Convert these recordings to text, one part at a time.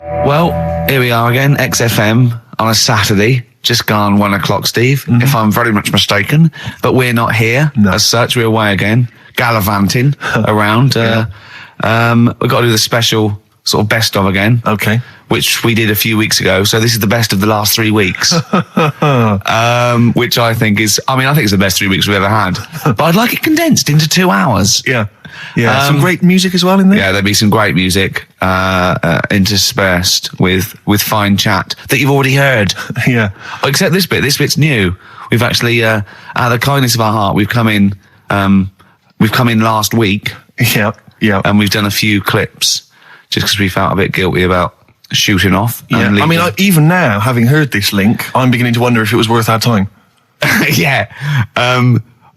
Well, here we are again, XFM on a Saturday, just gone 1 o'clock, Steve, if I'm very much mistaken. But we're not here as such. We're away again, gallivanting around. We've got to do the special sort of best of again. Okay. Which we did a few weeks ago. So this is the best of the last 3 weeks. Which I think is, I think it's the best 3 weeks we've ever had. But I'd like it condensed into 2 hours. Yeah. Yeah, some great music as well in there. Yeah, there'll be some great music interspersed with fine chat that you've already heard. Yeah. Except this bit. This bit's new. We've actually, out of the kindness of our heart, we've come in last week. Yeah. Yeah. And we've done a few clips just because we felt a bit guilty about shooting off. Yeah. Even now, having heard this link, I'm beginning to wonder if it was worth our time. Yeah.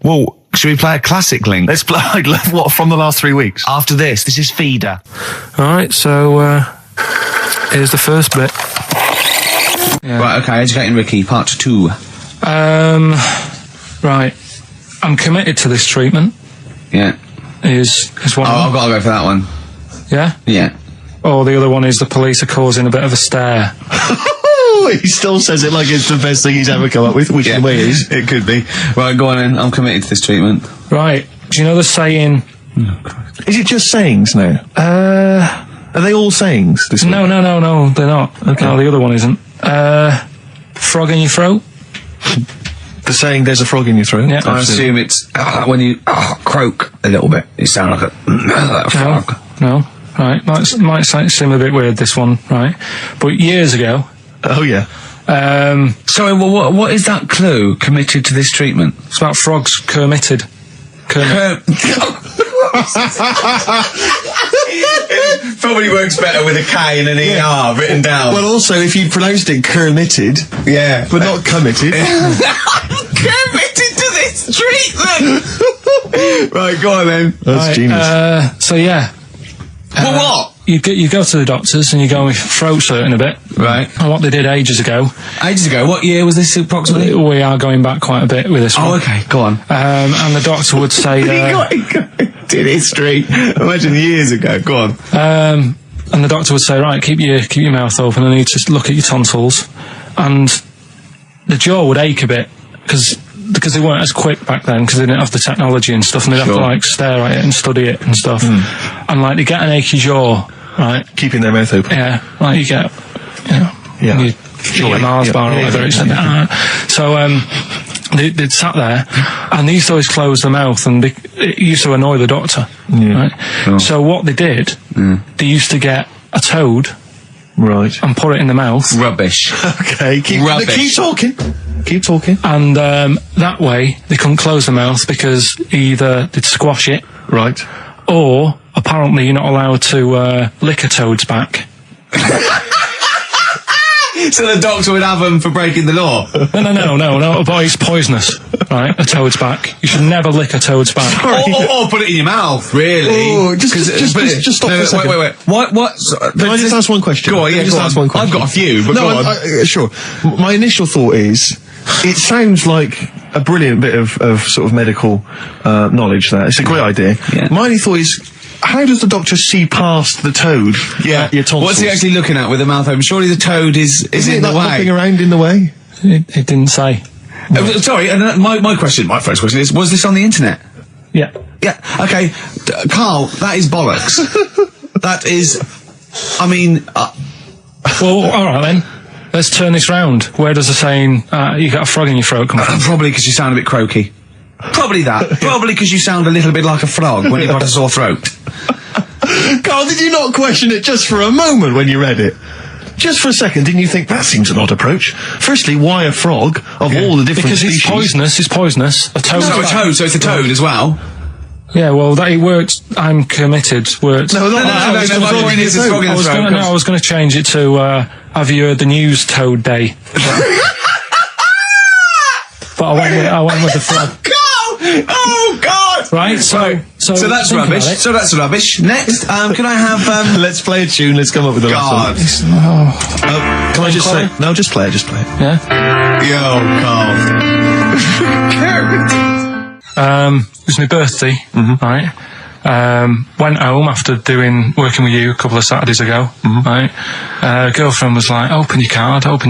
Well, should we play a classic link? Let's play, what, from the last 3 weeks? After this is Feeder. Alright, so, here's the first bit. Yeah. Right, okay, Educating Ricky, part 2. Right. I'm committed to this treatment. Yeah. Is one of them. I've got to go for that one. Yeah? Yeah. Oh, the other one is the police are causing a bit of a stir. He still says it like it's the best thing he's ever come up with, which in a way is. It could be. Right, go on in. I'm committed to this treatment. Right. Do you know the saying... Is it just sayings now? Are they all sayings? This no, they're not. Okay. No, the other one isn't. Frog in your throat? The saying, there's a frog in your throat? Yeah. I assume it's when you croak a little bit. You sound like a frog. No. Right. Might seem a bit weird, this one, right? But years ago... Oh, yeah. Sorry, well, what is that clue? Committed to this treatment? It's about frogs Kermitted. Probably works better with a K and an ER written down. Well, also, if you pronounced it Kermitted, yeah, but not committed. Committed to this treatment! Right, go on then. That's genius. So, yeah. Well, what? You go to the doctors and you go with throat hurting a bit. Right. And what they did ages ago. Ages ago? What year was this approximately? We are going back quite a bit with this one. Oh, okay. Go on. And the doctor would say... did history. Imagine years ago. Go on. And the doctor would say, right, keep your mouth open. I need to look at your tonsils. And the jaw would ache a bit because they weren't as quick back then because they didn't have the technology and stuff, and they'd have to stare at it and study it and stuff. And they get an achy jaw, right? Keeping their mouth open. Yeah, you get, you Mars bar or whatever it's So they'd sat there and they used to always close their mouth, and it used to annoy the doctor. Yeah. Right? Sure. So what they did, they used to get a toad, right, and put it in the mouth. Rubbish. Okay, keep talking. Keep talking. And that way they couldn't close the mouth because either they'd squash it, right, or apparently you're not allowed to lick a toad's back. So the doctor would have them for breaking the law? No, but it's poisonous, right, a toad's back. You should never lick a toad's back. Or put it in your mouth, really. Oh, just stop for a second. Wait. What? Can I just ask one question? Go on, yeah, ask one question. I've got a few, but go on. Sure. My initial thought is, it sounds like a brilliant bit of sort of medical knowledge there. It's a great idea. Yeah. My only thought is, how does the doctor see past the toad? Yeah. Your tonsils? What's he actually looking at with the mouth open? Surely the toad is in the way. Hopping around in the way? It didn't say. Sorry, and my first question is, was this on the internet? Yeah. Yeah, okay. Carl, that is bollocks. That is, well, alright then. Let's turn this round. Where does the saying, you got a frog in your throat come from? Probably because you sound a bit croaky. Probably that. Probably because you sound a little bit like a frog when you've got a sore throat. Carl, did you not question it just for a moment when you read it? Just for a second, didn't you think, that seems an odd approach? Firstly, why a frog of all the different species? Because it's poisonous. A toad. No, a toad, so it's a toad as well. Yeah, well, it worked. I'm committed. Worked. No. I was going to change it to, have you heard the news Toad Day? But I went with the frog. Oh God! Right, so that's rubbish. So that's rubbish. Next, can I have? Let's play a tune. Let's come up with a God. Can I just say? No, just play it. Just play it. Yeah. Yo, Carl. It was my birthday, right? Went home after working with you a couple of Saturdays ago, right? Girlfriend was like, open your card. And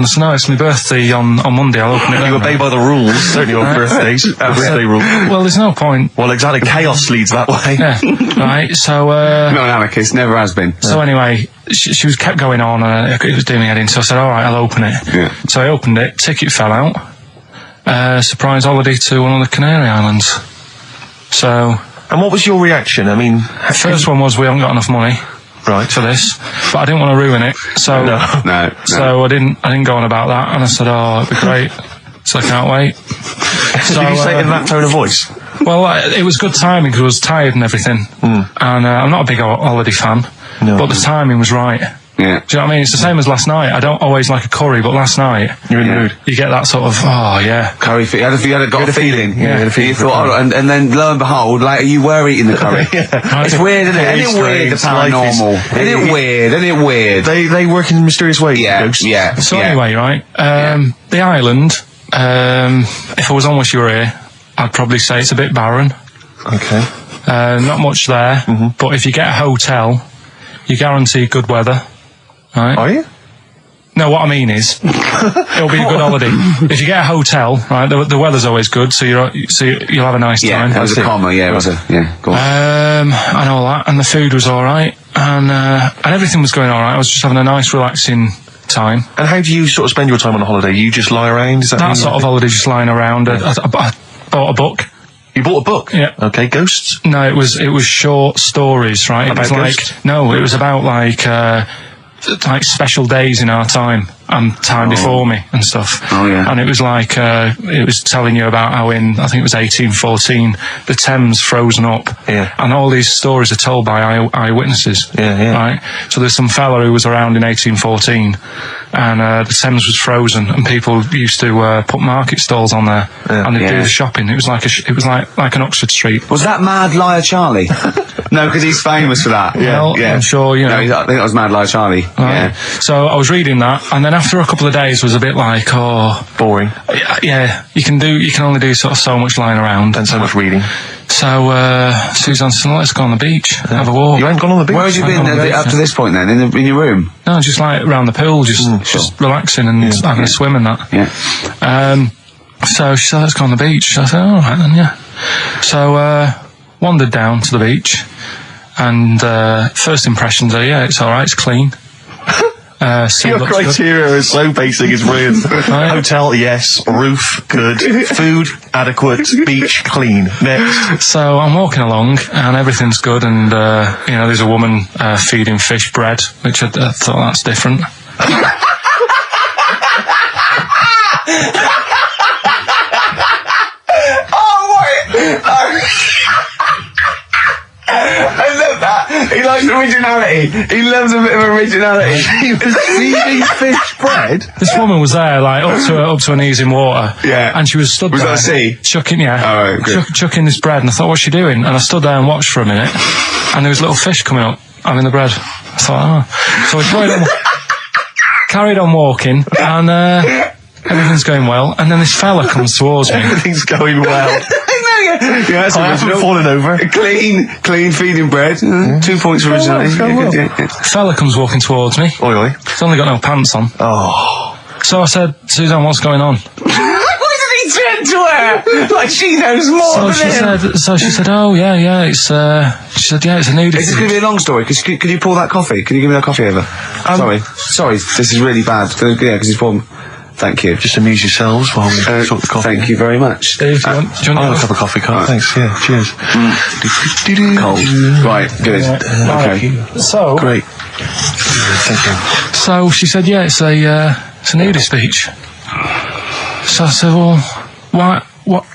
I said, no, it's my birthday on Monday, I'll open it then. You obey by the rules, certainly on birthdays. Birthday rule. Well, there's no point. Well, exactly, chaos leads that way. Yeah, right, so... Not an anarchist, never has been. So anyway, she was kept going on, it was doing me head in, so I said, alright, I'll open it. Yeah. So I opened it, ticket fell out. Surprise holiday to one of the Canary Islands. So... And what was your reaction? I mean... First one was, we haven't got enough money. Right. For this, but I didn't want to ruin it, so no. I didn't go on about that, and I said, oh, it'd be great, so I can't wait. So did you say it in that tone of voice? Well, it was good timing because I was tired and everything, and I'm not a big holiday fan, but the timing was right. Yeah. Do you know what I mean? It's the same as last night. I don't always like a curry, but last night you're in the mood. You get that sort of curry. You had a feeling. Yeah. You thought, and then lo and behold, like you were eating the curry. It's weird, isn't it? Isn't it weird? The paranormal. Isn't it weird? Isn't it weird? They work in mysterious ways. Yeah. Ghosts. Yeah. So anyway, right? The island. If I was on with you here, I'd probably say it's a bit barren. Okay. Not much there, but if you get a hotel, you guarantee good weather. Right. Are you? No, what I mean is, it'll be a good holiday. If you get a hotel, right, the weather's always good, so you'll have a nice time. Yeah, that was a comma. Yeah, it was a Go on. And all that, and the food was all right, and everything was going all right. I was just having a nice, relaxing time. And how do you sort of spend your time on a holiday? You just lie around? Is that sort of holiday, just lying around. I bought a book. You bought a book? Yeah. Okay, ghosts? No, it was short stories, right? About ghosts? It was about like special days in our time and time before me and stuff. Oh yeah. And it was like it was telling you about how in, I think it was 1814, the Thames frozen up. Yeah. And all these stories are told by eyewitnesses. Yeah. Right. So there's some fella who was around in 1814, and the Thames was frozen, and people used to put market stalls on there, and they'd do the shopping. It was like an Oxford Street. Was that Mad Liar Charlie? No, because he's famous for that. Well, I'm sure you know. No, I think that was Mad Liar Charlie. Right. Yeah. So I was reading that, and then after a couple of days was a bit like, boring. Yeah, you can only do sort of so much lying around and so much reading. So Suzanne said, let's go on the beach, have a walk. You ain't gone on the beach? Where had you been up to this point then? In your room? No, just like around the pool, just relaxing and having a swim and that. Yeah. So she said, let's go on the beach. I said, all right then, yeah. So wandered down to the beach, and first impressions are, it's all right, it's clean. Your criteria is so basic, it's brilliant. Hotel, yes. Roof, good. Food, adequate. Beach, clean. Next. So I'm walking along, and everything's good, and there's a woman feeding fish bread, which I thought that's different. I love that. He likes originality. He loves a bit of originality. Feeding fish bread? This woman was there, like, up to her knees in water. Yeah. And she was stood there. Was that a sea? Chucking, chucking this bread. And I thought, what's she doing? And I stood there and watched for a minute. And there was little fish coming up, having the bread. I thought, So I carried on walking, and everything's going well. And then this fella comes towards me. Everything's going well. That's I haven't fallen over. Clean feeding bread. 2 points for originality. Fella comes walking towards me. Oi. He's only got no pants on. Oh. So I said, Suzanne, what's going on? What did he say to her? Like she knows more than him. So she said, oh, yeah, it's, she said, yeah, it's a nudity. Is this going to be a long story? Could you pour that coffee? Can you give me that coffee over? Sorry, this is really bad. Yeah, because he's pouring... Thank you. Just amuse yourselves while we sort the coffee. Thank you very much. Dave, do you want I'll have a cup of coffee, Carl. Thanks, yeah, cheers. Cold. Right, good. Okay. So... Great. Thank you. So she said, yeah, it's a nudist beach. So I said, well, why, what?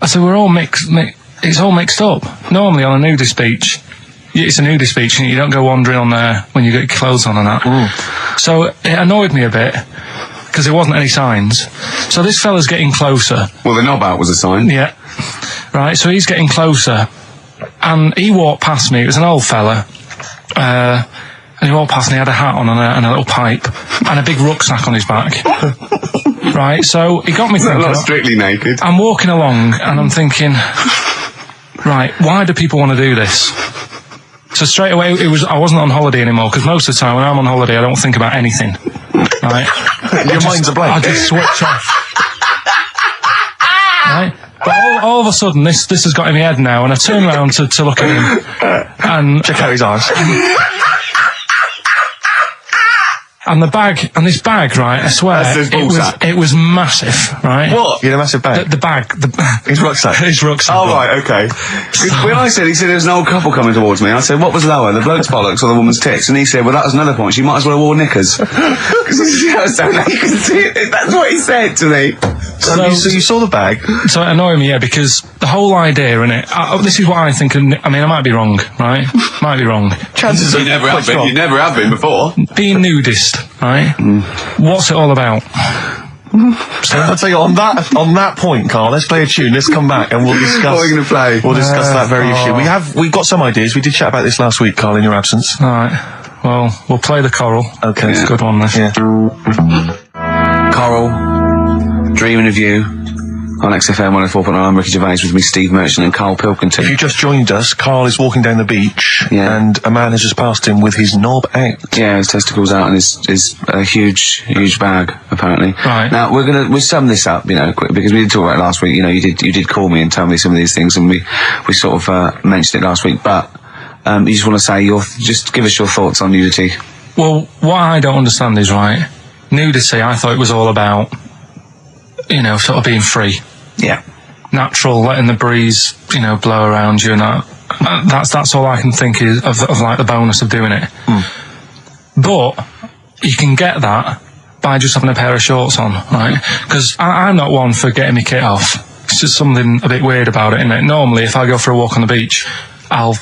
I said, we're all it's all mixed up. Normally on a nudist beach, it's a nudist beach and you don't go wandering on there when you get your clothes on and that. So it annoyed me a bit, because there wasn't any signs. So this fella's getting closer. Well, the knob out was a sign. Yeah. Right, so he's getting closer. And he walked past me. It was an old fella. And he walked past and he had a hat on and a little pipe. And a big rucksack on his back. Right, so he got me thinking... Not strictly naked. I'm walking along and I'm thinking... right, why do people want to do this? So straight away, I wasn't on holiday anymore, because most of the time when I'm on holiday, I don't think about anything. Right? Your mind's a blank. I just switch off. Right? But all of a sudden, this has got in my head now, and I turn around to look at him, and check out his arse. And this bag, right, I swear, it was massive, right? What? You had a massive bag? The bag. His rucksack? His rucksack. Oh, right, okay. When he said there's an old couple coming towards me, I said, what was lower, the bloke's bollocks or the woman's tits? And he said, well, that was another point, she might as well have worn knickers. Because you can see it. That's what he said to me. So you saw the bag? So it annoyed me, yeah, because the whole idea in it, this is what I think, I mean, I might be wrong, right? Might be wrong. Chances are you never have been. You never have been before. Being nudist, right? What's it all about? So I'll tell you, on that point, Carl, let's play a tune, let's come back and we'll discuss... What are you going to play? We'll discuss that very issue. We've got some ideas, we did chat about this last week, Carl, in your absence. Alright, well, we'll play the choral. Okay. It's a good one, this. Yeah. Coral, Dreaming of You, on XFM 104.9. I'm Ricky Gervais, with me Steve Merchant and Karl Pilkington. If you just joined us, Carl is walking down the beach, and a man has just passed him with his knob out. Yeah, his testicles out and his huge bag, apparently. Right. Now, we'll sum this up, quick, because we did talk about it last week. You did call me and tell me some of these things, and we sort of mentioned it last week, but you just want to say just give us your thoughts on nudity. Well, what I don't understand is, right, nudity, I thought it was all about, sort of being free. Yeah. Natural, letting the breeze, blow around you, and that's all I can think of like the bonus of doing it. But you can get that by just having a pair of shorts on, right? Because I'm not one for getting my kit off. It's just something a bit weird about it, isn't it? Normally, if I go for a walk on the beach, I'll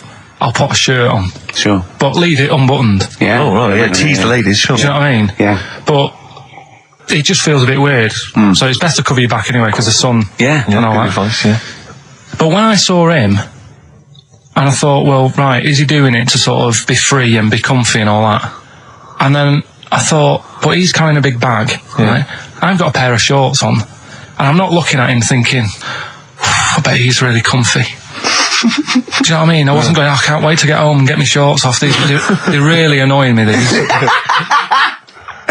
put a shirt on. Sure. But leave it unbuttoned. Yeah. Oh, right, yeah, tease the ladies, sure. Do you know what I mean? Yeah. But it just feels a bit weird. So it's best to cover your back anyway, because the sun... Yeah. And all that. Advice, yeah. But when I saw him, and I thought, well, right, is he doing it to sort of be free and be comfy and all that? And then I thought, but he's carrying a big bag, right? I've got a pair of shorts on, and I'm not looking at him thinking, I bet he's really comfy. Do you know what I mean? I wasn't going, I can't wait to get home and get my shorts off. They're really annoying me, these.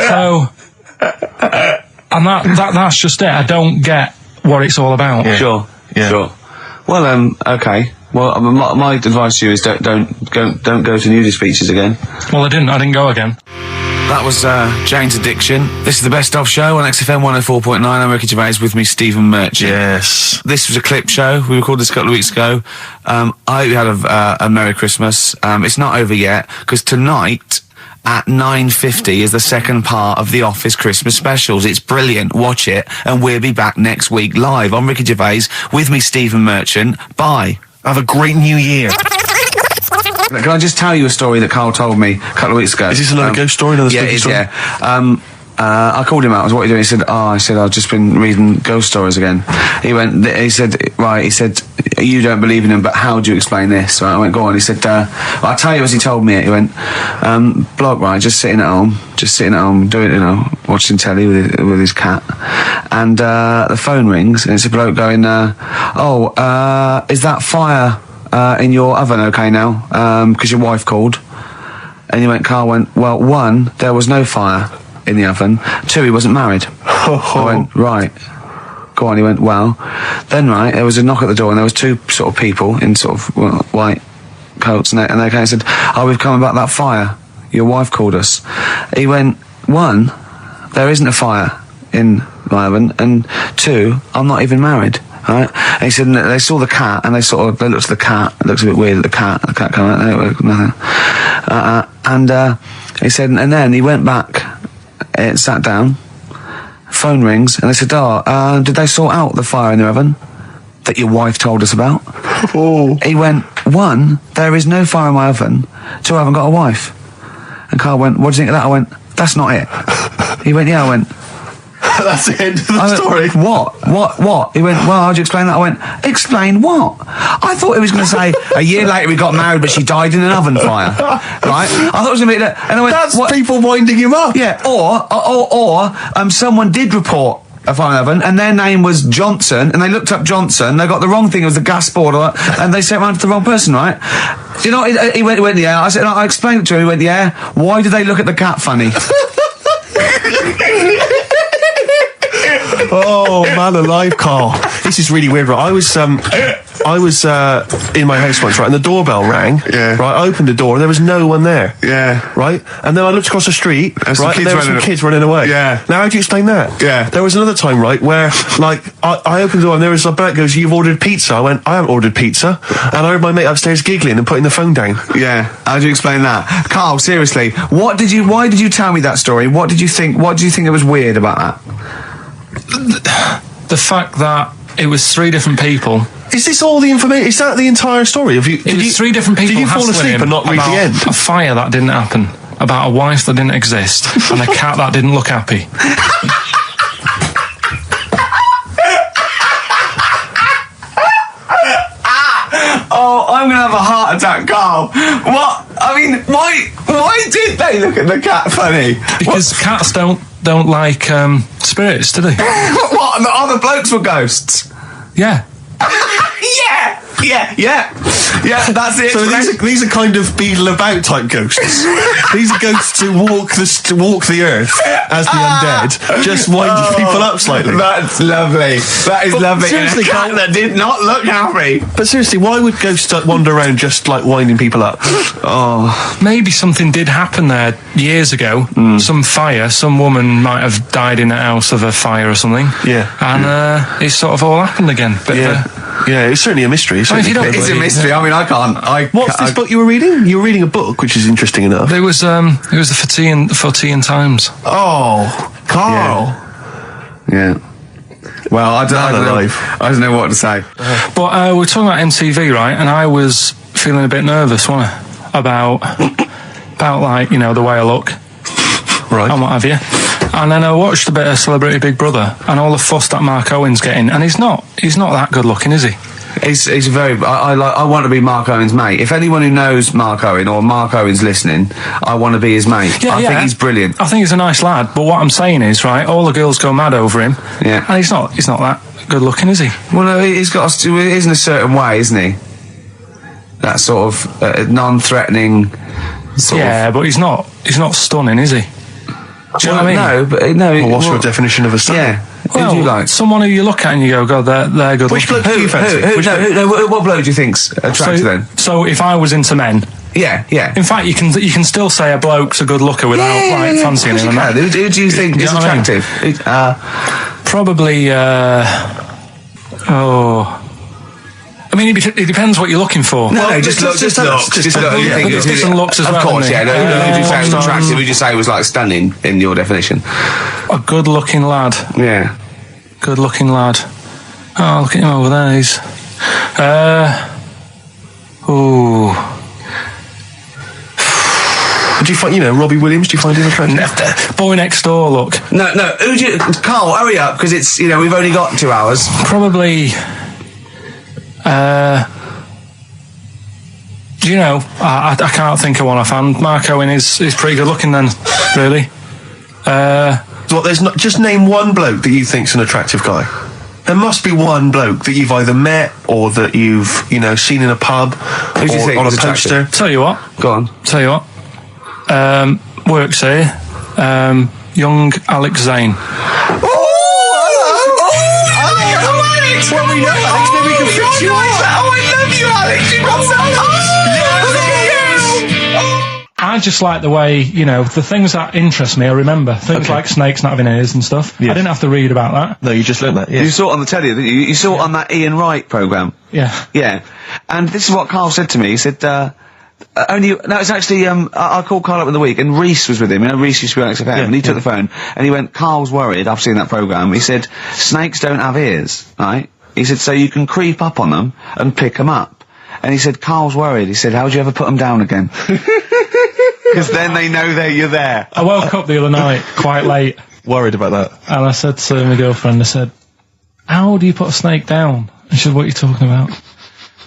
So... and that's just it. I don't get what it's all about. Yeah. Sure. Yeah. Sure. Well, okay. Well, my advice to you is don't go to nudist beaches again. Well, I didn't go again. That was Jane's Addiction. This is the Best Of Show on XFM 104.9. I'm Ricky Gervais, with me Stephen Merchant. Yes. This was a clip show. We recorded this a couple of weeks ago. I hope you had a Merry Christmas. It's not over yet, because tonight at 9:50 is the second part of The Office Christmas specials. It's brilliant. Watch it, and we'll be back next week live. I'm Ricky Gervais, with me Stephen Merchant. Bye. Have a great new year. Can I just tell you a story that Carl told me a couple of weeks ago? Is this another ghost story? Another spooky story? Yeah. I called him out. I was, what are you doing? He said, I've just been reading ghost stories again. He said, you don't believe in them, but how do you explain this? Right, I went, go on. He said, I'll tell you as he told me it. He went, bloke, right, just sitting at home, doing, watching telly with his cat. And, the phone rings, and it's a bloke going, is that fire, in your oven okay now? 'Cause your wife called. And Carl went, well, 1, there was no fire in the oven. 2, he wasn't married. I went, right. Go on. He went, well, then, right, there was a knock at the door, and there was 2 sort of people in sort of white coats, and they came and said, we've come about that fire. Your wife called us. He went, 1, there isn't a fire in my oven, and 2, I'm not even married. Right? And he said, they saw the cat, and they looked at the cat. It looks a bit weird at the cat came out, nothing. He said, and then he went back, sat down, phone rings, and they said, did they sort out the fire in the oven that your wife told us about? Oh. He went, 1, there is no fire in my oven. 2, I haven't got a wife. And Carl went, what do you think of that? I went, that's not it. He went, yeah. I went, that's the end of the story. What? He went, well, how'd you explain that? I went, explain what? I thought he was going to say, a year later we got married, but she died in an oven fire. Right? I thought it was going to be that. And I went, that's what? People winding him up. Yeah, or someone did report a fire oven, and their name was Johnson, and they looked up Johnson, they got the wrong thing, it was the gas board, and they sent around to the wrong person, right? You know, he went, yeah, I said, I explained it to him, he went, yeah, why did they look at the cat funny? Oh, man alive, Carl. This is really weird, right? I was in my house once, right, and the doorbell rang. Yeah. Right, I opened the door, and there was no one there. Yeah. Right? And then I looked across the street, right, and there were some kids running away. Yeah. Now, how do you explain that? Yeah. There was another time, right, where, like, I opened the door, and there was a bloke goes, you've ordered pizza. I went, I haven't ordered pizza. And I heard my mate upstairs giggling and putting the phone down. Yeah. How do you explain that? Carl, seriously, why did you tell me that story? What did you think it was weird about that? The fact that it was 3 different people. Is this all the information? Is that the entire story? It was 3 different people. Did you fall asleep and not read the end? A fire that didn't happen, about a wife that didn't exist, and a cat that didn't look happy. Oh, I'm gonna have a heart attack, Carl. What? I mean, why did they look at the cat funny? Because cats don't like spirits, do they? What? The other blokes were ghosts? Yeah. Yeah, that's it. So these are kind of beetle about type ghosts. These are ghosts who walk the earth as the undead, just winding people up slightly. That's lovely. That is lovely. Seriously, and a cat that did not look happy. But seriously, why would ghosts wander around just like winding people up? Oh, maybe something did happen there years ago. Some fire. Some woman might have died in a house of a fire or something. Yeah. And it's sort of all happened again. Yeah, it's certainly a mystery. If you don't it's a mystery. I mean, I can't. What's this book you were reading? You were reading a book, which is interesting enough. It was the For Tea and Times. Oh, Carl. Yeah. Well, I don't know what to say. But we're talking about MTV, right? And I was feeling a bit nervous, wasn't I? About like, you know, the way I look. Right. And what have you. And then I watched a bit of Celebrity Big Brother and all the fuss that Mark Owen's getting, and he's not that good looking, is he? He's very. I want to be Mark Owen's mate. If anyone who knows Mark Owen or Mark Owen's listening, I want to be his mate. I think he's brilliant. I think he's a nice lad. But what I'm saying is, right, all the girls go mad over him. Yeah. And he's not that good looking, is he? Well, no, he's got. He is in a certain way, isn't he? That sort of non-threatening. But he's not stunning, is he? Do you know what I mean? No, but no. Well, what's your definition of a stunning? Yeah. Well, who do you like? Someone who you look at and you go, God, they're good Which looking. bloke do you fancy? What bloke do you think's attractive then? So if I was into men, yeah. In fact, you can still say a bloke's a good looker without fancying him. Who do you think is attractive? Probably. I mean, it depends what you're looking for. No, just looks. Just looks. Different looks as well. Of course, yeah. Who would you say was attractive? Would you say was like stunning in your definition? A good-looking lad. Yeah. Good-looking lad. Oh, look at him over there. He's. Do you find, Robbie Williams? Do you find him attractive? Boy Next Door. Look. No. Who do you? Carl, hurry up, because it's we've only got 2 hours. Probably. I can't think of one offhand. Mark Owen is pretty good looking then, really. There's not, just name one bloke that you think's an attractive guy. There must be one bloke that you've either met or that you've, seen in a pub Who do you think on a is poster. Tell you what. Go on. Tell you what. Works here. Young Alex Zane. Well, we know Alex, maybe we can fix you up. Oh, I love you, Alex. You've got so much. I just like the way, the things that interest me, I remember. Things like snakes not having ears and stuff. Yes. I didn't have to read about that. No, you just learned that, yeah. You saw it on the telly, didn't you? You saw it on that Ian Wright programme. Yeah. Yeah. And this is what Carl said to me. He said, it's actually, I called Carl up in the week, and Reese was with him. Reese used to be on XFM, and he took the phone, and he went, Carl's worried, I've seen that programme. He said, snakes don't have ears, right? He said, so you can creep up on them and pick them up. And he said, Carl's worried. He said, how do you ever put them down again? Because then they know you're there. I woke up the other night, quite late. Worried about that. And I said to my girlfriend, I said, how do you put a snake down? And she said, what are you talking about?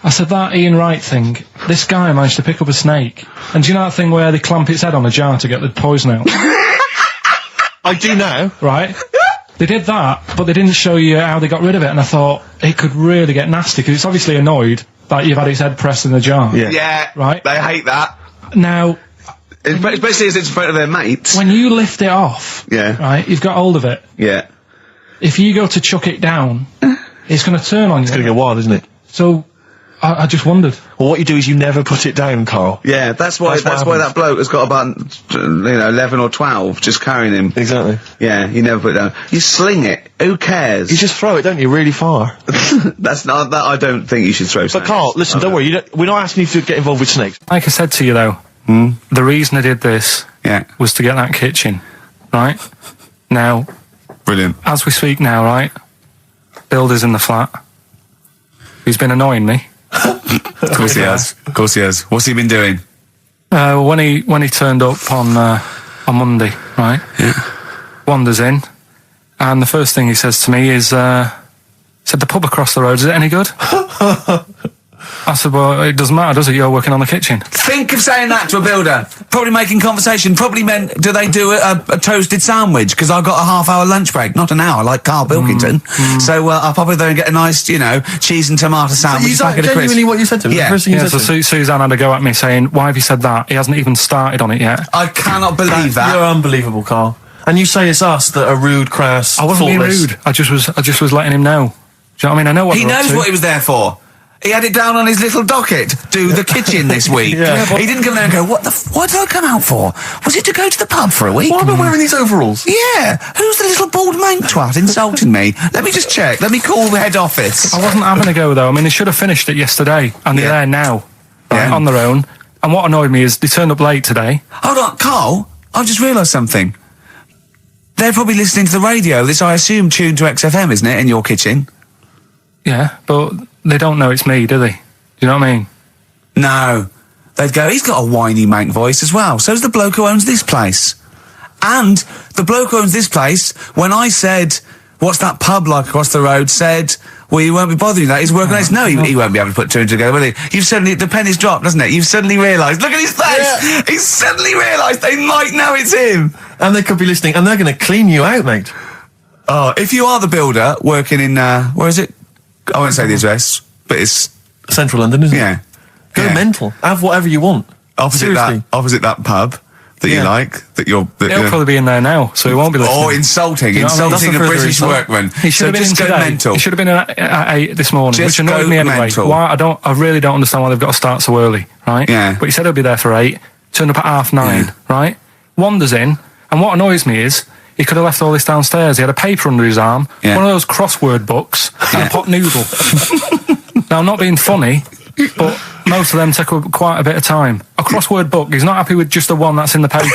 I said, that Ian Wright thing, this guy managed to pick up a snake. And do you know that thing where they clamp its head on a jar to get the poison out? I do now. Right? They did that, but they didn't show you how they got rid of it, and I thought it could really get nasty, because it's obviously annoyed that you've had its head pressed in the jar. Yeah. Right? They hate that. Now... Especially as it's in front of their mates. When you lift it off, right, you've got hold of it. Yeah. If you go to chuck it down, it's going to turn on you. It's going to go wild, isn't it? So, I just wondered. Well, what you do is you never put it down, Carl. Yeah, that's why that bloke has got about 11 or 12 just carrying him. Exactly. Yeah, you never put it down. You sling it. Who cares? You just throw it, don't you, really far? That's not that. I don't think you should throw snakes. But Carl, listen, don't worry. We're not asking you to get involved with snakes. Like I said to you though, the reason I did this was to get that kitchen, right? Now, brilliant. As we speak now, right? Builder's in the flat. He's been annoying me. Of course he has. Of course he has. What's he been doing? When he turned up on Monday, right? Yeah. Wanders in, and the first thing he says to me is, said, the pub across the road, is it any good? I said, well, it doesn't matter, does it? You're working on the kitchen. Think of saying that to a builder. Probably making conversation. Probably meant, do they do a toasted sandwich? Because I've got a half-hour lunch break. Not an hour, like Karl Pilkington. So I'll pop over there and get a nice, cheese and tomato sandwich. Is that genuinely what you said to him? Yeah. The first thing you said so Suzanne had a go at me saying, why have you said that? He hasn't even started on it yet. I cannot believe that. You're unbelievable, Carl. And you say it's us that are rude, crass, I wasn't being thoughtless. rude. I just was letting him know. Do you know what I mean? I know what he knows what he was there for. He had it down on his little docket. Do the kitchen this week. He didn't come there and go, what did I come out for? Was it to go to the pub for a week? Why am I wearing these overalls? Yeah. Who's the little bald mank twat insulting me? Let me just check. Let me call the head office. I wasn't having a go, though. I mean, they should have finished it yesterday, and they're there now, right, on their own. And what annoyed me is they turned up late today. Hold on, Carl, I've just realised something. They're probably listening to the radio. This, I assume, tuned to XFM, isn't it, in your kitchen? Yeah, but they don't know it's me, do they? Do you know what I mean? No. They'd go, he's got a whiny mank voice as well. So's the bloke who owns this place. And the bloke who owns this place, when I said, what's that pub like across the road, said, well, you won't be bothering that. He's working on it. No, he won't be able to put two and two together, will he? You've suddenly, the penny's dropped, doesn't it? You've suddenly realised. Look at his face! Yeah. He's suddenly realised they might know it's him. And they could be listening, and they're going to clean you out, mate. Oh, if you are the builder working in, where is it? I won't say the address, but it's Central London, isn't it? Go mental. Have whatever you want. Opposite that pub that you like, He'll probably be in there now, so he won't be listening. Or insulting a British workman. He should have been in today. Mental. He should have been in at 8 this morning, Just which annoyed me anyway. Mental. Why? I really don't understand why they've got to start so early, right? Yeah. But he said he'll be there for 8, turned up at 9:30, right? Wanders in, and what annoys me is, he could have left all this downstairs. He had a paper under his arm, one of those crossword books, and a pot noodle. Now, I'm not being funny, but most of them take quite a bit of time. A crossword book, he's not happy with just the one that's in the paper.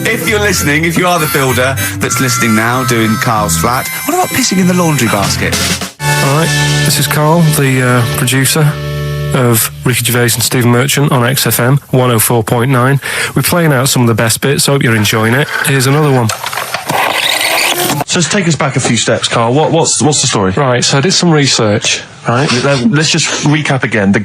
If you're listening, if you are the builder that's listening now, doing Karl's flat, what about pissing in the laundry basket? All right, this is Karl, the producer of Ricky Gervais and Stephen Merchant on XFM 104.9. We're playing out some of the best bits. Hope you're enjoying it. Here's another one. So let's take us back a few steps, Karl. What's the story? Right, so I did some research. Right. Let's just recap again. There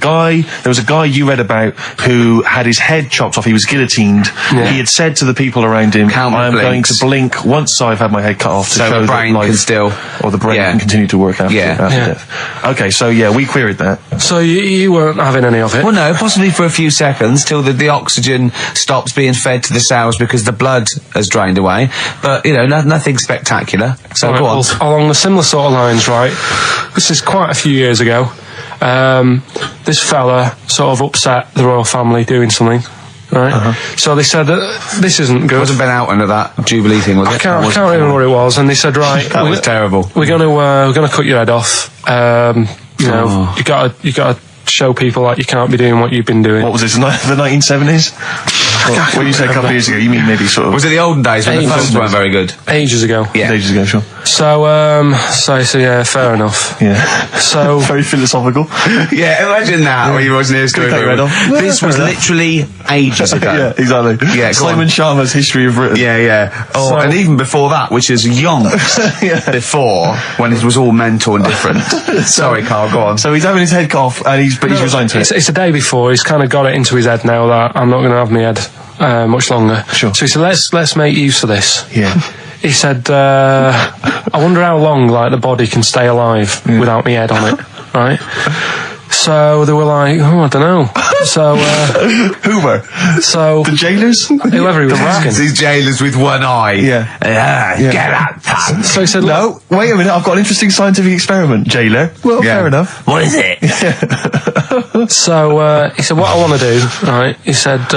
was a guy you read about who had his head chopped off. He was guillotined. Yeah. He had said to the people around him, I'm going to blink once I've had my head cut off to show the brain that life, can still... Or the brain can continue to work after death. Okay, so we queried that. So you weren't having any of it? Well, no, possibly for a few seconds till the oxygen stops being fed to the cells because the blood has drained away. But, nothing spectacular. So go on. Well, along the similar sort of lines, right? This is quite a few years ago. This fella sort of upset the royal family doing something, right? So they said that this isn't good. It wasn't Ben Out under that Jubilee thing, was it? I can't remember what it was. And they said, right, that was terrible. We're gonna cut your head off. You gotta show people like you can't be doing what you've been doing. What was this? The 1970s? When you say a couple of years ago, you mean maybe sort of... Was it the olden days when the phones weren't very good? Ages ago. Yeah. Ages ago, sure. So yeah, fair enough. Yeah. So... Very philosophical. Yeah, imagine that when you wasn't here story. This was literally ages ago. Yeah, exactly. Yeah, Slayman Sharma's History of Britain. Yeah. Oh, and even before that, which is yonks before, when it was all mental and different. Sorry, Karl, go on. So he's having his head cut off, and he's resigned to it. It's a day before. He's kind of got it into his head now that I'm not going to have my head much longer. Sure. So he said, let's make use of this. Yeah. He said, I wonder how long, like, the body can stay alive without my head on it, right? So they were like, oh, I don't know. So, Hoover. So the jailers? Whoever he was asking. These jailers with one eye. Yeah. Get out, pal. So he said, no, wait a minute, I've got an interesting scientific experiment, jailer. Well, fair enough. What is it? So, he said, what I want to do, right, he said,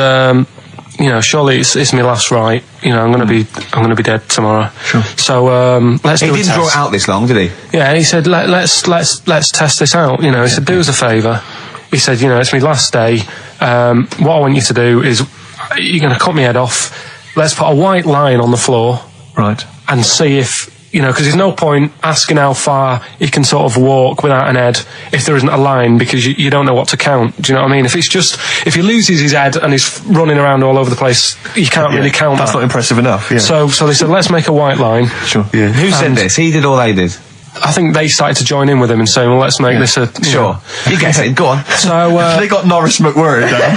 surely it's my last right. I'm going to be dead tomorrow. Sure. So, let's do a test. He didn't draw it out this long, did he? Yeah, he said, let's test this out. He said, do us a favour. He said, it's my last day. What I want you to do is, you're going to cut my head off. Let's put a white line on the floor. Right. And see if, because there's no point asking how far he can sort of walk without an head if there isn't a line, because you don't know what to count. Do you know what I mean? If he loses his head and he's running around all over the place, you can't really count That's that. not impressive enough, yeah. So they said, let's make a white line. Sure. Yeah. Who said this? He did or they did? I think they started to join in with him and saying, well, let's make this a... Sure. You guess it. Go on. So... they got Norris McWhirr down.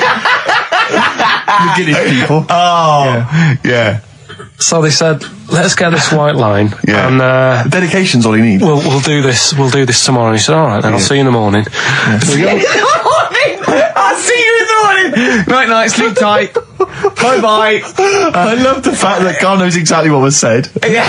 The Guinness people. Oh. Yeah. So they said, let's get this white line. Yeah. And dedication's all you need. We'll do this tomorrow. And he said, all right, then I'll see you in the morning. I'll see you in the morning. Night, sleep tight. Bye. I love the fact that Carl knows exactly what was said. Yeah.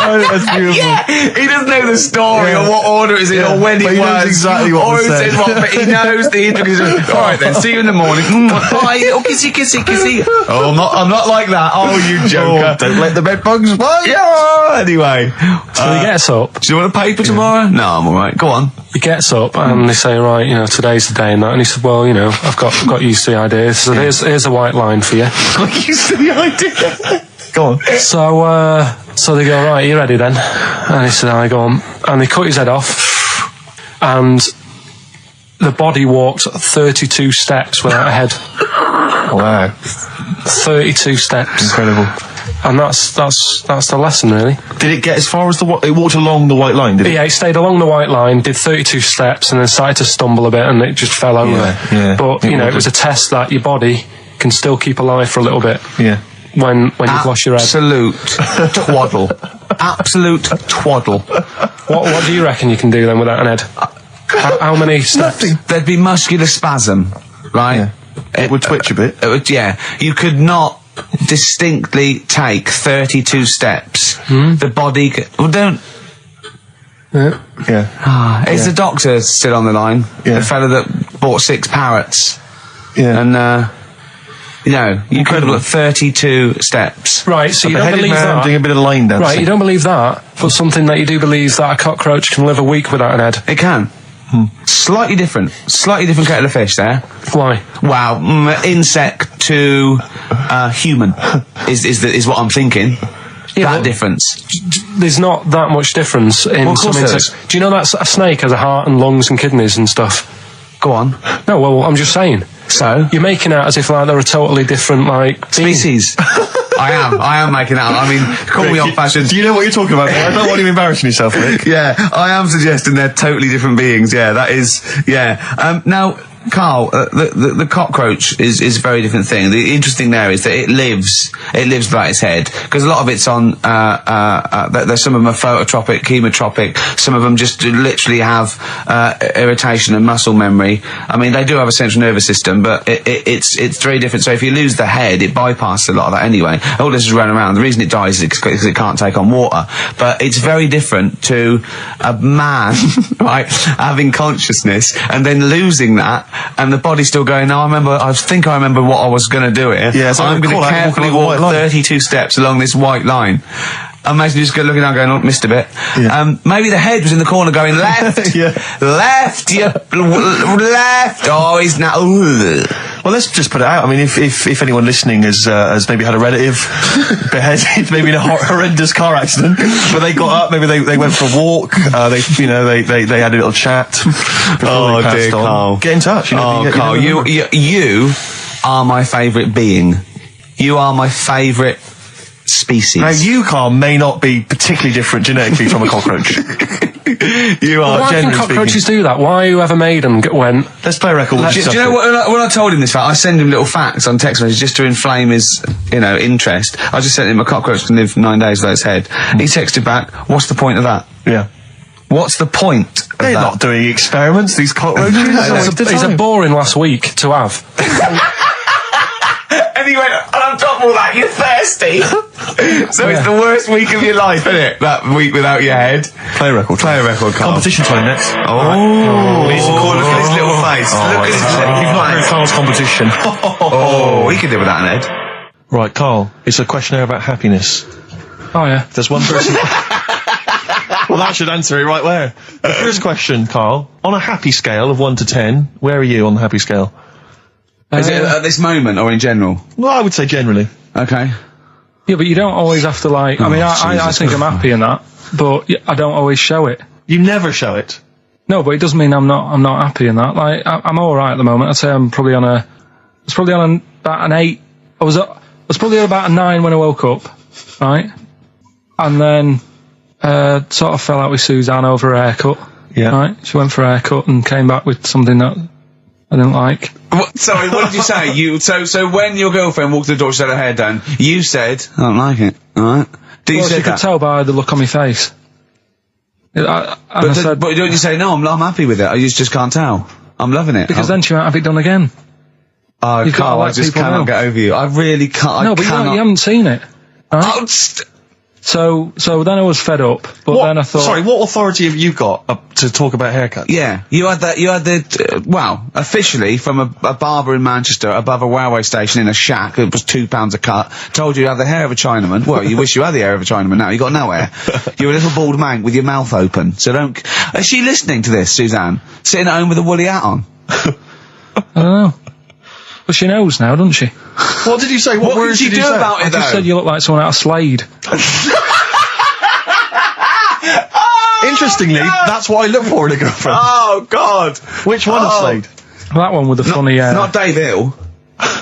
Oh, that's beautiful. Yeah. He doesn't know the story or what order it is in or when but it he was. knows exactly what or was who said. said what, but he knows the intricacies. All right then, see you in the morning. Bye. Oh, kissy. Oh, I'm not like that. Oh, you joker. Don't let the bed bugs fly. Yeah. Anyway. So he gets up. Do you want a paper tomorrow? No, I'm all right. Go on. He gets up and they say, right, today's the day and that. And he said, well, I've got used to the idea. So here's a white line for you. Got used to the idea. Go on. So they go, right, you ready then? And he said, I go on. And they cut his head off. And the body walked 32 steps without a head. Wow. 32 steps. Incredible. And that's the lesson, really. Did it get as far as it walked along the white line, did it? Yeah, it stayed along the white line, did 32 steps, and then started to stumble a bit, and it just fell over. Yeah. But, it was a test that your body can still keep alive for a little bit. Yeah. When you've lost your head. Absolute twaddle. Absolute twaddle. What do you reckon you can do then without an head? How many steps? Nothing. There'd be muscular spasm, right? Yeah. It would twitch a bit. It would, yeah. You could not distinctly take 32 steps. The body don't... Yeah. Is the doctor still on the line? Yeah. The fella that bought 6 parrots. Yeah. And, you could have 32 steps. Right, so you don't beheaded believe man that. doing a bit of line dancing. Right, you don't believe that, but something that you do believe that a cockroach can live a week without an head. It can. Slightly different kettle of fish there. Why? Wow, insect to human is what I'm thinking. That difference. There's not that much difference in some insects. Do you know that a snake has a heart and lungs and kidneys and stuff? Go on. No, well, I'm just saying. So? You're making out as if like they're a totally different species. I am making out. I mean, call me old-fashioned. Do you know what you're talking about? I don't want you embarrassing yourself, Rick. Yeah, I am suggesting they're totally different beings. Yeah, that is. Yeah. Now, Carl, the cockroach is a very different thing. The interesting there is that it lives without its head, because a lot of it's on. There's some of them are phototropic, chemotropic. Some of them just literally have irritation and muscle memory. I mean, they do have a central nervous system, but it's very different. So if you lose the head, it bypasses a lot of that anyway. All this is running around. The reason it dies is because it can't take on water. But it's very different to a man, right, having consciousness and then losing that. And the body's still going, I think I remember what I was going to do here. Yeah, so I'm going to carefully walk 32 steps along this white line. Imagine you just looking down going, missed a bit. Yeah. Maybe the head was in the corner going, left, left, left. Oh, he's now... Well, let's just put it out. I mean, if anyone listening has maybe had a relative beheaded, maybe in a horrendous car accident, but they got up, maybe they went for a walk, they had a little chat before they passed on. Carl. Get in touch. Carl, you are my favourite being. You are my favourite species. Now, you, Carl, may not be particularly different genetically from a cockroach. You are, Why can generally cockroaches speaking. do that? Why whoever made them went... Let's play a record. Do you know what? When I told him this fact, I send him little facts on text messages just to inflame his, interest. I just sent him a cockroach can live 9 days without its head. He texted back, "What's the point of that? Yeah. What's the point of They're that?" not doing experiments, these cockroaches. He's a boring last week to have. And he went, and on top of all that, you're thirsty. So it's the worst week of your life, isn't it? That week without your head. Play a record. Play a record, Carl. Competition time next. Oh. Look at his little face. Look at his little You've not heard face. Carl's competition. Oh, he could live without an head. Right, Carl, it's a questionnaire about happiness. Oh, yeah. There's one person... Well, that should answer it right where. The first question, Carl, on a happy scale of 1 to 10, where are you on the happy scale? Is it at this moment or in general? Well, I would say generally. Okay. Yeah, but you don't always have to, like... I mean, I think I'm happy in that, but I don't always show it. You never show it. No, but it doesn't mean I'm not happy in that. Like, I'm alright at the moment. I'd say I'm probably on a... It's probably on about an 8. I was probably on about a 9 when I woke up, right? And then... sort of fell out with Suzanne over a haircut. Yeah. Right? She went for a haircut and came back with something that I didn't like. Sorry, what did you say? So when your girlfriend walked to the door, she had her hair done, you said, "I don't like it." Alright? Well, she could tell by the look on my face. But don't you say, "No, I'm happy with it. I just can't tell. I'm loving it." Because then she might have it done again. Oh, You've gotta Carl, I let just people cannot know. get over you. I really can't. No, but you haven't seen it. Right? Oh, So then I was fed up, but then I thought... Sorry, what authority have you got to talk about haircuts? yeah, you had the officially from a barber in Manchester above a railway station in a shack. It was £2 a cut. Told you had the hair of a Chinaman. Well, you wish you had the hair of a Chinaman now. You got no hair. You're a little bald mank with your mouth open. So don't... Is she listening to this, Suzanne? Sitting at home with a woolly hat on? I don't know. But she knows now, doesn't she? What did you say? What words did you do say? about I it, though? just said you look like someone out of Slade. Interestingly, that's what I look for in a girlfriend. Oh, God. Which one of Slade? That one with the funny... Not Dave Hill.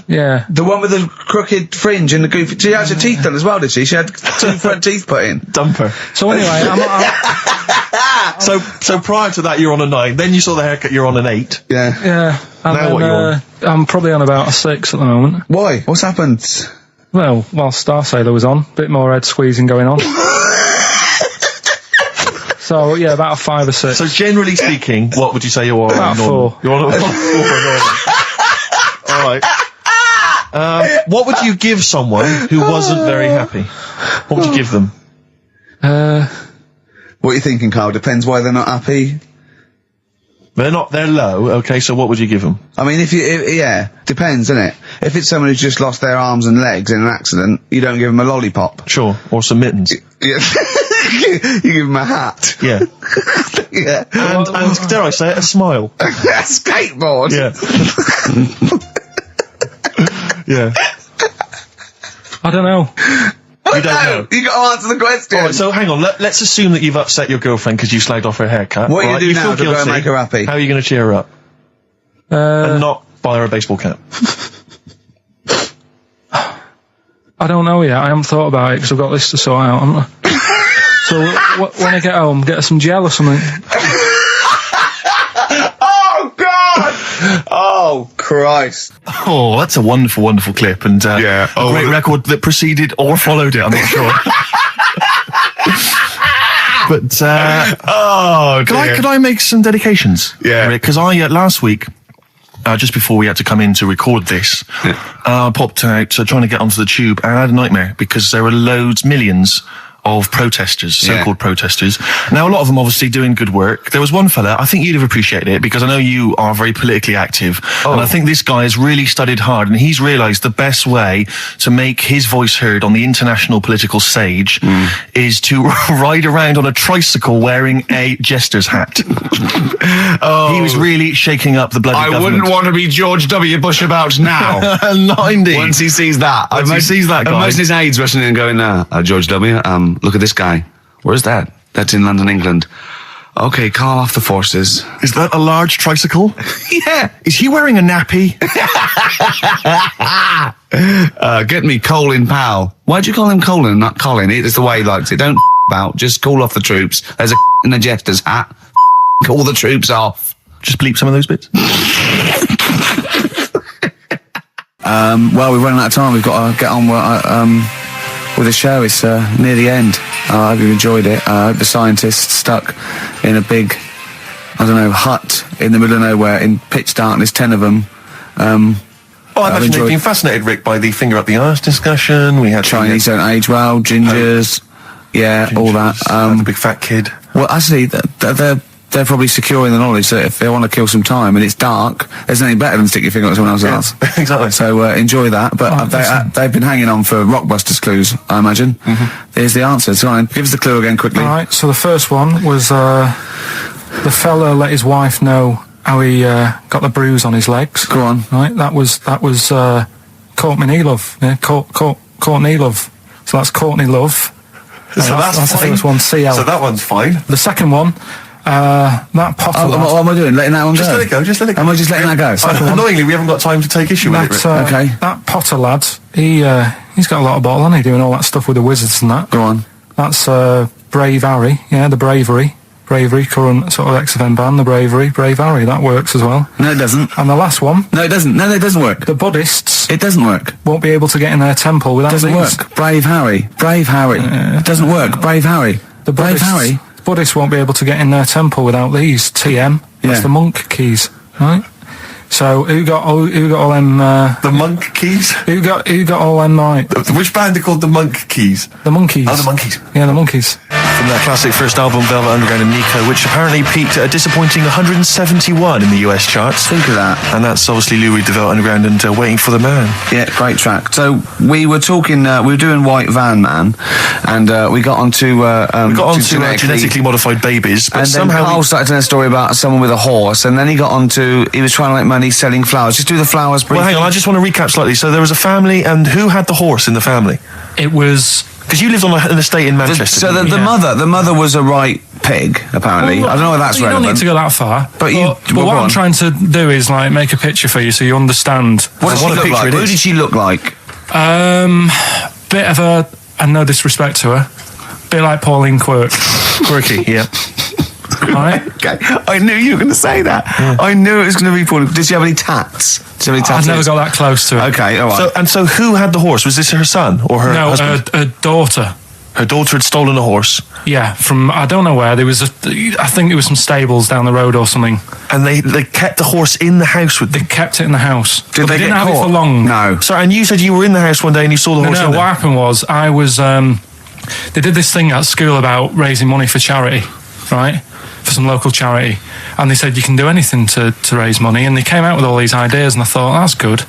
Yeah. The one with the crooked fringe and the goofy... She had her teeth done as well, did she? She had 2 front teeth put in. Dumper. So anyway, I'm So prior to that, you're on a 9. Then you saw the haircut, you're on an 8. Yeah. yeah. And Now then, what you on? I'm probably on about a 6 at the moment. Why? What's happened? Well, while Star Sailor was on, bit more head squeezing going on. So yeah, about a 5 or 6. So generally speaking, what would you say you're on? About normal? 4. You're on a 4 normal. Alright. What would you give someone who wasn't very happy? What would you give them? What are you thinking, Carl? Depends why they're not happy. They're low, okay, so what would you give them? I mean, yeah, depends, isn't it? If it's someone who's just lost their arms and legs in an accident, you don't give them a lollipop. Sure, or some mittens. Yeah. You give them a hat. Yeah. Yeah. And dare I say it, a smile. A skateboard. Yeah. Yeah. I don't know. You don't know. You got to answer the question. Alright, so hang on, let's assume that you've upset your girlfriend because you slagged off her haircut. What are you right? gonna do now feel to go and guilty. make her happy? How are you going to cheer her up? And not buy her a baseball cap. I don't know yet. I haven't thought about it because I've got this to sort out, haven't I? So when I get home, get her some gel or something. Oh, God! Oh, Christ. Oh, that's a wonderful, wonderful clip, and Yeah. a great record that preceded or followed it. I'm not sure. But Oh, dear. could I make some dedications? Yeah. Because I last week, just before we had to come in to record this, I popped out trying to get onto the tube, and I had a nightmare because there were millions of protesters, so-called protesters. Now, a lot of them obviously doing good work. There was one fella, I think you'd have appreciated it, because I know you are very politically active, and I think this guy has really studied hard, and he's realised the best way to make his voice heard on the international political stage is to ride around on a tricycle wearing a jester's hat. He was really shaking up the bloody I government. wouldn't want to be George W. Bush about now. Not indeed. Once he sees that. Once he sees that guy. Imagine his aides rushing in and going, George W., look at this guy. Where's that? That's in London, England. Okay, calm off the forces. Is that a large tricycle? Yeah. Is he wearing a nappy? Get me Colin Powell. Why'd you call him Colin, not Colin? It's the way he likes it. Don't about. Just call off the troops. There's a in the jester's hat. Call the troops off. Just bleep some of those bits. Well, we're running out of time. We've got to get on with the show. It's near the end. I hope you enjoyed it. The scientists stuck in a big, hut in the middle of nowhere in pitch darkness, 10 of them. I've actually been fascinated, Rick, by the finger up the arse discussion. We had Chinese don't age well, gingers, all that. The big fat kid. Well, actually, they're probably secure in the knowledge that if they want to kill some time and it's dark, there's nothing better than stick your finger up someone else's ass. Exactly. So enjoy that. But they've been hanging on for Rockbusters clues, I imagine. Mm-hmm. There's the answer. So give us the clue again quickly. All right, so the first one was the fella let his wife know how he got the bruise on his legs. Go on. Right, that was Courtney Love. Yeah, Courtney Love. So that's Courtney Love. So that's the first one. CL. So that one's fine. The second one, that Potter. What am I doing? Letting that one Just go? let it go. Just let it go. Am I just letting that go? Annoyingly, we haven't got time to take issue with it, Rick. Okay. That Potter lad, he's got a lot of bottle, hasn't he? Doing all that stuff with the wizards and that. Go on. That's Brave Harry. Yeah, the Bravery, current sort of XFM band, the Brave Harry. That works as well. No, it doesn't. And the last one. No, it doesn't. No, it doesn't work. The Buddhists. It doesn't work. Won't be able to get in their temple without Doesn't these. work. Brave Harry. It doesn't work. Brave Harry. The Brave Harry. Buddhists won't be able to get in their temple without these. TM. That's the monk keys, right? So who got all them? The monk keys. Who got all them? Right? Which band are called the Monk Keys? The Monkeys. Oh, the Monkeys. Yeah, the Monkeys. From their classic first album, Velvet Underground and Nico, which apparently peaked at a disappointing 171 in the US charts. Think of that. And that's obviously Louis de Velvet Underground and Waiting for the Man. Yeah, great track. So we were talking, we were doing White Van Man, and we got onto genetically modified babies, but and somehow then Carl started telling a story about someone with a horse, and then he got onto, he was trying to make money selling flowers. Just do the flowers briefly. Well, hang on, I just want to recap slightly. So there was a family, and who had the horse in the family? It was. Because you lived on an estate in Manchester. So the mother was a right pig, apparently. Well, I don't know whether that's relevant. You don't need to go that far. But what I'm trying to do is like make a picture for you so you understand. What does she look like? Who did she look like? Bit of a no disrespect to her. Bit like Pauline Quirk. Quirky, yeah. Right? Okay. I knew you were going to say that. Yeah. I knew it was going to be Pauline. Did she have any tats? I've never got that close to it. Okay, all right. So who had the horse? Was this her son or her husband? No, her daughter. Her daughter had stolen a horse. Yeah, from I don't know where. There was I think there was some stables down the road or something. And they kept the horse in the house with them. They kept it in the house. Did they didn't get have caught? it for long. No. Sorry, and you said you were in the house one day and you saw the horse. No, what happened was I was. They did this thing at school about raising money for charity, right? For some local charity, and they said you can do anything to raise money, and they came out with all these ideas, and I thought that's good.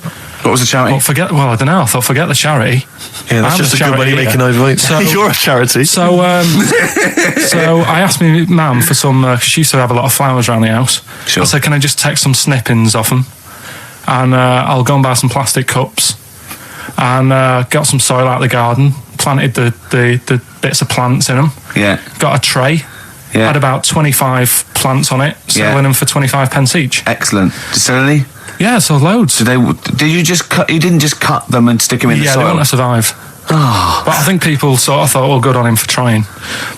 What was the charity? I don't know. I thought forget the charity. Yeah, that's just a good way of making over. So you're a charity. So I asked my mum for some. She used to have a lot of flowers around the house. Sure. I said, can I just take some snippings off them, and I'll go and buy some plastic cups, and got some soil out of the garden, planted the bits of plants in them. Yeah. Got a tray. Yeah. Had about 25 plants on it, selling them for 25 pence each. Excellent. Did you sell any? Yeah, sold loads. Did you just cut? You didn't just cut them and stick them in the soil? Yeah, they want to survive. Oh. But I think people sort of thought, good on him for trying.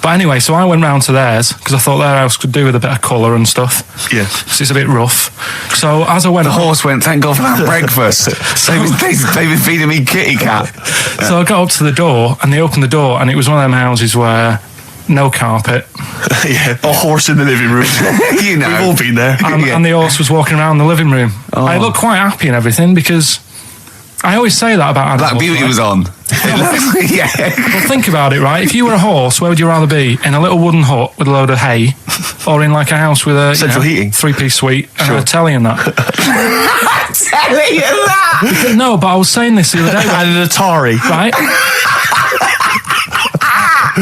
But anyway, so I went round to theirs because I thought their house could do with a bit of colour and stuff. Yeah. Because it's a bit rough. So as I went, the horse went, thank God for that breakfast. They've been feeding me kitty cat. So I got up to the door and they opened the door and it was one of them houses where no carpet. Yeah, a horse in the living room. You know. We've all been there. And the horse was walking around the living room. Oh. I looked quite happy and everything because I always say that about animals. Black Beauty right? was on. Yeah. Well, think about it, right? If you were a horse, where would you rather be? In a little wooden hut with a load of hay, or in like a house with a central heating, 3-piece suite, and a telly and that? Telly and that. No, but I was saying this the other day. And an Atari, right?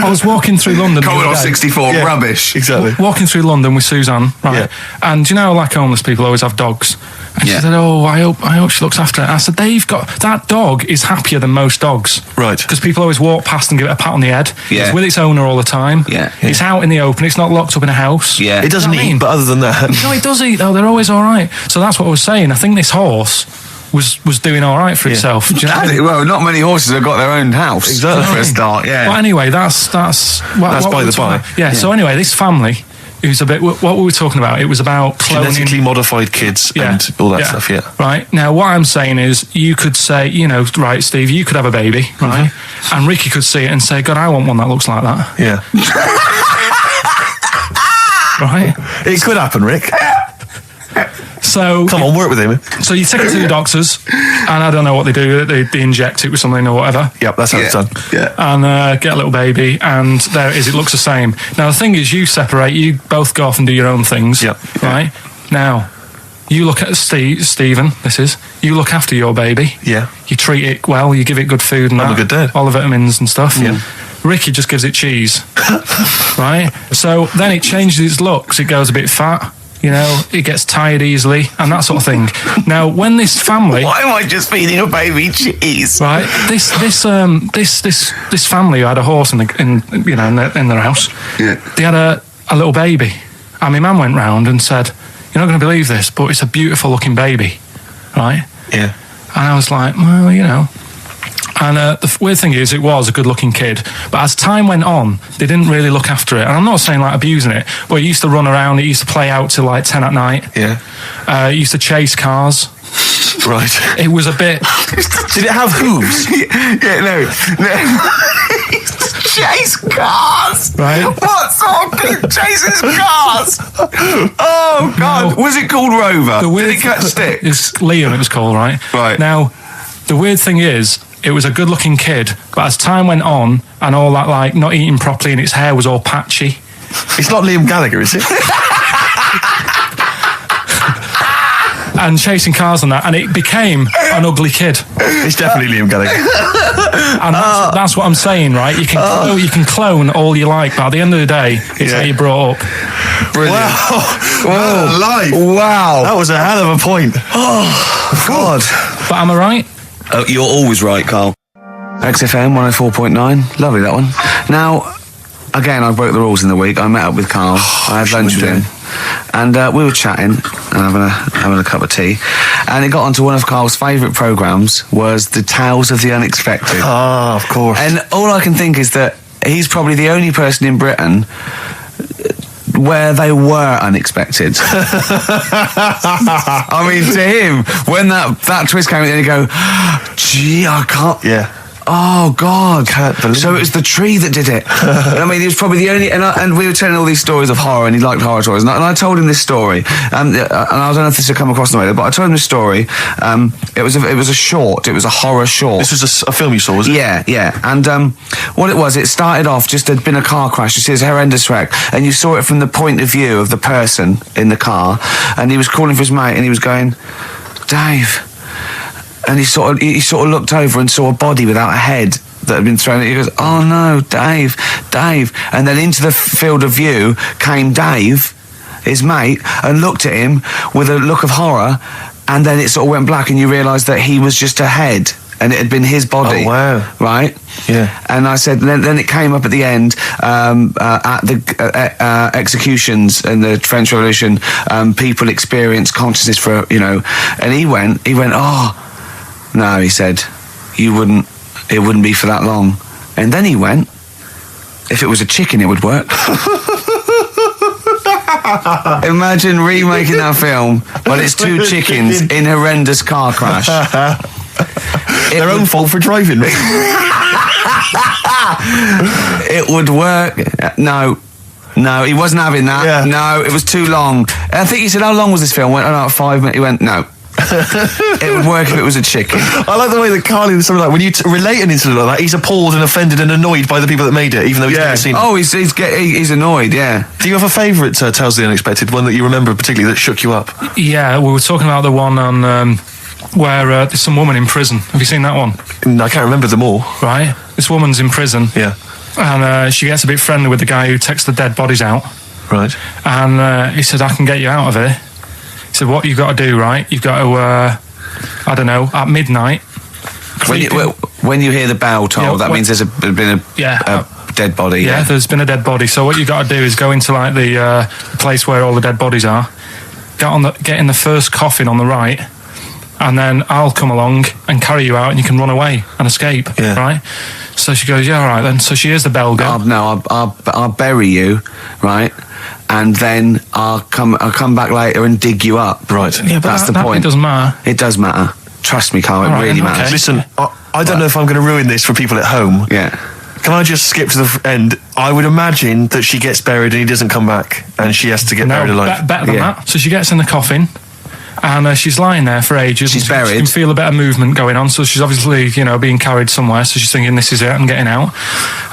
I was walking through London. Commodore 64, rubbish. Exactly. Walking through London with Suzanne, right? Yeah. And you know, like homeless people always have dogs. And she said, "Oh, I hope she looks after it." I said, that dog is happier than most dogs. Right. Because people always walk past and give it a pat on the head. Yeah. It's with its owner all the time. Yeah. It's out in the open. It's not locked up in a house. Yeah. It doesn't You know what I eat, mean? but other than that... No, it does eat though. They're always all right. So that's what I was saying. I think this horse was doing all right for itself. Do you know what I mean? Well, not many horses have got their own house. Exactly. For a start, yeah. Well, anyway, that's by the by. Yeah. So anyway, this family, who's a bit. What were we talking about? It was about cloning. Genetically modified kids and all that stuff, yeah. Right. Now, what I'm saying is, you could say, right, Steve, you could have a baby, right? And Ricky could see it and say, God, I want one that looks like that. Yeah. Right? It could happen, Rick. So Come on, work with him. So you take it to the doctors, and I don't know what they do. They inject it with something or whatever. Yep, that's how it's done. Yeah. And get a little baby, and there it is. It looks the same. Now the thing is, you separate. You both go off and do your own things. Yep. Right. Now, you look at Stephen. You look after your baby. Yeah. You treat it well. You give it good food and I'm a good dad. all the vitamins and stuff. Yeah. Ricky just gives it cheese. Right. So then it changes its looks. It goes a bit fat. It gets tired easily and that sort of thing. Now, when this family, Why am I just feeding a baby cheese? right, this family who had a horse in their house, they had a little baby, and my mum went round and said, "You're not going to believe this, but it's a beautiful looking baby," right? Yeah. And I was like, well, And the weird thing is, it was a good-looking kid, but as time went on, they didn't really look after it. And I'm not saying like abusing it, but it used to run around. It used to play out till like 10 at night. Yeah. It used to chase cars. Right. It was a bit. Did it have hooves? Yeah, no. Chase cars. Right. What sort of kid chases cars? Oh God! No. Was it called Rover? Did it catch sticks? It's Liam. It was called, right? Right. Now, the weird thing is, it was a good-looking kid, but as time went on, and all that, like not eating properly, and its hair was all patchy. It's not Liam Gallagher, is it? And chasing cars and that, and it became an ugly kid. It's definitely Liam Gallagher. And that's what I'm saying, right? You can clone all you like, but at the end of the day, it's how you brought up. Brilliant. Wow. Life. Wow! That was a hell of a point. Oh God! But am I right? Oh, you're always right, Carl. XFM 104.9. Lovely, that one. Now, again, I broke the rules in the week. I met up with Carl. I had lunch with him. And we were chatting and having a cup of tea. And it got onto one of Carl's favourite programmes, was the Tales of the Unexpected. Ah, of course. And all I can think is that he's probably the only person in Britain where they were unexpected. I mean, to him, when that twist came in, he'd go, gee, I can't... Yeah. Oh, God. Can't believe So it was the tree that did it. I mean, he was probably the only... And we were telling all these stories of horror, and he liked horror stories. And I told him this story. And I don't know if this had come across the way, but I told him this story. It was a short. It was a horror short. This was a film you saw, was it? Yeah. And what it was, it started off, just there'd been a car crash. You see, it's a horrendous wreck. And you saw it from the point of view of the person in the car. And he was calling for his mate, and he was going, Dave... And he sort of looked over and saw a body without a head that had been thrown. He goes, "Oh no, Dave!" And then into the field of view came Dave, his mate, and looked at him with a look of horror. And then it sort of went black, and you realised that he was just a head, and it had been his body. Oh wow! Right? Yeah. And I said, then it came up at the end at the executions in the French Revolution. People experience consciousness for and he went, oh. No, he said, it wouldn't be for that long. And then he went, if it was a chicken, it would work. Imagine remaking that film, but it's two chickens in horrendous car crash. Their own fault for driving. It would work. No, he wasn't having that. Yeah. No, it was too long. I think he said, how long was this film? I went, 5 minutes. He went, no. It would work if it was a chicken. I like the way that Carly was something like, when you relate an incident like that, he's appalled and offended and annoyed by the people that made it, even though he's never seen it. Oh, he's annoyed, yeah. Do you have a favourite Tales of the Unexpected, one that you remember particularly that shook you up? Yeah, we were talking about the one on where there's some woman in prison. Have you seen that one? I can't remember them all. Right. This woman's in prison. Yeah. And she gets a bit friendly with the guy who takes the dead bodies out. Right. And he said, I can get you out of here. He So what you've got to do, right? You've got to, I don't know, at midnight. When you hear the bell toll, that means there's been a dead body. Yeah, there's been a dead body. So what you've got to do is go into like the place where all the dead bodies are. Get in the first coffin on the right, and then I'll come along and carry you out, and you can run away and escape. Yeah. Right. So she goes, yeah, all right then. So she hears the bell go. I'll bury you, right, and then I'll come back later and dig you up. Right. Yeah, but that's the point. It doesn't matter. It does matter. Trust me, Carl. It really matters. Okay. Listen, I don't know if I'm going to ruin this for people at home. Yeah. Can I just skip to the end? I would imagine that she gets buried and he doesn't come back, and she has to get buried alive. Better than that. So she gets in the coffin, and she's lying there for ages. She's buried. She can feel a bit of movement going on, so she's obviously, being carried somewhere. So she's thinking, this is it, I'm getting out.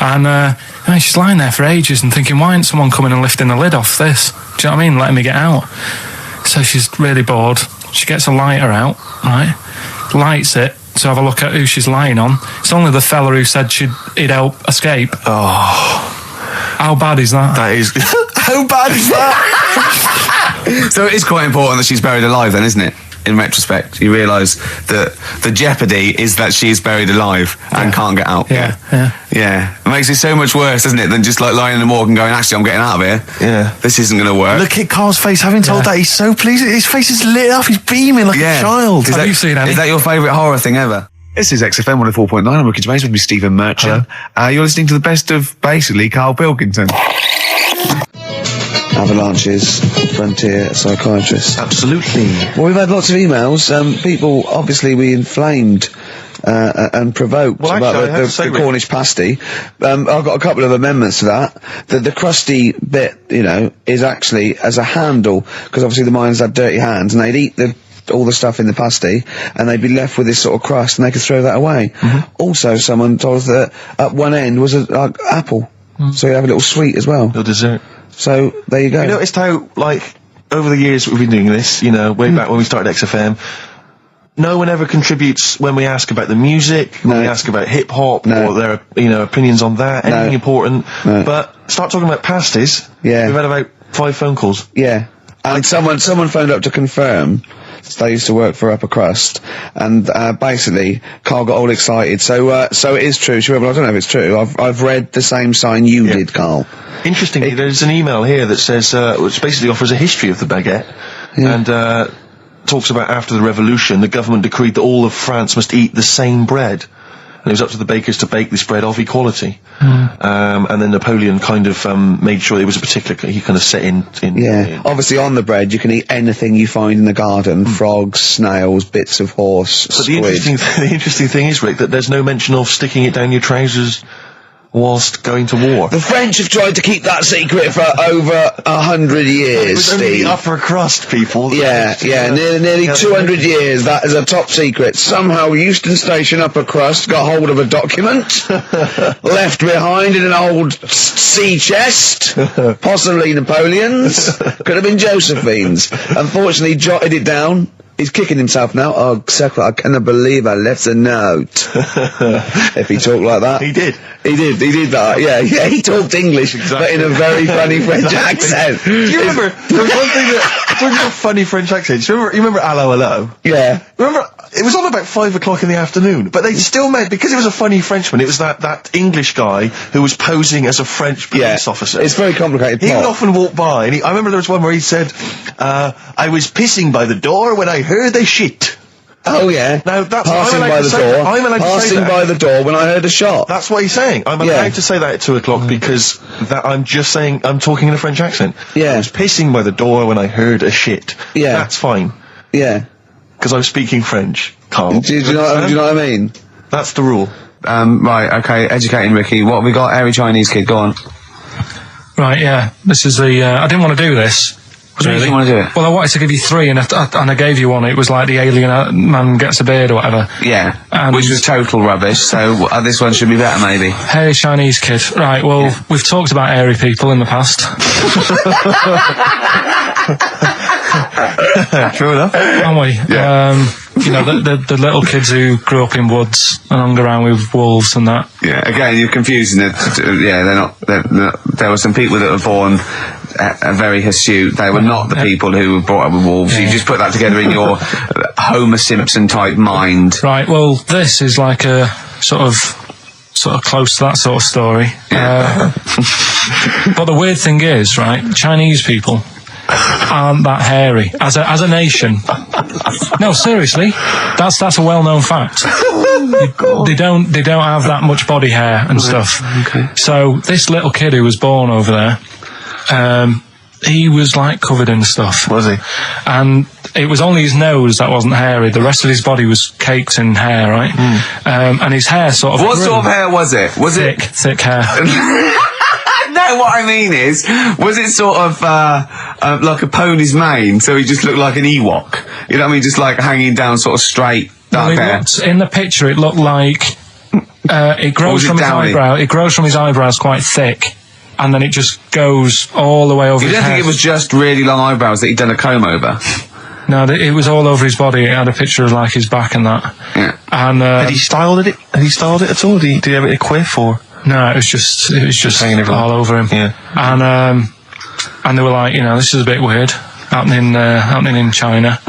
And she's lying there for ages and thinking, why isn't someone coming and lifting the lid off this? Do you know what I mean? Letting me get out. So she's really bored. She gets a lighter out, right? Lights it to have a look at who she's lying on. It's only the fella who said he'd help escape. Oh. How bad is that? That is... How bad is that? So it is quite important that she's buried alive then, isn't it? In retrospect, you realise that the jeopardy is that she is buried alive and can't get out. Yeah. It makes it so much worse, doesn't it, than just like lying in the morgue and going, actually, I'm getting out of here. Yeah. This isn't going to work. Look at Carl's face. Having told that, he's so pleased. His face is lit up. He's beaming like a child. Have you seen any? Is that your favourite horror thing ever? This is XFM 104.9. I'm Ricky Gervais with me, Stephen Merchant. You're listening to the best of, basically, Karl Pilkington. Avalanches, frontier psychiatrists. Absolutely. Well, we've had lots of emails. People, obviously, we inflamed and provoked about the Cornish pasty. I've got a couple of amendments to that. The crusty bit, is actually as a handle, because obviously the miners had dirty hands, and they'd eat all the stuff in the pasty, and they'd be left with this sort of crust, and they could throw that away. Also, someone told us that at one end was an apple, so you'd have a little sweet as well. Little dessert. So, there you go. You noticed how, over the years we've been doing this, way back when we started XFM, no one ever contributes when we ask about the music, when we ask about hip-hop, or their, opinions on that, anything important. But start talking about pasties, we've had about 5 phone calls. Yeah. And someone phoned up to confirm. They used to work for Upper Crust, and basically, Carl got all excited. So it is true. Well, I don't know if it's true. I've read the same sign you did, Carl. Interestingly, there's an email here that says, which basically offers a history of the baguette, and talks about after the revolution, the government decreed that all of France must eat the same bread. And it was up to the bakers to bake this bread of equality. And then Napoleon kind of made sure it was a particular, he kind of set in. Obviously on the bread you can eat anything you find in the garden, frogs, snails, bits of horse, But the interesting thing is, Rick, that there's no mention of sticking it down your trousers whilst going to war. The French have tried to keep that secret for over 100 years, It was only the upper crust people. Nearly 200 years, that is a top secret. Somehow Euston Station upper crust got hold of a document, left behind in an old sea chest, possibly Napoleon's, could have been Josephine's. Unfortunately, jotted it down. He's kicking himself now. Oh, exactly. I cannot believe I left a note. If he talked like that. He did that. Yeah, he talked English, but in a very funny French accent. Do you remember, there was one thing that, talking about funny French accents, you remember Allo Allo? Yeah. Remember, it was on about 5 o'clock in the afternoon, but they still made, because it was a funny Frenchman, it was that English guy who was posing as a French police officer. It's very complicated. He would often walk by, and I remember there was one where he said, I was pissing by the door when I heard a shit. Oh yeah. Now that's passing by the door. I'm allowed to say that. Passing by the door when I heard a shot. That's what he's saying. I'm allowed to say that at 2 o'clock because I'm just saying I'm talking in a French accent. Yeah. I was pissing by the door when I heard a shit. Yeah. That's fine. Yeah. Because I'm speaking French, Carl. Do you know what I mean? That's the rule. Right. Okay. Educating Ricky. What have we got? Airy Chinese kid. Go on. Right. Yeah. This is the. I didn't want to do this. Really? You didn't want to do it? Well, I wanted to give you 3, and I gave you one. It was like the alien man gets a beard or whatever. Yeah, and which was total rubbish, so this one should be better, maybe. Hairy Chinese kid. Right, well, we've talked about airy people in the past. True enough. Haven't we? Yeah. you know, the little kids who grew up in woods and hung around with wolves and that. Yeah, again, you're confusing it. Yeah, they're not. There were some people that were born very hirsute. They were not the people who were brought up with wolves. Yeah. You just put that together in your Homer Simpson type mind. Right. Well, this is like a sort of close to that sort of story. But the weird thing is, right, Chinese people aren't that hairy as a nation. No, seriously, that's a well-known fact. They don't have that much body hair and stuff. Okay. So this little kid who was born over there, he was like covered in stuff. Was he? And it was only his nose that wasn't hairy. The rest of his body was caked in hair, right? And his hair sort of What grew. sort of hair was it? Was Thick hair. No, what I mean is, was it sort of like a pony's mane, so he just looked like an Ewok? You know what I mean? Just like hanging down sort of straight, dark hair. In the picture, it looked like it grows from his eyebrow. It grows from his eyebrows quite thick, and then it just goes all the way over You his don't head. think it was just really long eyebrows that he'd done a comb over? No, it was all over his body. It had a picture of like his back and that. Yeah. And Had he styled it? Had he styled it at all? Did he have it in a quiff or? no, it was just Hanging everywhere. all over him. Yeah. And they were like, you know, this is a bit weird happening in China,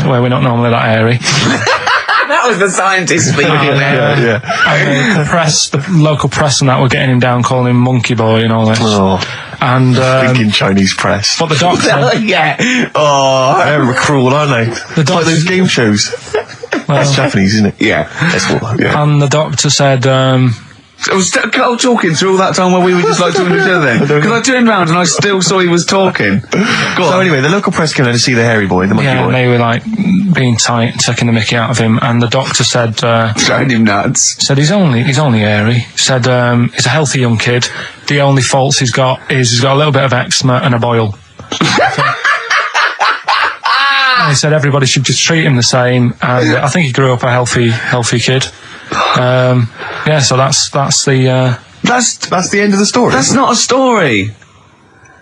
where we're not normally that hairy. That was the scientist speaking there. Yeah. And the local press and that were getting him down, calling him monkey boy and all this. Oh, And thinking Chinese press. but the doctor, Yeah. Oh. They're cruel, aren't they? The It's like those game shows. That's Japanese, isn't it? Yeah. That's what. Yeah. and the doctor said, I was Carl talking through all that time while we were just like talking to each other then. Because I turned round and I still saw he was talking. Go So on. anyway, the local press came down to see the hairy boy, the monkey yeah, boy. and they were like being tight, taking the mickey out of him. And the doctor said, Throwing him nuts. he's only hairy. Said he's a healthy young kid. The only faults he's got is he's got a little bit of eczema and a boil. And he said everybody should just treat him the same. And I think he grew up a healthy kid. Yeah, so that's the That's the end of the story. That's not a story.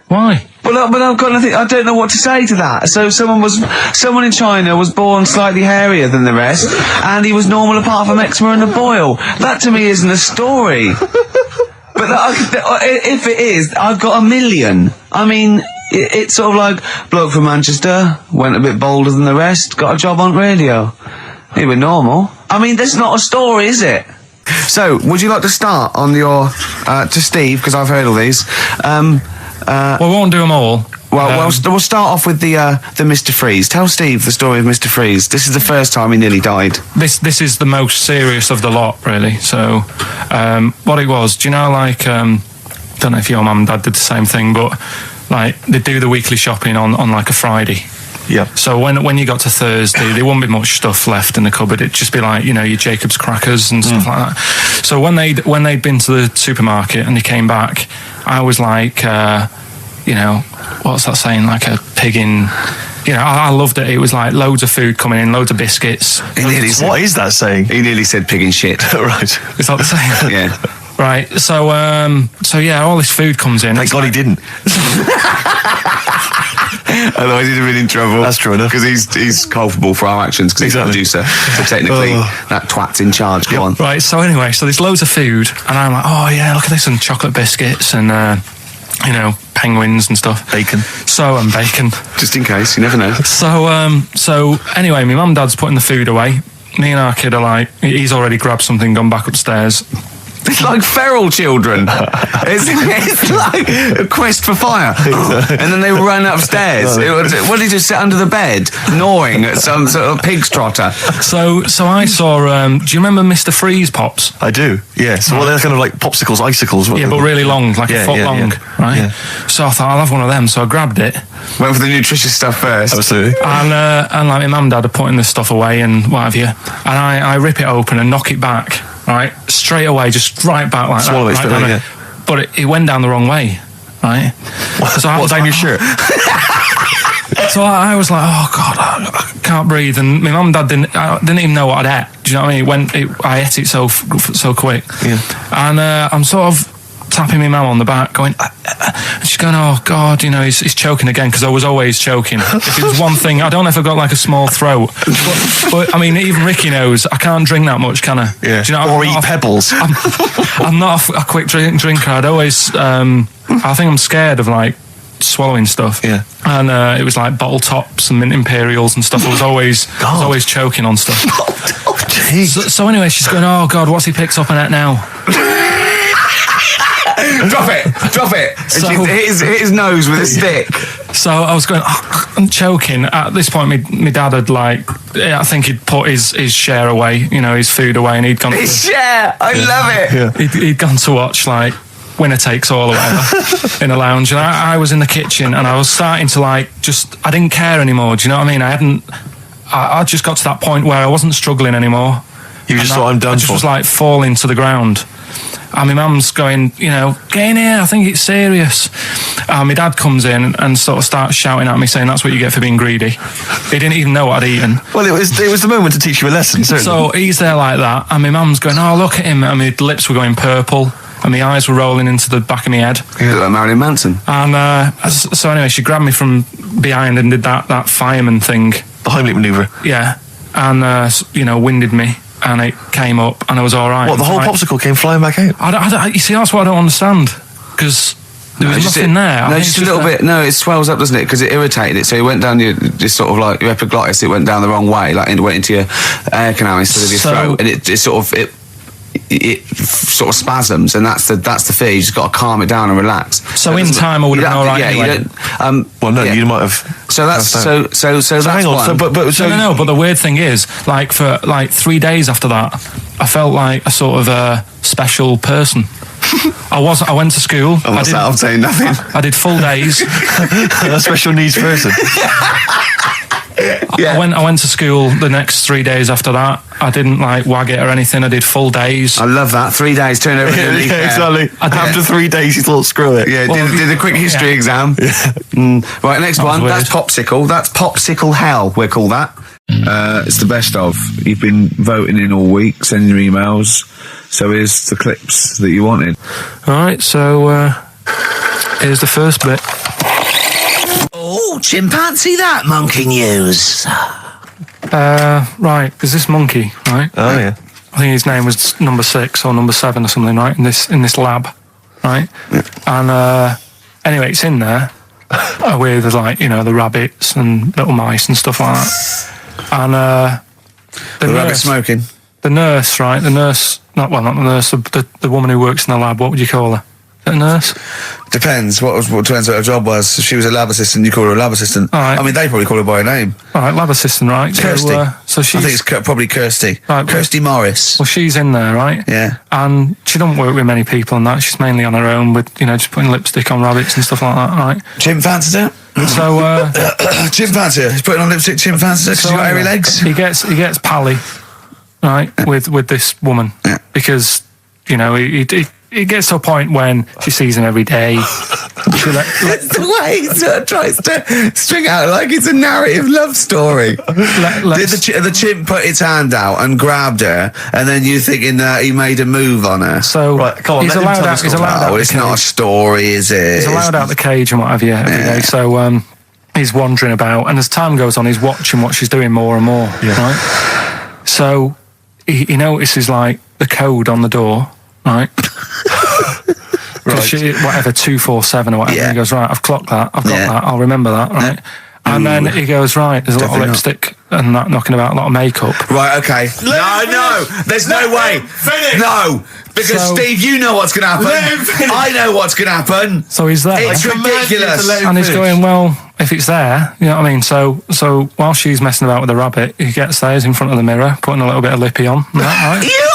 why. But I've got nothing. I don't know what to say to that. So someone in China was born slightly hairier than the rest, and he was normal apart from eczema and a boil. That to me isn't a story. But if it is, I've got a million. I mean, it's sort of like bloke from Manchester went a bit bolder than the rest, got a job on radio. He was normal. I mean, that's not a story, is it? So, would you like to start on your to Steve, because I've heard all these. Well, we won't do them all. We'll start off with the Mr. Freeze. Tell Steve the story of Mr. Freeze. This is the first time he nearly died. This is the most serious of the lot, really. So, what it was, do you know, like, don't know if your mum and dad did the same thing, but like they do the weekly shopping on like a Friday. Yeah. So when you got to Thursday, there wouldn't be much stuff left in the cupboard. It'd just be like, you know, your Jacob's crackers and stuff like that. So when they'd been to the supermarket and they came back, I was like, you know, what's that saying? Like a pig in. You know, I loved it. It was like loads of food coming in, loads of biscuits. What is that saying? He nearly said pig and shit. Right. Is that the saying? Yeah. Right. So yeah, all this food comes in. Thank God he didn't. Otherwise he'd have been in trouble. That's true enough. Because he's culpable for our actions because Exactly. he's the producer. So technically, that twat's in charge. Go on. Right, so anyway, there's loads of food, and I'm like, oh yeah, look at this, and chocolate biscuits, and, you know, penguins and stuff. Bacon. And bacon. Just in case, you never know. So anyway, my mum and dad's putting the food away. Me and our kid are like, he's already grabbed something, gone back upstairs. It's like feral children. It's like a quest for fire. And then they run upstairs. What did he just sit under the bed, gnawing at some sort of pig's trotter? So I saw, do you remember Mr. Freeze Pops? I do, yes. Well, they're kind of like popsicles, icicles. Yeah, but really long, like a foot long, right? Yeah. So I thought, I'll have one of them, so I grabbed it. Went for the nutritious stuff first. Absolutely. And like my mum and dad are putting this stuff away and what have you. And I rip it open and knock it back, right? Straight away, just right back like Swallow it that. straight Right away, down it. But it went down the wrong way, right? So What's down your shirt? So I was like, oh God, I can't breathe. And my mum and dad didn't even know what I'd ate. Do you know what I mean? I ate it so quick. Yeah. And I'm sort of tapping my mum on the back, going, and she's going, oh God, you know, he's choking again, because I was always choking. If it was one thing, I don't know if I've got like a small throat, but I mean, even Ricky knows I can't drink that much, can I? Yeah. Do you know, or eat pebbles. I'm not a quick drinker. I'd always, I think I'm scared of like swallowing stuff. Yeah. And it was like bottle tops and mint imperials and stuff. I was always choking on stuff. So anyway, she's going, oh God, what's he picked up on it now? Drop it. So- hit his nose with a stick. So I was going, I'm choking. At this point, my dad had I think he'd put his share away, you know, his food away, and he'd gone. His share. I love it. He'd gone to watch like Winner Takes All or whatever in a lounge, and I was in the kitchen, and I was starting to I didn't care anymore. Do you know what I mean? I just got to that point where I wasn't struggling anymore. You just thought, I'm done I just for. was like falling to the ground. And my mum's going, you know, get in here, I think it's serious. And my dad comes in and sort of starts shouting at me, saying that's what you get for being greedy. He didn't even know what I'd eaten. Well, it was the moment to teach you a lesson, certainly. So he's there like that, and my mum's going, oh, look at him. And my lips were going purple, and my eyes were rolling into the back of my head. You look like Marilyn Manson. And so anyway, she grabbed me from behind and did that fireman thing. The Heimlich manoeuvre. Yeah. And, you know, winded me. And it came up, and I was all right. What, the whole popsicle came flying back out? You see, that's what I don't understand, because there was nothing there. No, just a little bit. No, it swells up, doesn't it? Because it irritated it. So it went down your, just sort of like your epiglottis. It went down the wrong way, like it went into your air canal instead of your throat, and it sort of spasms, and that's the fear. You just got to calm it down and relax. So in time, I would have been all right. Yeah, anyway. Well, no, you might have. So that's so that's hang on. one. But No. But the weird thing is, like for like 3 days after that, I felt like a sort of special person. I went to school. I'm saying nothing. I did full days. A special needs person. Yeah. I went to school the next 3 days after that. I didn't like wag it or anything. I did full days. I love that. 3 days, turn over. Yeah, exactly. After 3 days, you thought, screw it. Yeah, did a quick history exam. Right, next one. weird. That's popsicle. That's popsicle hell. We'll call that. It's the best of. You've been voting in all week, sending your emails. So here's the clips that you wanted. All right. So here's the first bit. Oh, chimpanzee, that monkey news. Right. There's this monkey. Right. Oh, yeah. I think his name was number 6 or number 7 or something, right? In this lab, right? Yeah. And anyway, it's in there with like, you know, the rabbits and little mice and stuff like that. And The rabbit smoking. the nurse, right? The nurse, not the nurse, the woman who works in the lab. What would you call her? A nurse? Depends. What depends what her job was. If she was a lab assistant, you call her a lab assistant. All right. I mean, they probably call her by a name. All right, lab assistant, right? Kirsty. So she's, I think it's probably Kirsty. Right, Kirsty Morris. well, she's in there, right? Yeah. And she don't work with many people and that. She's mainly on her own with, you know, just putting lipstick on rabbits and stuff like that, right? Chimp fancies her. So Chimp fancy her. He's putting on lipstick. Chimp fancies her because she's got hairy legs. He gets pally, right, with this woman, because, you know, he gets to a point when she sees him every day. That's the way he sort of tries to string out like it's a narrative love story. Did the chimp put its hand out and grabbed her, and then you thinking that he made a move on her? So Right, come on, he's let him allowed tell the out. He's story. allowed out. Oh, the it's not a cage. story, is it? He's allowed out the cage and what have you every day. So he's wandering about, and as time goes on, he's watching what she's doing more and more. Right. So he notices like the code on the door. Right. Right. Whatever 247 or whatever. Yeah. He goes, right, I've clocked that. I've got that. I'll remember that. Right. And then he goes, right, there's a lot of lipstick and that knocking about, a lot of makeup. Right, okay. No, there's no way. Finish. No, because So- Steve, you know what's going to happen. Let him finish. I know what's going to happen. So he's there. It's ridiculous. And he's going, well, if it's there, you know what I mean? So while she's messing about with the rabbit, he gets there, he's in front of the mirror, putting a little bit of lippy on. Right? You are!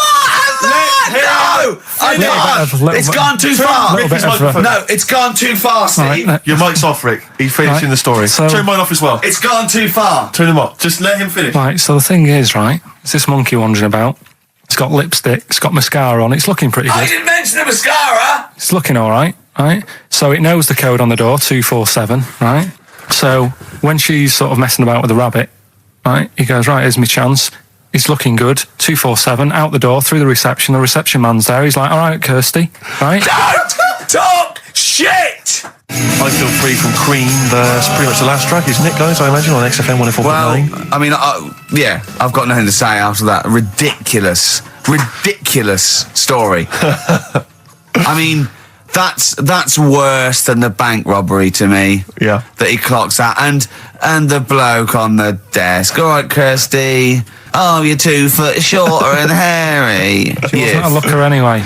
No! I can't. It's gone too far. little bit of, No, it's gone too far, Steve. Right, Your mic's off, Rick. He's finishing Right. the story. So- Turn mine off as well. It's gone too far. Turn them off. Just let him finish. Right, so the thing is, right, it's this monkey wandering about. It's got lipstick, it's got mascara on, it's looking pretty I good. didn't mention the mascara. It's looking all right, right? So it knows the code on the door, 247, right? So when she's sort of messing about with the rabbit, right, he goes, right, here's my chance. He's looking good, 247, out the door, through the reception man's there. He's like, all right, Kirsty, right? Talk shit! I Feel Free from Cream. That's pretty much the last track, isn't it, guys? I imagine on XFM 104.9. Well, I mean, yeah, I've got nothing to say after that ridiculous story. I mean, that's worse than the bank robbery to me. Yeah. That he clocks out. And the bloke on the desk. All right, Kirsty. Oh, you're 2 foot shorter and hairy. She wasn't a looker anyway.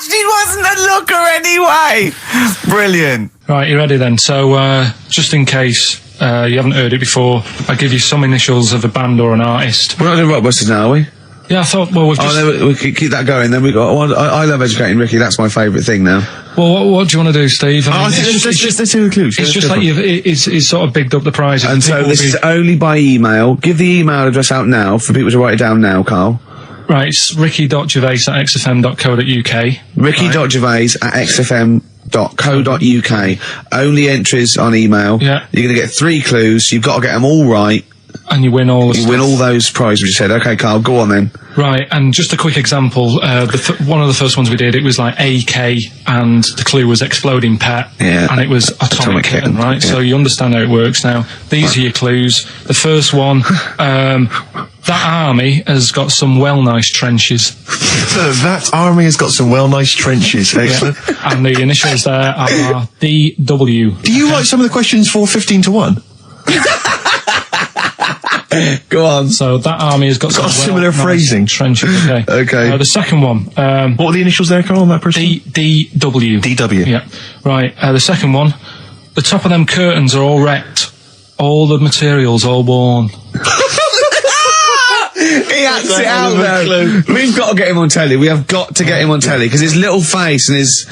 She wasn't a looker anyway. Brilliant. Right, you ready then? So, just in case you haven't heard it before, I'll give you some initials of a band or an artist. We're not doing Rockbusters now, are we? Yeah, I thought, well, we've just... Oh, no, we could keep that going. Then we got... I love educating Ricky. That's my favourite thing now. Well, what do you want to do, Steve? I mean, let's do the clues. It's just like it's sort of bigged up the prize. And so this is only by email. Give the email address out now for people to write it down now, Carl. Right, it's ricky.gervais@xfm.co.uk. ricky.gervais@xfm.co.uk. Only entries on email. Yeah. You're going to get 3 clues. You've got to get them all right. And you win all the You win all those prizes you said. Okay, Carl, go on then. Right, and just a quick example. One of the first ones we did, it was like AK, and the clue was exploding pet, and it was atomic kitten, right? Yeah. So you understand how it works now. These are your clues. The first one, that army has got some nice trenches. That army has got some nice trenches. Excellent. Yeah. And the initials there are DW. Do you write some of the questions for 15 to 1? Go on. So that army has got some similar phrasing. Trenches. Okay. Okay. The second one. What are the initials there, Carl, on that person? DW. DW. Yeah. Right. The second one. The top of them curtains are all wrecked. All the materials all worn. He acts it out though. We've got to get him on telly. We have got to get him on telly because his little face and his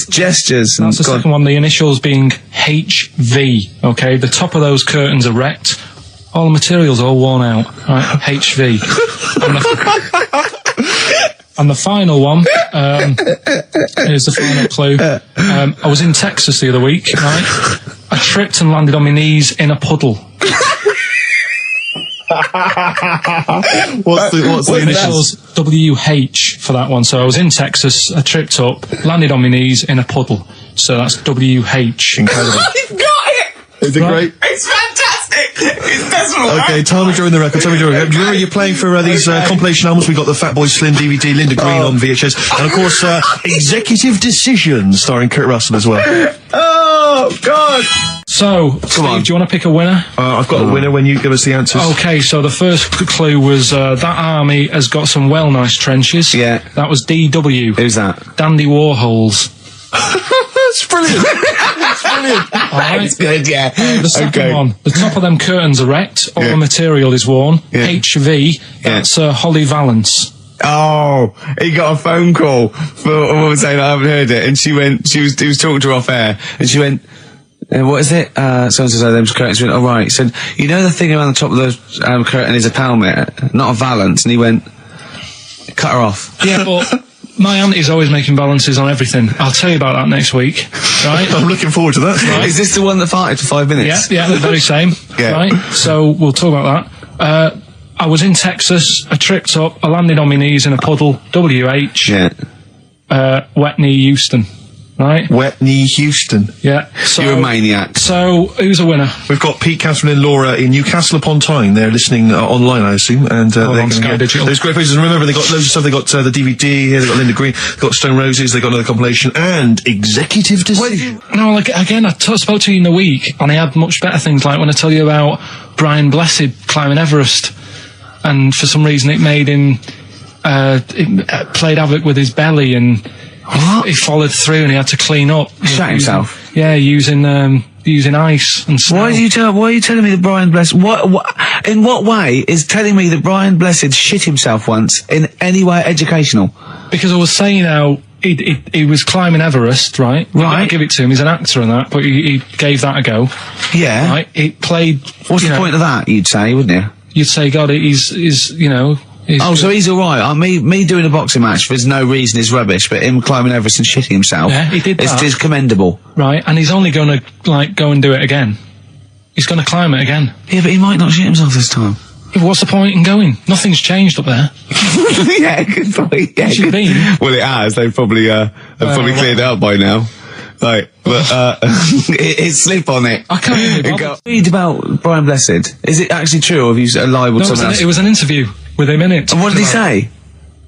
gestures. That's the second one. The initials being HV. Okay. The top of those curtains are wrecked. All the materials all worn out. Right, HV. And the final one, here's the final clue. I was in Texas the other week, right? I tripped and landed on my knees in a puddle. What's the initials? WH for that one. So I was in Texas, I tripped up, landed on my knees in a puddle. So that's WH. Incredible. You've got it! Is it great? It's fantastic! It's desperate. Okay, time of during the record. Do you remember you're playing for these compilation albums? We got the Fatboy Slim DVD, Linda Green on VHS, and of course Executive Decision starring Kurt Russell as well. Oh God! So, Steve, do you want to pick a winner? I've got a winner when you give us the answers. Okay, so the first clue was that army has got some nice trenches. Yeah. That was DW. Who's that? Dandy Warhols. That's brilliant. That's brilliant. All right. That's good, yeah. The second one, the top of them curtains are wrecked, all the material is worn. Yeah. HV, that's Holly Valance. Oh, he got a phone call for a woman saying I haven't heard it, and he was talking to her off air, and she went, what is it? So-and-so said them's curtains. She went, oh right. He said, you know the thing around the top of the curtain is a palmet, not a valance, and he went, cut her off. Yeah, but my auntie's always making balances on everything. I'll tell you about that next week, right? I'm looking forward to that. Right. Is this the one that farted for 5 minutes? Yeah, the very same. Yeah. Right, so we'll talk about that. I was in Texas, I tripped up, I landed on my knees in a puddle, WH, wet knee Houston, right? Wet knee Houston. Yeah. So, you're a maniac. So, who's a winner? We've got Pete, Catherine and Laura in Newcastle upon Tyne. They're listening online, I assume, and they're on Sky Digital. Those great places. And remember, they got loads of stuff. They got the DVD here. They got Linda Green. They got Stone Roses. They got another compilation and Executive Decision. No, like again, I spoke to you in the week, and I had much better things. Like when I tell you about Brian Blessed climbing Everest, and for some reason it made him it played havoc with his belly, and he followed through, and he had to clean up. Shut himself. Yeah, using ice and snow. Why are you telling me that Brian Blessed? In what way is telling me that Brian Blessed shit himself once in any way educational? Because I was saying how he was climbing Everest, right? Right. I give it to him. He's an actor and that, but he gave that a go. Yeah. Right. It played. What's the point of that? You'd say, wouldn't you? You'd say, God, he's you know. So he's all right. Me doing a boxing match for no reason is rubbish, but him climbing Everest and shitting himself, yeah, he did that. It's commendable. Right, and he's only going to go and do it again. He's going to climb it again. Yeah, but he might not shit himself this time. What's the point in going? Nothing's changed up there. Yeah, good point. Yeah, Has it been? Well, it has. They've probably cleared it up by now. Like, but it's slip on it. I can't even bother. Read about Brian Blessed. Is it actually true, or have you libelled No, someone else? it was an interview with him in it. And what did he say?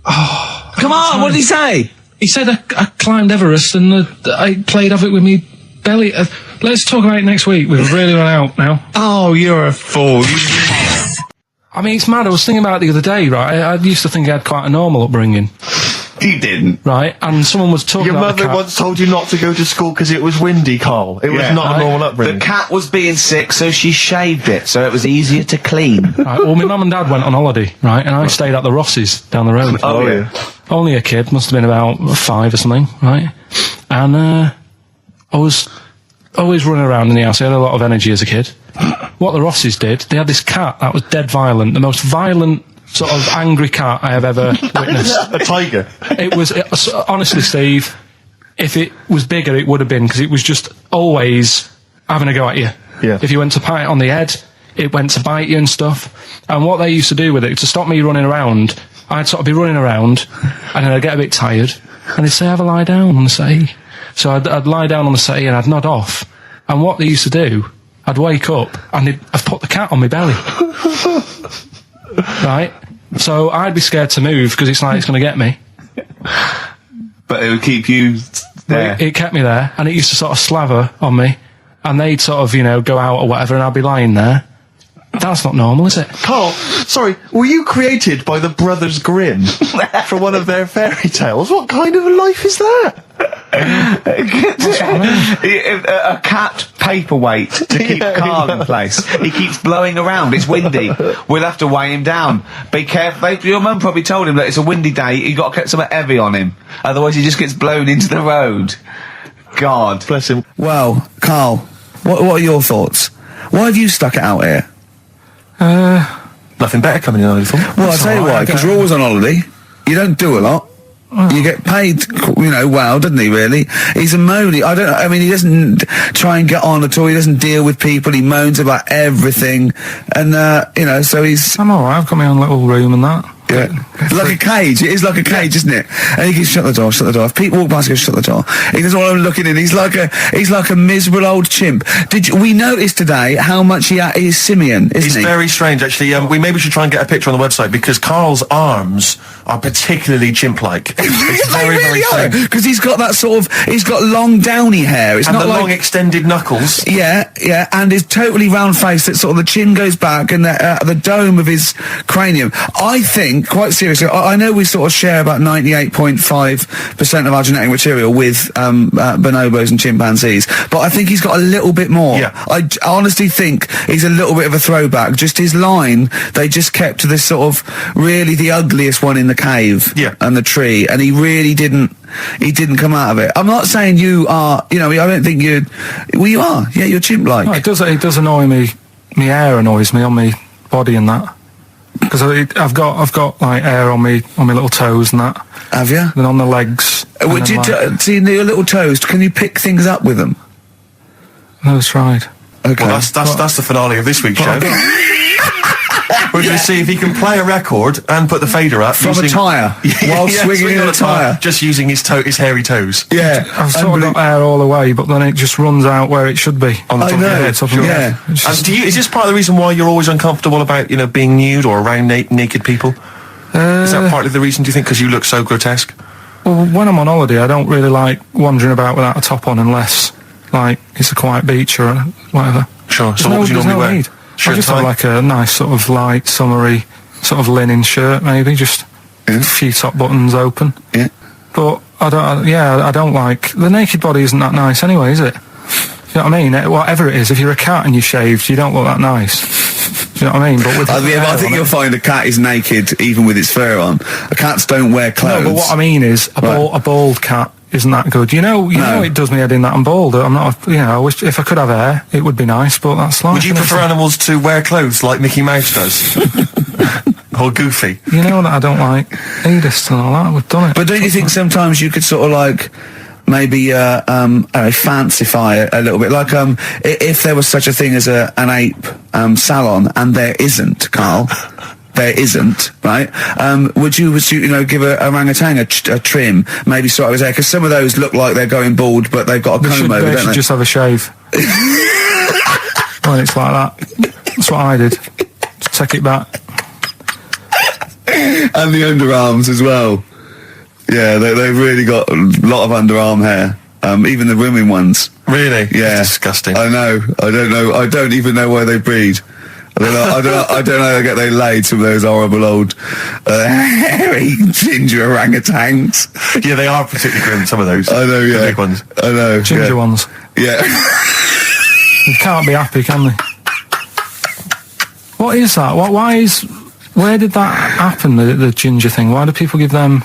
Oh, come on! What did he say? He said I climbed Everest and I played off it with me belly. Let's talk about it next week. We've really run out now. Oh, you're a fool. I mean, it's mad. I was thinking about it the other day, right? I used to think I had quite a normal upbringing, You didn't. right? And someone was talking Your about the mother cat. once told you not to go to school because it was windy, Carl. It was not a normal upbringing. The cat was being sick, so she shaved it, so it was easier to clean. Right, well, my mum and dad went on holiday, right? And I stayed at the Rosses down the road. Oh, yeah. Only a kid, must have been about 5 or something, right? And I was always running around in the house. I had a lot of energy as a kid. What the Rosses did, they had this cat that was dead violent, the most violent sort of angry cat I have ever witnessed. A tiger. It was honestly, Steve, if it was bigger, it would have been, because it was just always having a go at you. Yeah. If you went to pat it on the head, it went to bite you and stuff. And what they used to do with it, to stop me running around, I'd sort of be running around, and then I'd get a bit tired, and they'd say, have a lie down on the settee. So I'd lie down on the settee and I'd nod off. And what they used to do, I'd wake up and I'd put the cat on my belly. Right? So I'd be scared to move because it's like it's going to get me. But it would keep you there. It kept me there, and it used to sort of slaver on me, and they'd sort of, go out or whatever, and I'd be lying there. That's not normal, is it? Carl, sorry, were you created by the Brothers Grimm for one of their fairy tales? What kind of a life is that? A cat paperweight to keep calm in place. He keeps blowing around. It's windy. We'll have to weigh him down. Be careful. Your mum probably told him that it's a windy day. You got to get something heavy on him, otherwise he just gets blown into the road. God Bless him. Well, Carl, what are your thoughts? Why have you stuck it out here? Nothing better coming in, I thought. Well, I'll tell you why, because you're always on holiday. You don't do a lot. You get paid, well, doesn't he, really? He's a moany. He doesn't try and get on at all. He doesn't deal with people. He moans about everything. And, so he's... I'm alright, I've got my own little room and that. Yeah. Like a cage. It is like a cage, isn't it? And he goes, shut the door, shut the door. If people walk past, he goes, shut the door. He doesn't want them looking in. He's like a miserable old chimp. We noticed today how much he's simian, isn't He's he? very strange, actually. We maybe should try and get a picture on the website, because Carl's arms are particularly chimp-like. It's very, very strange. Because he's got that he's got long downy hair. It's And not the like... long extended knuckles. Yeah, and his totally round face that sort of the chin goes back and the dome of his cranium. I think, quite seriously, I know we sort of share about 98.5% of our genetic material with bonobos and chimpanzees, but I think he's got a little bit more. Yeah. I honestly think he's a little bit of a throwback. Just his line, they just kept to this sort of really the ugliest one in the cave and the tree, and he really didn't come out of it. I'm not saying you are, I don't think you are. Yeah, you're chimp-like. No, it does annoy me. My hair annoys me on my body and that. Because I've got like hair on my little toes and that. Have you? Then on the legs. See your little toes? Can you pick things up with them? Never tried. Okay. Well, that's the finale of this week's show. We're going to see if he can play a record and put the fader up From a tyre, while swinging in a tyre. Just using his hairy toes. Yeah. I've sort of got hair all the way, but then it just runs out where it should be. On the top of your head. Top of your head. It's And just- is this part of the reason why you're always uncomfortable about, being nude or around naked people? Is that partly the reason, do you think, because you look so grotesque? Well, when I'm on holiday, I don't really like wandering about without a top on unless, like, it's a quiet beach or whatever. Sure. So what would you normally wear? Need. Shirt I just and have tie? like a nice sort of light, summery, sort of linen shirt, maybe, just a few top buttons open. Yeah. But I don't like... The naked body isn't that nice anyway, is it? You know what I mean? Whatever it is, if you're a cat and you're shaved, you don't look that nice. Do you know what I mean? But with I think you'll find a cat is naked even with its fur on. Cats don't wear clothes. No, but what I mean is, a bald cat isn't that good. You know, it does me head in that I'm bald. I'm not, I wish if I could have hair, it would be nice, but that's life. Would you prefer animals to wear clothes like Mickey Mouse does? Or Goofy? You know that I don't like nudists and all that. We've done it. But don't you think sometimes you could sort of like maybe fancify it a little bit. Like if there was such a thing as an ape salon, and there isn't, Carl. There isn't, right? Would you give a orangutan a trim, maybe sort of his hair? Because some of those look like they're going bald, but they've got a comb over, They don't should they? just have a shave. Well, it's like that. That's what I did. Just take it back. And the underarms as well. Yeah, they've really got a lot of underarm hair. Even the women ones. Really? Yeah. That's disgusting. I know. I don't know. I don't even know why they breed. I don't know. I don't know how they laid some of those horrible old hairy ginger orangutans. Yeah, they are particularly grim, some of those. I know. Yeah. The big ones. I know. Ginger ones. Yeah. They can't be happy, can they? What is that? Where did that happen, the ginger thing? Why do people give them,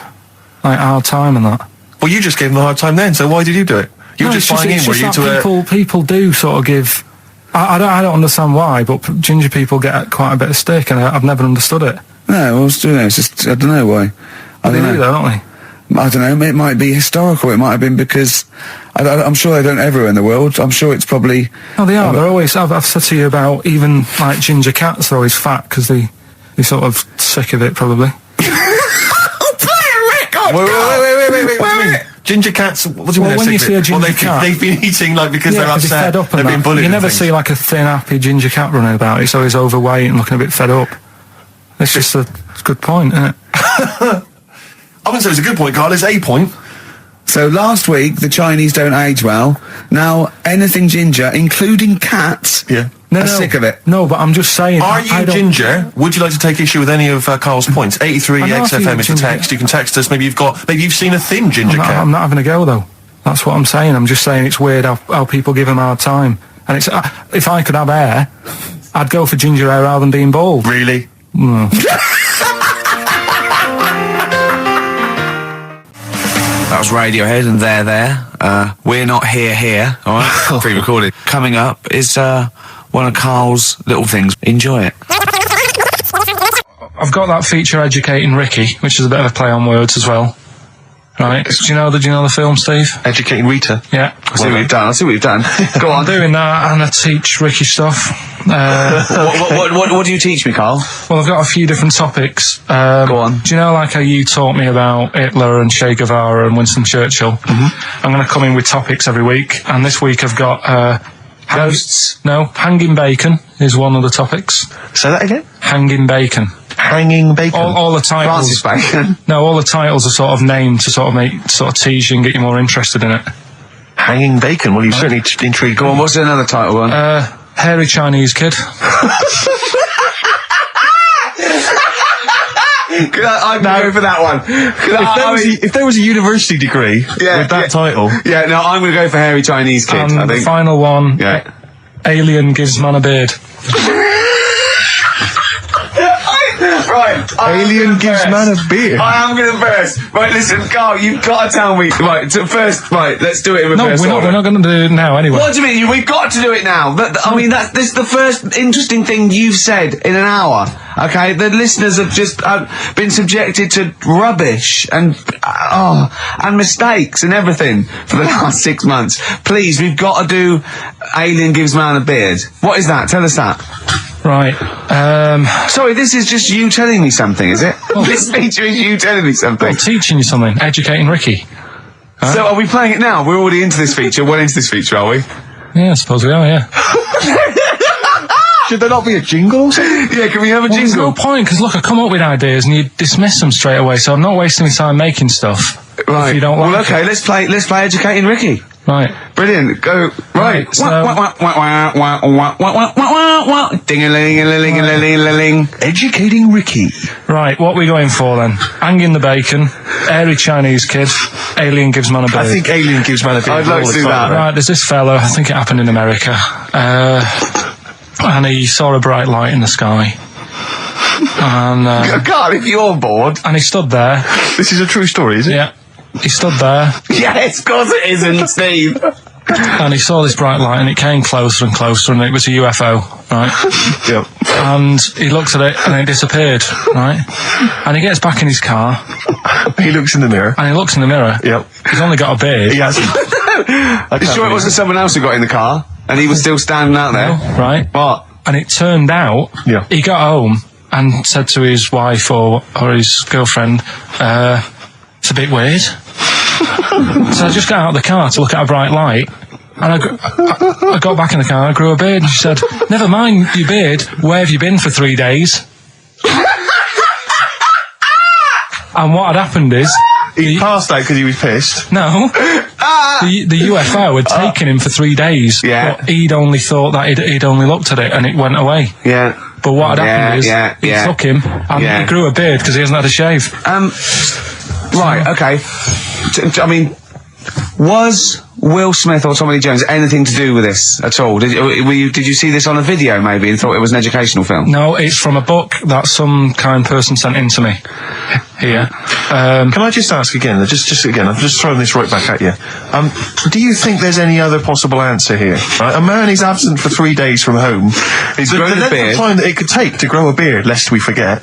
like, hard time and that? Well, you just gave them a hard time then, so why did you do it? You were No, just buying in, were you, to people do sort of give... I don't understand why, but ginger people get quite a bit of stick, and I've never understood it. No, well, it's just, I don't know why. I They don't do, know. though, don't they? I don't know. It might be historical. It might have been because I'm sure they don't everywhere in the world. I'm sure it's probably. Oh, they are. They're always. I've said to you about even like ginger cats. They're always fat because they're sort of sick of it, probably. Wait. What do you mean? Ginger cats, what do you mean? Well, when you see a ginger cat, they've been eating, like, because they're 'cause upset. fed up They've and been that. bullied. You never and see things. like a thin, happy ginger cat running about. It's always overweight and looking a bit fed up. It's just a good point, isn't it? I wouldn't say it's a good point, Carl. It's a point. So last week the Chinese don't age well. Now anything ginger, including cats, Yeah. are sick of it. No, but I'm just saying. Are I you don't- ginger? Would you like to take issue with any of Carl's points? 83 I know a few XFM is the ginger- text. You can text us. Maybe you've seen a thin ginger cat. I'm not having a go though. That's what I'm saying. I'm just saying it's weird how people give them a hard time. And it's if I could have hair, I'd go for ginger hair rather than being bald. Really? That was Radiohead and They're There. We're Not Here, alright? Pre-recorded. Coming up is one of Carl's little things. Enjoy it. I've got that feature Educating Ricky, which is a bit of a play on words as well. Right? Do you know the film, Steve? Educating Rita. Yeah. I see what you've done. Go I'm on. doing that and I teach Ricky stuff. What do you teach me, Carl? Well, I've got a few different topics. Go on. Do you know, like how you taught me about Hitler and Che Guevara and Winston Churchill? Mm-hmm. I'm going to come in with topics every week, and this week I've got Ghosts? hanging bacon is one of the topics. Say that again. Hanging bacon. Hanging bacon. All the titles. Francis Bacon. No, all the titles are sort of named to sort of tease you and get you more interested in it. Hanging bacon. Well, you certainly intrigued. Go on, what's another title one? Hairy Chinese kid. I'd go for that one. If there was a university degree with that title. Yeah, no, I'm going to go for Hairy Chinese Kid, And I the think. final one, Yeah. Alien gives man a beard. Right. Alien gives man a beard. I am going to burst. Right, listen, Carl, you've got to tell me. Right, let's do it in No, reverse we're order. not going to do it now anyway. What do you mean? We've got to do it now. I mean, this is the first interesting thing you've said in an hour. Okay, the listeners have just been subjected to rubbish and mistakes and everything for the last 6 months. Please, we've got to do Alien gives man a beard. What is that? Tell us that. Right. Sorry, this is just you telling me something, is it? This feature is you telling me something. I'm teaching you something. Educating Ricky. So are we playing it now? We're already into this feature. Well into this feature, are we? Yeah, I suppose we are, yeah. Should there not be a jingle or something? Yeah, can we have a Well, there's jingle? no point, because look, I come up with ideas and you dismiss them straight away, so I'm not wasting my time making stuff. Right. If you don't like well, okay, it. let's play Educating Ricky. Right. Brilliant. Go. Right. So- Ding-a-ling-a-ling-a-ling-a-ling. Educating Ricky. Right, what are we going for then? Hanging the bacon, hairy Chinese kid, Alien gives man a beard. I think Alien gives man a beard. I'd like to do that. Right, there's this fella, I think it happened in America, and he saw a bright light in the sky. And God, if you're bored. he stood there. This is a true story, is it? Yeah. He stood there. Yes, of course it isn't, Steve. And he saw this bright light, and it came closer and closer, and it was a UFO, right? Yep. And he looked at it, and it disappeared, right? And he gets back in his car, He looks in the mirror. and he looks in the mirror. Yep. He's only got a beard, He hasn't. You sure it wasn't someone else who got in the car and he was still standing out there? right? What? And it turned out, Yeah. he got home and said to his wife or his girlfriend, it's a bit weird. So I just got out of the car to look at a bright light, and I got back in the car and I grew a beard, and she said, never mind your beard, where have you been for 3 days? And what had happened is... He passed out because he was pissed. No. The UFO had taken him for 3 days. Yeah. But he'd only thought that he'd only looked at it and it went away. Yeah. But what had happened is he yeah. took him and Yeah. he grew a beard because he hasn't had a shave. Right, okay. I mean, was Will Smith or Tommy Lee Jones anything to do with this at all? Did you see this on a video maybe and thought it was an educational film? No, it's from a book that some kind person sent in to me. Here. Can I just ask again, just again, I'm just throwing this right back at you. Do you think there's any other possible answer here? Right? A man is absent for 3 days from home. He's grown a length beard. of time that it could take to grow a beard, lest we forget.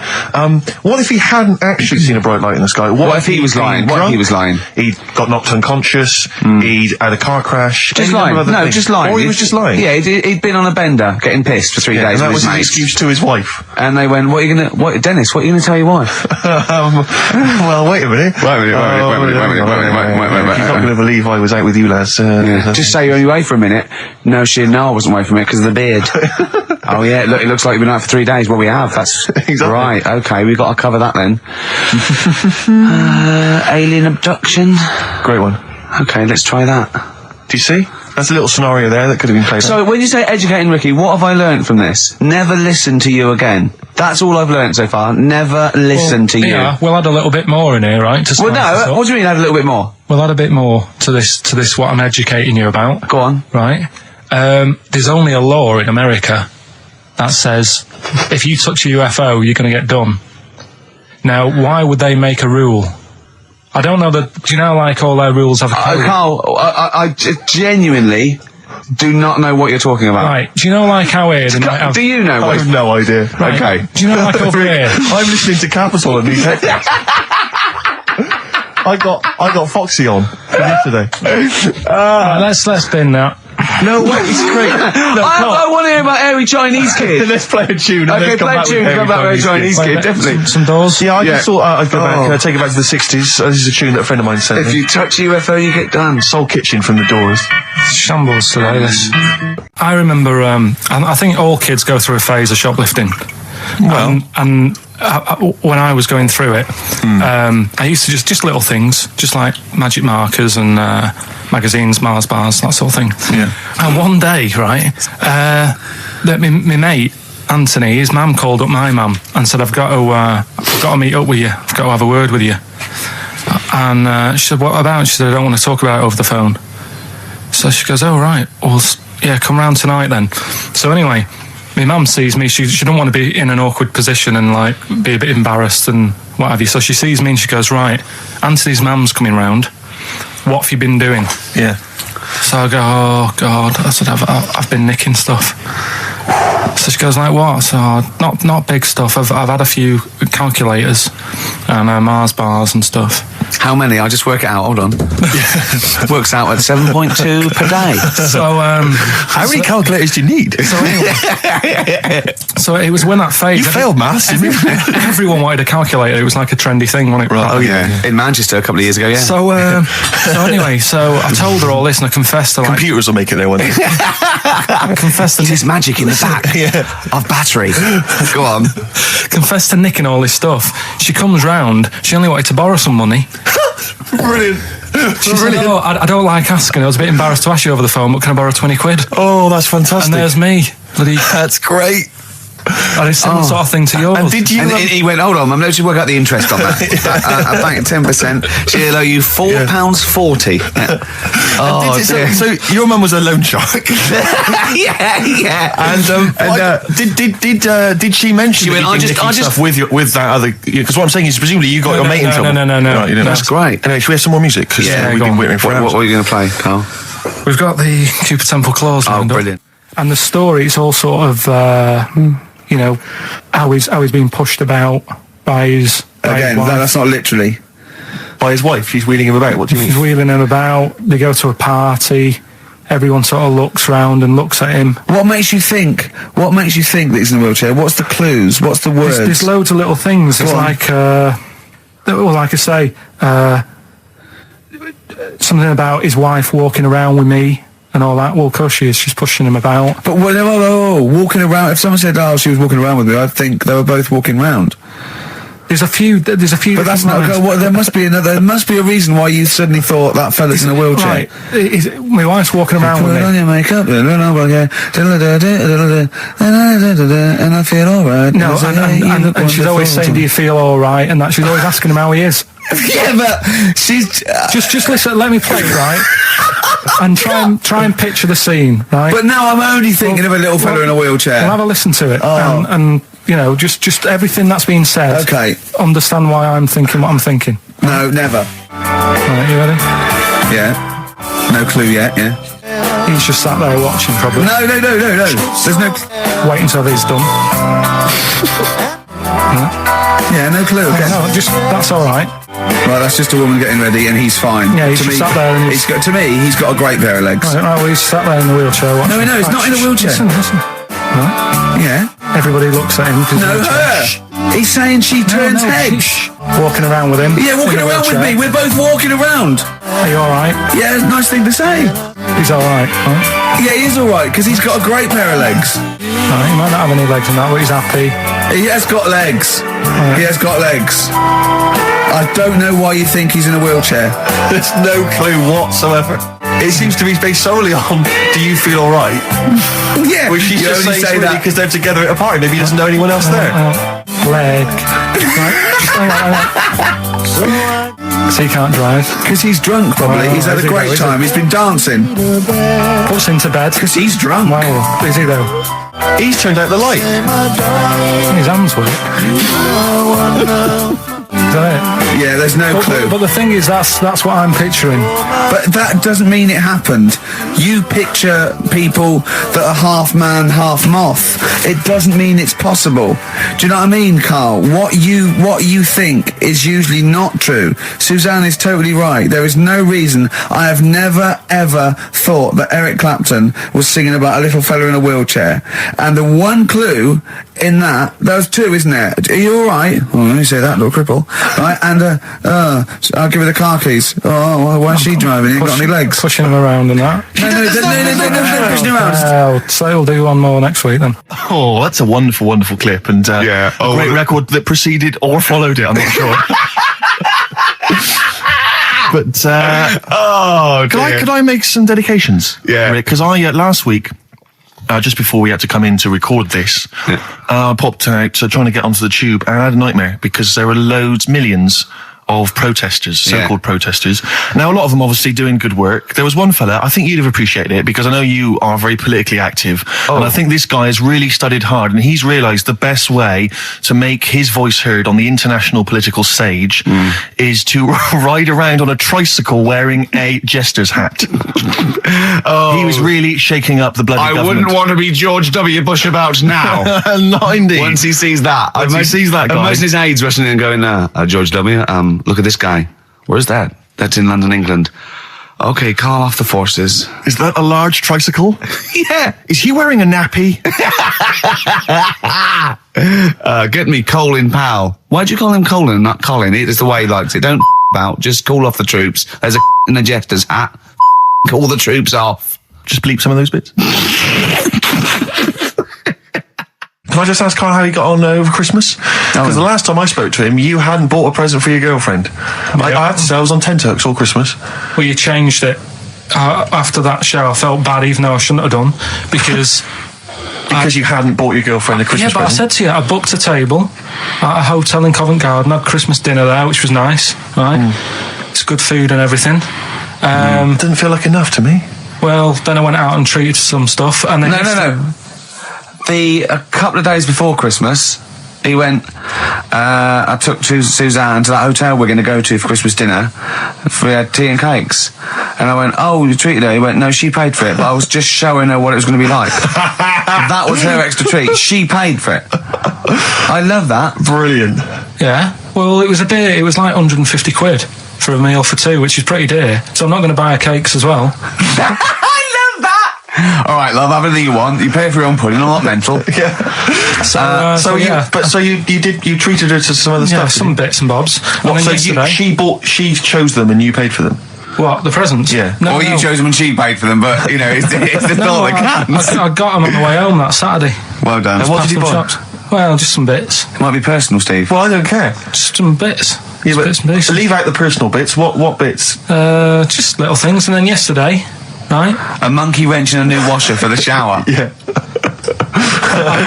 What if he hadn't actually seen a bright light in the sky? What if he was lying? What if he was lying? He'd got knocked unconscious. He'd had a car crash. Just any lying. number of other No, things. just lying. Or he was just lying. Yeah, he'd been on a bender, getting pissed for 3 Yeah, days and that with was his an mates. excuse to his wife. And they went, Dennis, what are you going to tell your wife? Well, wait a minute. Wait a minute. You're not going to believe I was out with you, lads. Just say you're only away for a minute. No, I wasn't away from it because of the beard. Oh yeah, look, it looks like you've been out for 3 days. Well, we have. That's Exactly. right. Okay, we've got to cover that then. Alien abduction. Great one. Okay, let's try that. Do you see? That's a little scenario there that could have been played out. So, when you say educating Ricky, what have I learnt from this? Never listen to you again. That's all I've learnt so far. Never listen to you. Yeah, we'll add a little bit more in here, right? To Well, spice this no. up. What do you mean? Add a little bit more. We'll add a bit more to this. What I'm educating you about. Go on. Right. There's only a law in America that says if you touch a UFO, you're going to get done. Now, why would they make a rule? I don't know that. Do you know, like, all their rules have a code? Carl, I genuinely do not know what you're talking about. Right. Do you know, like, how here they might have... Do you know? I have no idea. Right. Okay. Do you know, like, over here? I'm listening to Capital and these I got Foxy on yesterday. Right, let's bin that. No way, it's great. I want to hear about Airy Chinese Kid. Let's play a tune. and Okay, then come play a back tune. with Come back with Chinese Kid, definitely. Some doors. Yeah, I Yeah. just thought I'd go back, take it back to the 60s. This is a tune that a friend of mine sent If me. you touch a UFO, you get done. Soul Kitchen from the Doors. Shambles today, this. I remember, I think all kids go through a phase of shoplifting. Well, and when I was going through it, I used to just little things, just like magic markers and magazines, Mars bars, that sort of thing. Yeah. And one day, right, that my mate Anthony, his mum called up my mum and said, I've got to meet up with you. I've got to have a word with you. And she said, what about? She said, I don't want to talk about it over the phone. So she goes, oh right, well yeah, come round tonight then. So anyway, my mum sees me, she don't want to be in an awkward position and like be a bit embarrassed and what have you. So she sees me and she goes, right, Anthony's mum's coming round. What have you been doing? Yeah. So I go, oh God. I said, I've been nicking stuff. So she goes, like what? So not big stuff. I've had a few calculators and Mars bars and stuff. How many? I'll just work it out. Hold on. Works out at 7.2 per day. So How many calculators do you need? So anyway, so it was when that phase. You failed maths. Everyone wanted a calculator. It was like a trendy thing, wasn't it? Right. Oh yeah, in Manchester a couple of years ago. Yeah. So anyway, so I told her all this and I confessed to like Computers will make it there one day. I confessed to There's magic in the back of battery. Go on. confessed to nicking all this stuff. She comes round. She only wanted to borrow some money. Brilliant. She said, "Oh, I don't like asking. I was a bit embarrassed to ask you over the phone, but can I borrow 20 quid?" Oh, that's fantastic. And there's me. Bloody, That's great. and it's similar sort of thing to yours. And did you? And he went, hold on, let's just work out the interest on that. A bank at 10%. She'll owe you £4.40. Oh, dear. So your mum was a loan shark. yeah. And did she mention She that went, you did nicking stuff with that other? Because what I'm saying is, presumably you got your mate in trouble. No. Right, you didn't. That's great. Anyway, should we have some more music? Because we've been waiting for What hours. are you going to play, Carl? We've got the Cooper Temple Clause lined up. Brilliant. And the story, it's all sort of, you know, how he's been pushed about by his Again, wife. that's not literally. By his wife, she's wheeling him about. What do you mean? He's wheeling him about. They go to a party. Everyone sort of looks round and looks at him. What makes you think that he's in a wheelchair? What's the clues? What's the words? There's loads of little things. It's like, well, like I say, something about his wife walking around with me and all that. Well, of course she is. She's pushing him about. But walking around. If someone said, "Oh, she was walking around with me," I'd think they were both walking around. There's a few. But that's not. There must be another. There must be a reason why you suddenly thought that fella's in a wheelchair. Right. My wife's walking around with Put me. on your makeup, and I feel alright. No, and she's always saying, "Do you feel all right?" And that she's always asking him how he is. Yeah, but she's Just listen. Let me play it, right, and try and picture the scene, right. But now I'm only thinking of a little fella in a wheelchair. Well, have a listen to it, and you know, just everything that's been said. Okay. Understand why I'm thinking what I'm thinking. No, never. Right, you ready? Yeah. No clue yet. Yeah. He's just sat there watching, probably. No. There's no. Wait until he's done. Yeah, no clue. Okay. No, that's all right. Right, that's just a woman getting ready, and he's fine. Yeah, he's just sat there and he's got a great pair of legs. Right, well, he's sat there in the wheelchair watching. No, he's not in a wheelchair. Listen. Right. Yeah. Everybody looks at him. No, her. He's saying she turns heads. Walking around with him. Yeah, walking around with me. We're both walking around. Are you all right? Yeah, nice thing to say. He's all right. Right? Yeah, he is all right because he's got a great pair of legs. Right, he might not have any legs in that, but he's happy. He has got legs. Right. He has got legs. I don't know why you think he's in a wheelchair. There's no clue whatsoever. It seems to be based solely on, do you feel all right? Yeah. Which she's you just only saying say that because they're together at a party. Maybe he doesn't know anyone else there. Leg. Right. So he can't drive. because he's drunk. Probably he's had a great time. He's been dancing. Puts him to bed. Because he's drunk. Wow. Is he though? He's turned out the light. His hands work. Is that it? Yeah, there's no clue. But the thing is, that's what I'm picturing. But that doesn't mean it happened. You picture people that are half man, half moth. It doesn't mean it's possible. Do you know what I mean, Carl? What you think is usually not true. Suzanne is totally right. There is no reason. I have never, ever thought that Eric Clapton was singing about a little fella in a wheelchair. And the one clue in that, there's two, isn't there? Are you all right? Oh, let me say that, little cripple. Right, and I'll give her the car keys. Oh, why is she driving? He ain't got any legs. Pushing him around and that. No, pushing him around. So he'll do one more next week then. Oh, that's a wonderful, wonderful clip. And Yeah. a great record that preceded or followed it, I'm not sure. But could I make some dedications? Yeah. Because I last week, just before we had to come in to record this, I popped out trying to get onto the tube, and I had a nightmare because there were millions of protesters, so-called protesters. Now, a lot of them obviously doing good work. There was one fella, I think you'd have appreciated it, because I know you are very politically active, and I think this guy has really studied hard, and he's realised the best way to make his voice heard on the international political stage is to ride around on a tricycle wearing a jester's hat. He was really shaking up the bloody government. wouldn't want to be George W. Bush about now. Not indeed. Once he sees that. Once he sees that guy. Most of his aides rushing in and going, George W., look at this guy. Where's that? That's in London, England. Okay, call off the forces. Is that a large tricycle? Yeah. Is he wearing a nappy? Get me Colin Powell. Why'd you call him Colin and not Colin? It's the way he likes it. Don't about. Just call off the troops. There's a in a jester's hat. Call the troops off. Just bleep some of those bits. Can I just ask Carl how he got on over Christmas? Because the last time I spoke to him, you hadn't bought a present for your girlfriend. I had to say I was on tenterhooks all Christmas. Well, you changed it. After that show, I felt bad, even though I shouldn't have done, because... Because you hadn't bought your girlfriend a Christmas present. Yeah, but I said to you, I booked a table at a hotel in Covent Garden, had Christmas dinner there, which was nice, right? It's good food and everything. Didn't feel like enough to me. Well, then I went out and treated some stuff, and then... No. A couple of days before Christmas, He went, I took Suzanne to that hotel we're going to go to for Christmas dinner. We had tea and cakes. And I went, oh, you treated her? He went, no, she paid for it, but I was just showing her what it was going to be like. That was her extra treat. She paid for it. I love that. Brilliant. Yeah. Well, it was a dear. It was like 150 quid for a meal for two, which is pretty dear. So I'm not going to buy her cakes as well. I love that. All right, love, have anything you want. You pay for your own pudding. I'm not mental. Yeah. So you treated her to some other Yeah, stuff. some bits and bobs. What, And then so yesterday- she chose them and you paid for them. What, the presents? Yeah. No, Or you chose them and she paid for them, but, you know, it's the thought that counts. I got them on the way home that Saturday. Well done. And what did you buy? Shops. Well, just some bits. It might be personal, Steve. Well, I don't care. Just some bits. Yeah, Just but bits and pieces. leave out the personal bits. What bits? Just little things. And then yesterday, right? A monkey wrench and a new washer for the shower. Yeah.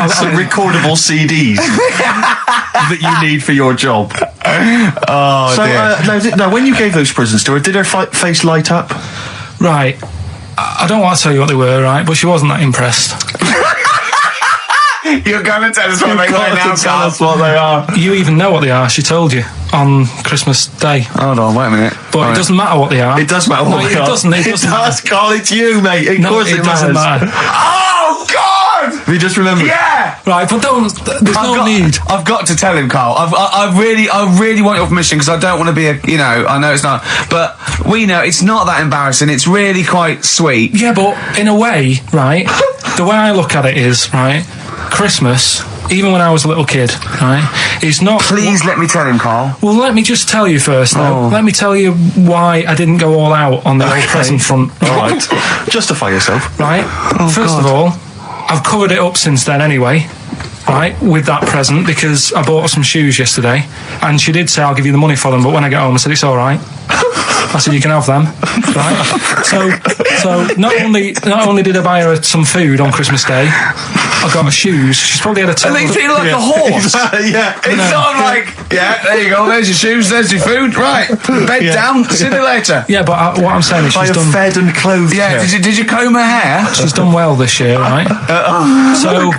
Some recordable CDs that you need for your job. Oh, So, dear. now, when you gave those presents to her, did her face light up? Right. I don't want to tell you what they were, right? But she wasn't that impressed. You're going to tell us what they were now, Tell Carl. us what they are. You even know what they are. She told you on Christmas Day. Hold on, wait a minute. But it doesn't matter what they are. It does matter what No, they it are. doesn't. It It doesn't. does, Carl. It's you, mate. Of No, course it doesn't matter. Oh, God! Have you just remembered? Yeah! Right, but don't. There's no need. I've got to tell him, Carl. I really want your permission because I don't want to be I know it's not, but we know it's not that embarrassing. It's really quite sweet. Yeah, but in a way, right? The way I look at it is, right? Christmas, even when I was a little kid, right? Is not. Please let me tell him, Carl. Well, let me just tell you first, though. Oh. Let me tell you why I didn't go all out on the old present front. All right. Justify yourself. Right? First of all, I've covered it up since then anyway, right, with that present, because I bought her some shoes yesterday, and she did say, I'll give you the money for them, but when I get home, I said, it's all right. I said, you can have them, right? So not only did I buy her some food on Christmas Day, I got her shoes. She's probably had a And they feel like a horse. Yeah. It's sort of like, yeah, there you go, there's your shoes, there's your food, right, bed down, see you later. Yeah, but what I'm saying is I she's have done. fed and clothed Yeah, her. did you comb her hair? She's done well this year, right? So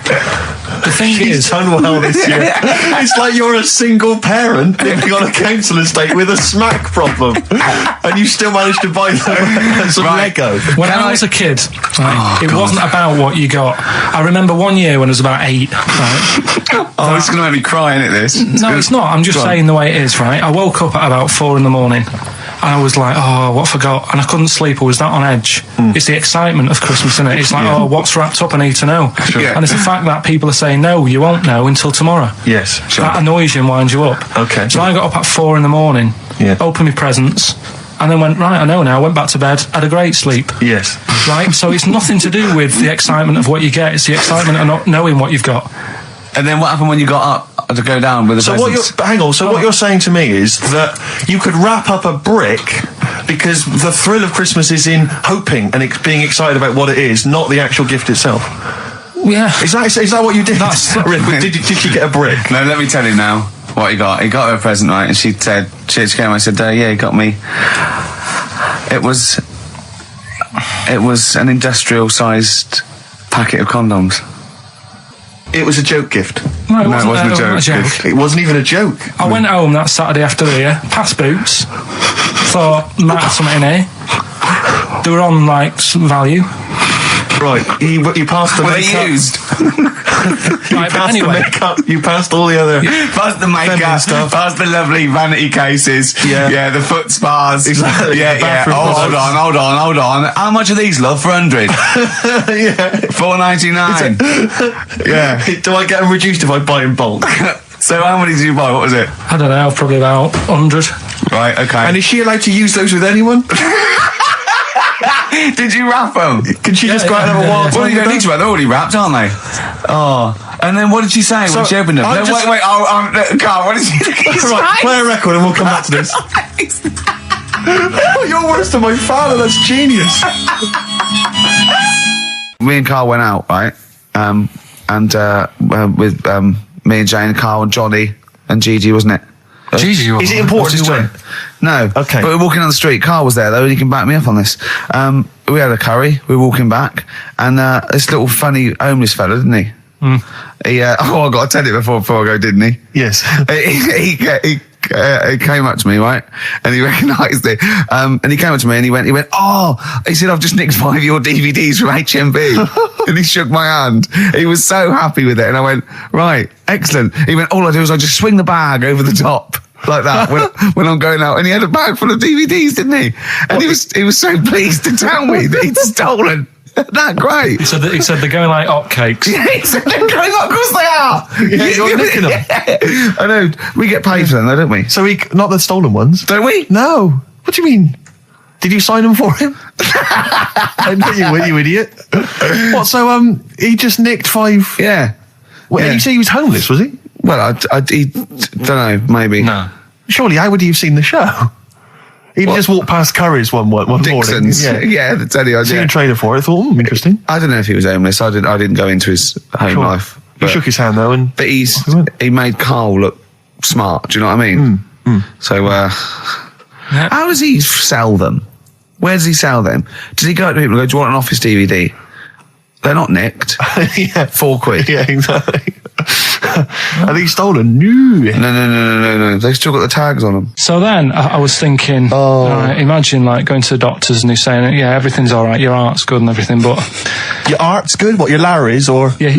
the thing She's is, done well this year. It's like you're a single parent living on a council estate with a smack problem, and you still managed to buy them some Right. Lego. when I was a kid, right, it wasn't about what you got. I remember one year when I was about 8, right? Oh, it's going to make me cry, isn't it, this? No, it's not. I'm just Go on. saying the way it is, right? I woke up at about 4 in the morning. And I was like, oh, what I forgot? And I couldn't sleep. I was that on edge. It's the excitement of Christmas, isn't it? It's like, oh, what's wrapped up? I need to know. Yeah. And it's the fact that people are saying, no, you won't know until tomorrow. Yes. That annoys you and winds you up. Okay. So I got up at 4 in the morning, Yeah. opened my presents, and then went, right, I know now. Went back to bed, had a great sleep. Yes. Right? So it's nothing to do with the excitement of what you get. It's the excitement of not knowing what you've got. And then what happened when you got up to go down with the So presents? what you're saying to me is that you could wrap up a brick because the thrill of Christmas is in hoping and being excited about what it is, not the actual gift itself. Yeah. Is that what you did? That's- did you get a brick? No, let me tell you now what he got. He got her a present, right? And she said, she came. I said, yeah, he got me. It was an industrial-sized packet of condoms. It was a joke gift. No, it No, it wasn't, wasn't a a joke. joke. It wasn't even a joke. I went home that Saturday after here, past Boots, thought, might have something in here. They were on, like, some value. Right, you passed the Were they makeup. used? Right, but Passed anyway, the makeup. You passed all the other. Past the Feminine makeup, stuff. past the lovely vanity cases, Yeah. the foot spas, Exactly, yeah, the yeah. bathroom Oh, products. hold on. How much are these, love? For 100, Yeah. $4.99. Yeah. Do I get them reduced if I buy in bulk? So how many did you buy? What was it? I don't know, probably about 100. Right. Okay. And is she allowed to use those with anyone? Did you wrap them? Can she just go out and have a yeah, wild Well, time you don't with need them? to. They're already wrapped, aren't they? Oh. And then what did she say when she opened them? I No, just- wait. Carl, what did she say? Right, play a record and we'll come back to this. You're worse than my father, that's genius. Me and Carl went out, right? With me and Jane, Carl and Johnny and Gigi, wasn't it? Gigi, Is it important to win? No. Okay. But we're walking on the street. Carl was there, though, and he can back me up on this. We had a curry. We were walking back, and this little funny homeless fella, didn't he? He, I got to tell it before I go, didn't he? Yes. He came up to me, right? And he recognised it. And he came up to me and he went, he said, I've just nicked 5 of your DVDs from HMV. And he shook my hand. He was so happy with it. And I went, right, excellent. He went, all I do is I just swing the bag over the top. Like that when I'm going out, and he had a bag full of DVDs, didn't he? And he was so pleased to tell me that he'd stolen. That great. He said they're going like hotcakes. Yeah, he said they're going up. Of course they are. Yeah, you're nicking them. Yeah. I know. We get paid for them, though, don't we? So not the stolen ones, Don't we? No. What do you mean? Did you sign them for him? I know you would, you idiot. What? So he just nicked 5. Yeah. What, Yeah. Did you say he was homeless? Was he? Well, I don't know. Maybe. No. Surely, how would he have seen the show? He just walked past Curry's one Dixon's. morning. Yeah, the telly. Seen a trailer for it. I thought, interesting. I don't know if he was homeless. I didn't go into his home Sure. life. He shook his hand though, and But off he went. he made Carl look smart. Do you know what I mean? So, how does he sell them? Where does he sell them? Does he go up to people and go, do you want an office DVD? They're not nicked. yeah, £4. yeah, exactly. Are these stolen? No. No. They've still got the tags on them. So then I was thinking, imagine like going to the doctors and he's saying, yeah, everything's all right, your heart's good and everything, but Your art's good. What, your Larry's or? yeah,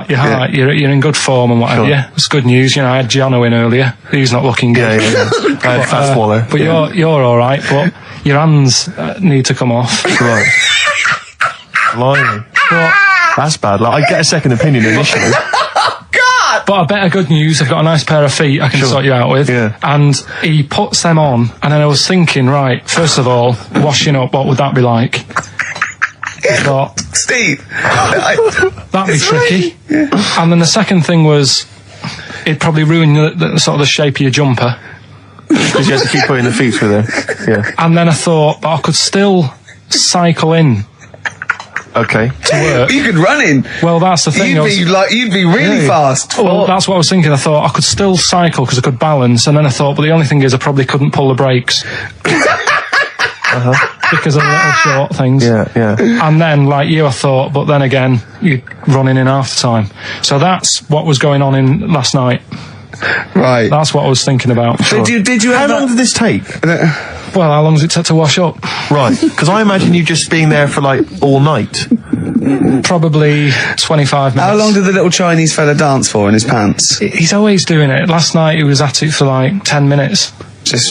your heart, you're in good form and whatever. Sure. Yeah, it's good news. You know, I had Giano in earlier. He's not looking good. Yeah. Fat swallow. But you're all right. But your hands need to come off. Right. Blimey. That's bad. Like, I get a second opinion initially. But I better good news, I've got a nice pair of feet I can sort you out with. Yeah. And he puts them on, and then I was thinking, right, first of all, washing up, what would that be like? I thought, Steve! that'd be tricky. And then the second thing was, it'd probably ruin the sort of the shape of your jumper. Because you have to keep putting the feet through there. Yeah. And then I thought, but I could still cycle in Okay. to work. You could run in. Well, that's the thing. You'd be really fast. Well, that's what I was thinking. I thought I could still cycle because I could balance, and then I thought, but the only thing is I probably couldn't pull the brakes. Because of the little short things. Yeah. And then, like you, I thought, but then again, you're running in half the time. So that's what was going on in last night. Right. That's what I was thinking about. Did you How ever... long did this take? Well, how long does it take to wash up? Right. Because I imagine you just being there for like all night. Probably 25 minutes. How long did the little Chinese fella dance for in his pants? He's always doing it. Last night he was at it for like 10 minutes.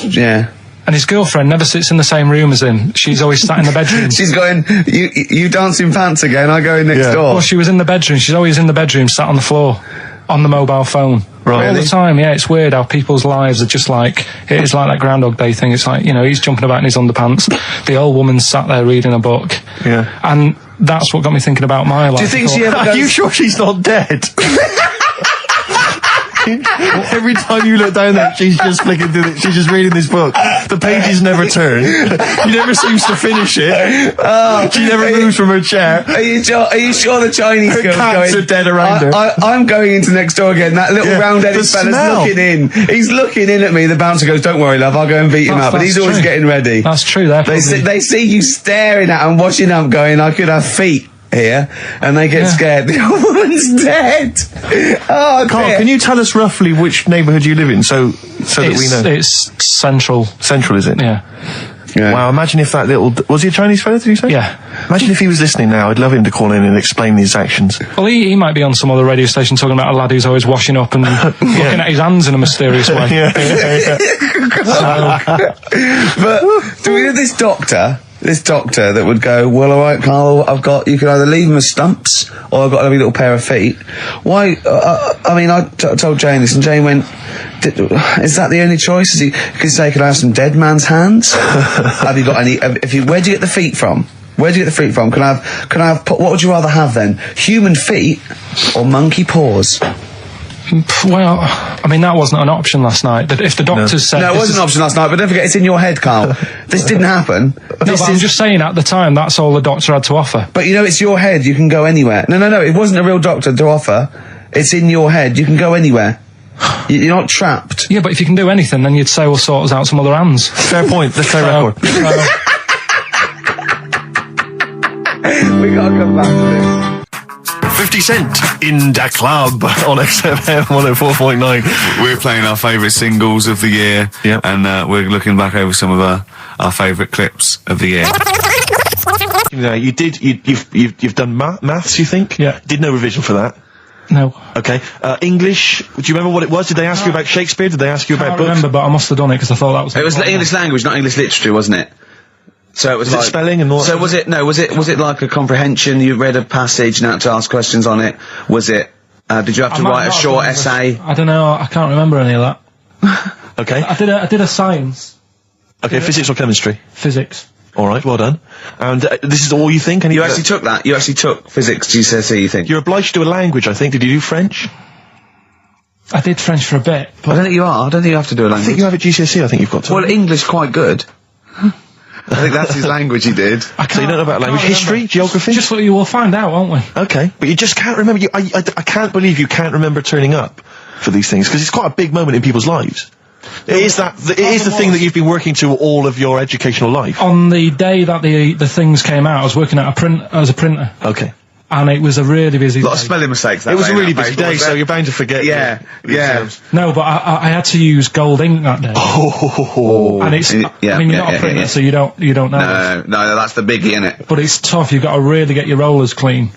Yeah. And his girlfriend never sits in the same room as him. She's always sat in the bedroom. She's going, you dance in pants again, I go in next door. Well, she was in the bedroom. She's always in the bedroom, sat on the floor, on the mobile phone. Right. All the time, yeah. It's weird how people's lives are just like, it is like that Groundhog Day thing. It's like, you know, he's jumping about in his underpants. The old woman's sat there reading a book. Yeah. And that's what got me thinking about my life. Do you think she ever Are goes... you sure she's not dead? Every time you look down there, she's just flicking through she's just reading this book. The pages never turn. She never seems to finish it. She never moves from her chair. Are you sure the Chinese Her girl's cats going... are dead around her. I'm going into next door again. That little Yeah, round-headed the fella's smell. looking in. He's looking in at me. The bouncer goes, don't worry, love, I'll go and beat him up. But That's he's always true. getting ready. That's true. They see you staring at him, watching up, going, I could have feet here. And they get scared. The old woman's dead. Oh, Carl, dear. can you tell us roughly which neighbourhood you live in so that we know? It's central. Central, is it? Yeah. Yeah. Wow, imagine if that little... Was he a Chinese fella, did you say? Yeah. Imagine if he was listening now. I'd love him to call in and explain his actions. Well, he might be on some other radio station talking about a lad who's always washing up and looking at his hands in a mysterious way. But do we have this doctor that would go, well, all right, Carl, you can either leave them as stumps or I've got a lovely little pair of feet. Why? I mean, I told Jane this, and Jane went, is that the only choice? Because say, could I have some dead man's hands? Have you got any? Where do you get the feet from? Where do you get the feet from? Can I have? What would you rather have then? Human feet or monkey paws? Well, I mean, that wasn't an option last night. That if the doctors said... No, it wasn't an option last night, but don't forget, it's in your head, Carl. This didn't happen. I'm just saying, at the time, that's all the doctor had to offer. But you know, it's your head, you can go anywhere. No, it wasn't a real doctor to offer. It's in your head, you can go anywhere. You're not trapped. Yeah, but if you can do anything, then you'd say, we'll sort us out some other hands. Fair point. Let's play record. We gotta come back to this. 50 Cent in the club on XFM 104.9. We're playing our favourite singles of the year, Yep. and we're looking back over some of our favourite clips of the year. You've done maths, you think? Yeah. Did no revision for that. No. Okay. English, do you remember what it was? Did they ask you about Shakespeare? Did they ask you I about can't books? remember, but I must have done it because I thought that was... It was English language, not English literature, wasn't it? So it was Was it like spelling and all that So sort was it? No, was it like a comprehension? You read a passage and had to ask questions on it. Was it? Did you have to might write a not have short done essay? I don't know, I can't remember any of that. Okay. I did a science. Okay, physics or chemistry? Physics. All right, well done. And this is all you think? You actually took that. You actually took physics GCSE. You think? You're obliged to do a language, I think. Did you do French? I did French for a bit, I but don't think you are. I don't think you have to do a I language. think you have a GCSE, I think you've got to. Well, English quite good. I think that's his language he did. I So you don't know about language? can't History? remember. Geography? Just what you will find out, won't we? Okay, but you just can't remember. I can't believe you can't remember turning up for these things, because it's quite a big moment in people's lives. It is the thing that you've been working to all of your educational life. On the day that the things came out, I was working at as a printer, Okay. and it was a really busy A lot day. of spelling mistakes. That It was day, a really that busy paper, day, wasn't so it? you're bound to forget. Yeah, the yeah. exams. No, but I had to use gold ink that day. Oh. And it's, Yeah, I mean, you're yeah, not a yeah, printer, yeah. so you don't know. No, that's the biggie, innit? But it's tough. You've got to really get your rollers clean.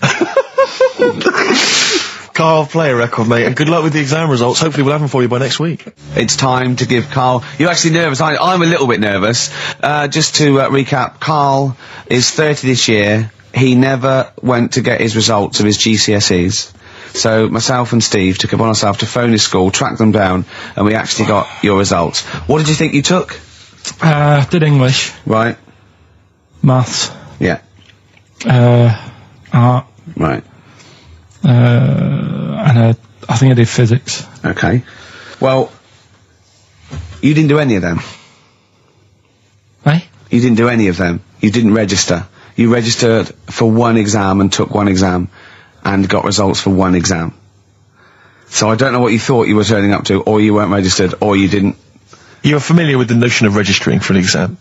Carl, play a record, mate, and good luck with the exam results. Hopefully we'll have them for you by next week. It's time to give Carl... You're actually nervous. I'm a little bit nervous. Just to recap, Carl is 30 this year. He never went to get his results of his GCSEs. So myself and Steve took it upon ourselves to phone his school, track them down, and we actually got your results. What did you think you took? Did English, Right. maths, Yeah. art, Right. and I think I did physics. Okay. Well, you didn't do any of them. Eh? You didn't do any of them. You didn't register. You registered for one exam and took one exam and got results for one exam. So I don't know what you thought you were turning up to, or you weren't registered, or you didn't. You're familiar with the notion of registering for an exam.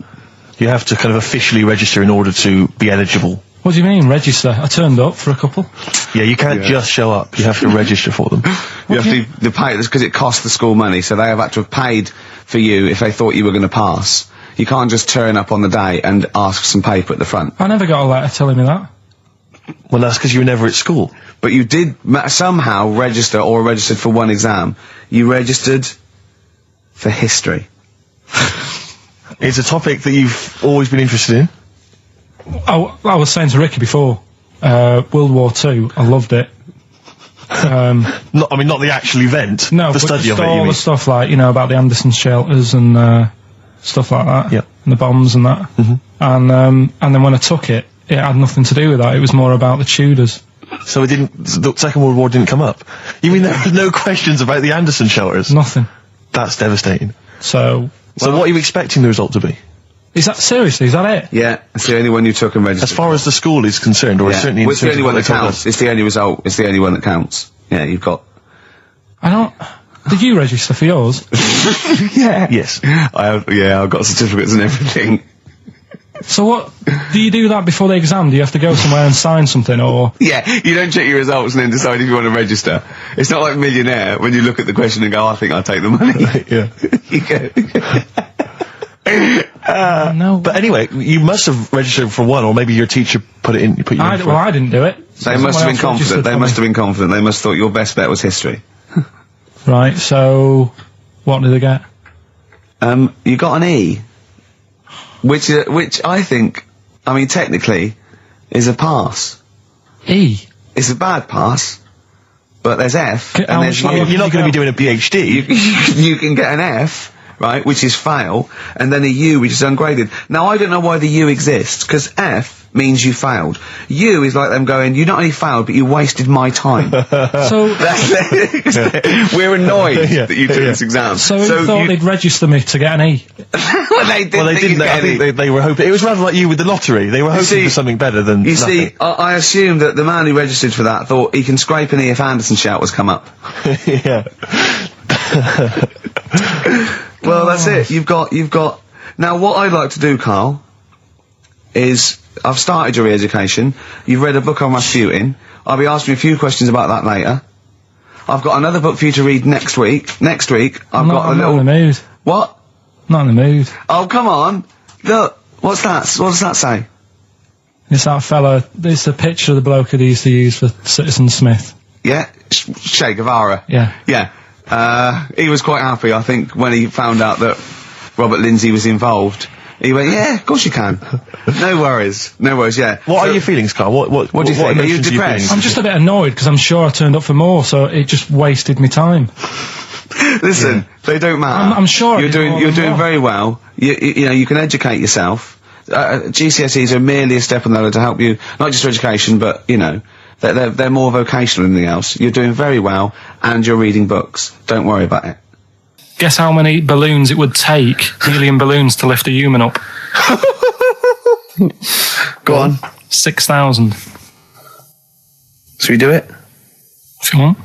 You have to kind of officially register in order to be eligible. What do you mean, register? I turned up for a couple. Yeah, you can't just show up. You have to register for them. You have to pay this because it costs the school money, so they have had to have paid for you if they thought you were going to pass. You can't just turn up on the day and ask for some paper at the front. I never got a letter telling me that. Well, that's because you were never at school. But you did somehow register or registered for one exam. You registered for history. It's a topic that you've always been interested in. I was saying to Ricky before, World War II, I loved it. Not the actual event. No, the but study just of it. You all mean? the stuff like, about the Anderson shelters and stuff like that. Yep. And the bombs and that. And then when I took it, it had nothing to do with that. It was more about the Tudors. So the Second World War didn't come up. You mean there were no questions about the Anderson shelters? Nothing. That's devastating. So So what are you expecting the result to be? is that seriously? Is that it? Yeah, it's the only one you took and registered. As far as the school is concerned, or yeah. certainly Well, in it's the terms only of one what that they told counts. us. It's the only result. It's the only one that counts. Yeah, you've got. I don't. Did you register for yours? Yeah. Yes. I've got certificates and everything. So what? Do you do that before the exam? Do you have to go somewhere and sign something, or? Yeah, you don't check your results and then decide if you want to register. It's not like Millionaire when you look at the question and go, I think I'll take the money. Yeah. You go. No. But anyway, you must have registered for one, or maybe your teacher put you in for Well, I didn't do it. They must have been confident. They must have been confident. They must have thought your best bet was history. Right. So, what did they get? You got an E, which I think, technically, is a pass. E. It's a bad pass, but there's F, How and there's much U. longer You're not going to be doing a PhD. You can get an F, right, which is fail, and then a U, which is ungraded. Now, I don't know why the U exists, because F means you failed. U is like them going, you not only failed, but you wasted my time. So, We're annoyed Yeah, that you took yeah. this exam. so who thought they'd register me to get an E? well, they didn't. Well, they think didn't. you'd I get think any. they were hoping. It was rather like you with the lottery. They were hoping see- for something better than You nothing. see, I assume that the man who registered for that thought he can scrape an E if Anderson shouters come up. Yeah. Well, that's it. You've got. Now, what I'd like to do, Carl, is I've started your re-education. You've read a book on Rasputin. I'll be asking you a few questions about that later. I've got another book for you to read next week. Next week, I'm not in the mood. What? Not in the mood. Oh, come on. Look, what's that? What does that say? It's that fella. It's the picture of the bloke that he used to use for Citizen Smith. Yeah? Che Guevara. Yeah. Yeah. He was quite happy, I think, when he found out that Robert Lindsay was involved. He went, yeah, of course you can. No worries, yeah. What are your feelings, Carl? What do you think? Are you emotions depressed? I'm just a bit annoyed because I'm sure I turned up for more, so it just wasted me time. Listen, they don't matter. I'm sure you're doing very well. You know, you can educate yourself. GCSEs are merely a step on the ladder to help you, not just for education, but, you know, they're more vocational than anything else. You're doing very well, and you're reading books. Don't worry about it. Guess how many balloons it would take, helium balloons, to lift a human up? Go on. 6,000. Should we do it? If you want.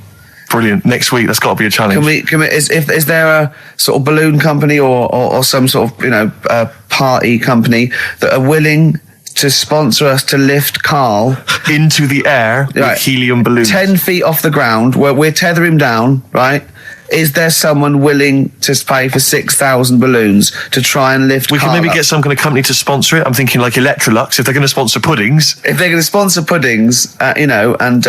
Brilliant. Next week, that's got to be a challenge. Is there a sort of balloon company or some sort of, you know, party company that are willing to sponsor us to lift Karl into the air with helium balloons? 10 feet off the ground, where we're tether him down, right? Is there someone willing to pay for 6,000 balloons to try and lift We Karl can maybe up? get some kind of company to sponsor it. I'm thinking like Electrolux, if they're going to sponsor puddings. If they're going to sponsor puddings, you know, and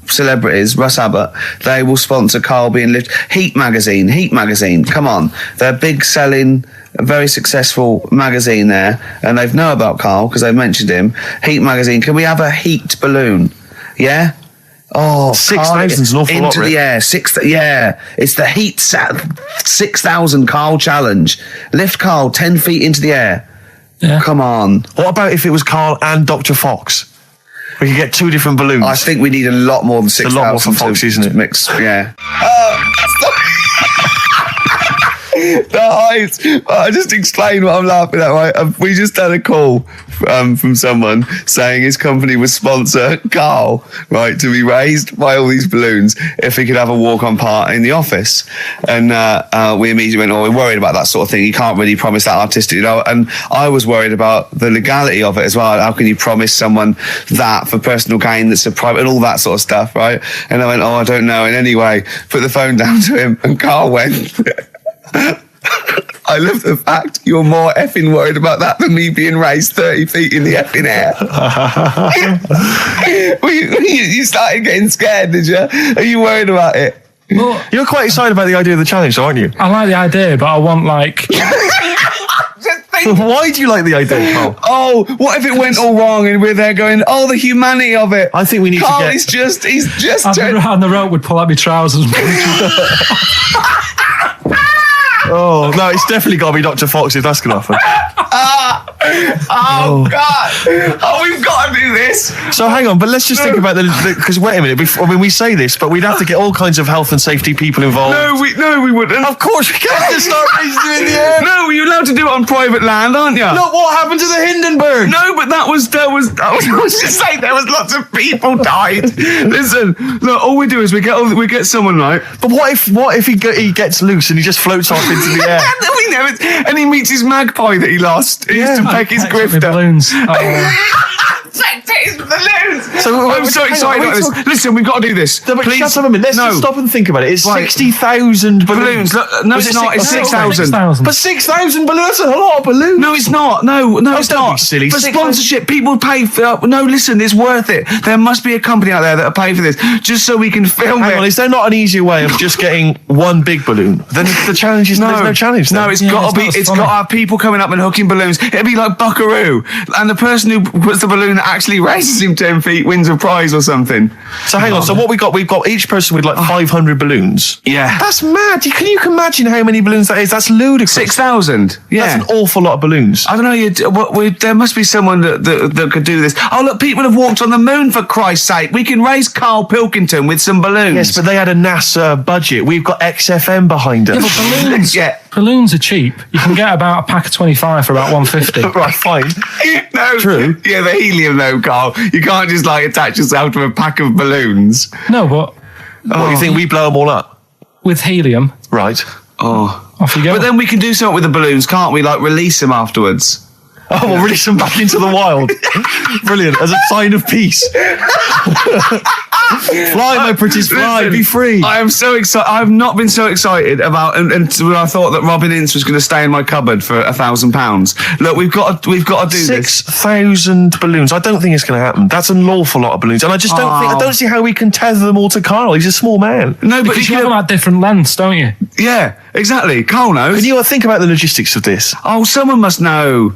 celebrities, Russ Abbott, they will sponsor Karl being lifted. Heat magazine, come on. They're big selling, very successful magazine there, and they know about Karl because they've mentioned him. Heat magazine, can we have a heat balloon? Yeah? Oh, 6,000's an awful lot, into the air. It's the heat 6,000 Karl challenge. Lift Karl 10 feet into the air. Yeah. Come on. What about if it was Karl and Dr. Fox? We could get two different balloons. I think we need a lot more than 6,000. a lot more for Fox, isn't it? Mix, yeah. The height. I just explain what I'm laughing at, right? We just had a call from someone saying his company would sponsor Karl, right, to be raised by all these balloons if he could have a walk-on part in the office. And we immediately went, we're worried about that sort of thing. You can't really promise that artistic, you know. And I was worried about the legality of it as well. How can you promise someone that for personal gain that's a private and all that sort of stuff, right? And I went, I don't know. And anyway, put the phone down to him, and Karl went... I love the fact you're more effing worried about that than me being raised 30 feet in the effing air. You started getting scared, did you? Are you worried about it? Well, You're quite excited about the idea of the challenge, aren't you? I like the idea, but I want, like... Why do you like the idea, Karl? Oh, what if it went all wrong and we're there going, the humanity of it. I think we need Karl, to get... he's just And the rope would pull out my trousers. Oh, no, it's definitely got to be Dr. Fox if that's going to happen. God. We've got to do this. So hang on, but let's just think about because wait a minute, we say this, but we'd have to get all kinds of health and safety people involved. No, we wouldn't. Of course we can't just start raising you in the air. No, you're allowed to do it on private land, aren't you? Look what happened to the Hindenburg. No, but I was just saying there was lots of people died. Listen, look, all we do is we get someone, right? But what if he gets loose and he just floats off into the air? And he meets his magpie that he lost. He used to peck his grifter. Balloons. His balloons. So I'm so excited about this. Listen, we've got to do this. No, but Please. shut up a minute. Let's just stop and think about it. It's Right. 60,000 balloons. Look, no, it's not. It's 6,000. But 6,000 balloons, that's a lot of balloons. No, it's not. No, it's don't not. be silly. For 6,000. sponsorship, people pay for... no, listen, it's worth it. There must be a company out there that'll pay for this, just so we can film Hang it. on, is there not an easier way of just getting one big balloon? Then the challenge is there's no challenge. No, then. it's Yeah, got to be. it's not as It's funny. got to have people coming up and hooking balloons. It'd be like Buckaroo, and the person who puts the balloon that actually raises him 10 feet wins a prize or something. So hang on. So what we've got each person with like 500 balloons. Yeah. That's mad. Can you imagine how many balloons that is? That's ludicrous. 6,000. Yeah. That's an awful lot of balloons. I don't know. There must be someone that could do this. Oh, look, people have walked on the moon, for Christ's sake. We can raise Karl Pilkington with some balloons. Yes, but they had a NASA budget. We've got XFM behind us. Yeah, but balloons, Yeah. balloons are cheap. You can get about a pack of 25 for about 150. Right, fine. No, True. Yeah, the helium though, Karl. You can't just like attach yourself to a pack of balloons. No, but What, you think we blow them all up? with helium, Right. Oh. off you go. But then we can do something with the balloons, can't we? Like release them afterwards. Oh, we'll release them back into the wild. Brilliant. As a sign of peace. Fly, my pretties, fly, Listen, be free. I am so excited. I've not been so excited about, and when I thought that Robin Ince was going to stay in my cupboard for £1,000. Look, we've got to do this. 6,000 balloons. I don't think it's going to happen. That's an awful lot of balloons, and I just don't think. I don't see how we can tether them all to Karl. He's a small man. No, but Because you have them at different lengths, don't you? yeah, exactly. Karl knows. Can you think about the logistics of this? Oh, someone must know.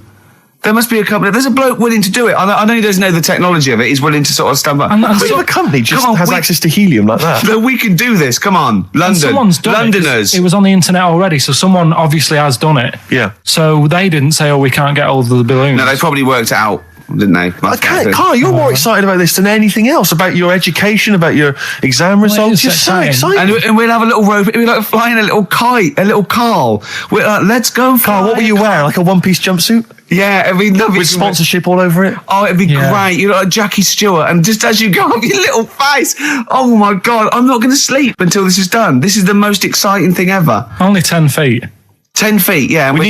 There must be a company. There's a bloke willing to do it. I know he doesn't know the technology of it. He's willing to sort of stand back. And What if a company just Come on, has access to helium like that? No, we can do this. Come on, And London, someone's done Londoners. it was on the internet already, so someone obviously has done it. Yeah. So they didn't say, "Oh, we can't get hold of the balloons." No, they probably worked it out, didn't they? Karl, you're more excited about this than anything else. About your education, about your exam results. is You're so exciting. excited. And we'll have a little rope. We're like flying a little kite, a little Karl. We're like, let's go, Karl, what will you wear? Like a one-piece jumpsuit Yeah, it'd be lovely. with sponsorship all over it? Oh, it'd be Yeah. great. You're like Jackie Stewart, and just as you go up your little face, oh my God, I'm not going to sleep until this is done. This is the most exciting thing ever. Only 10 feet. 10 feet, yeah. And We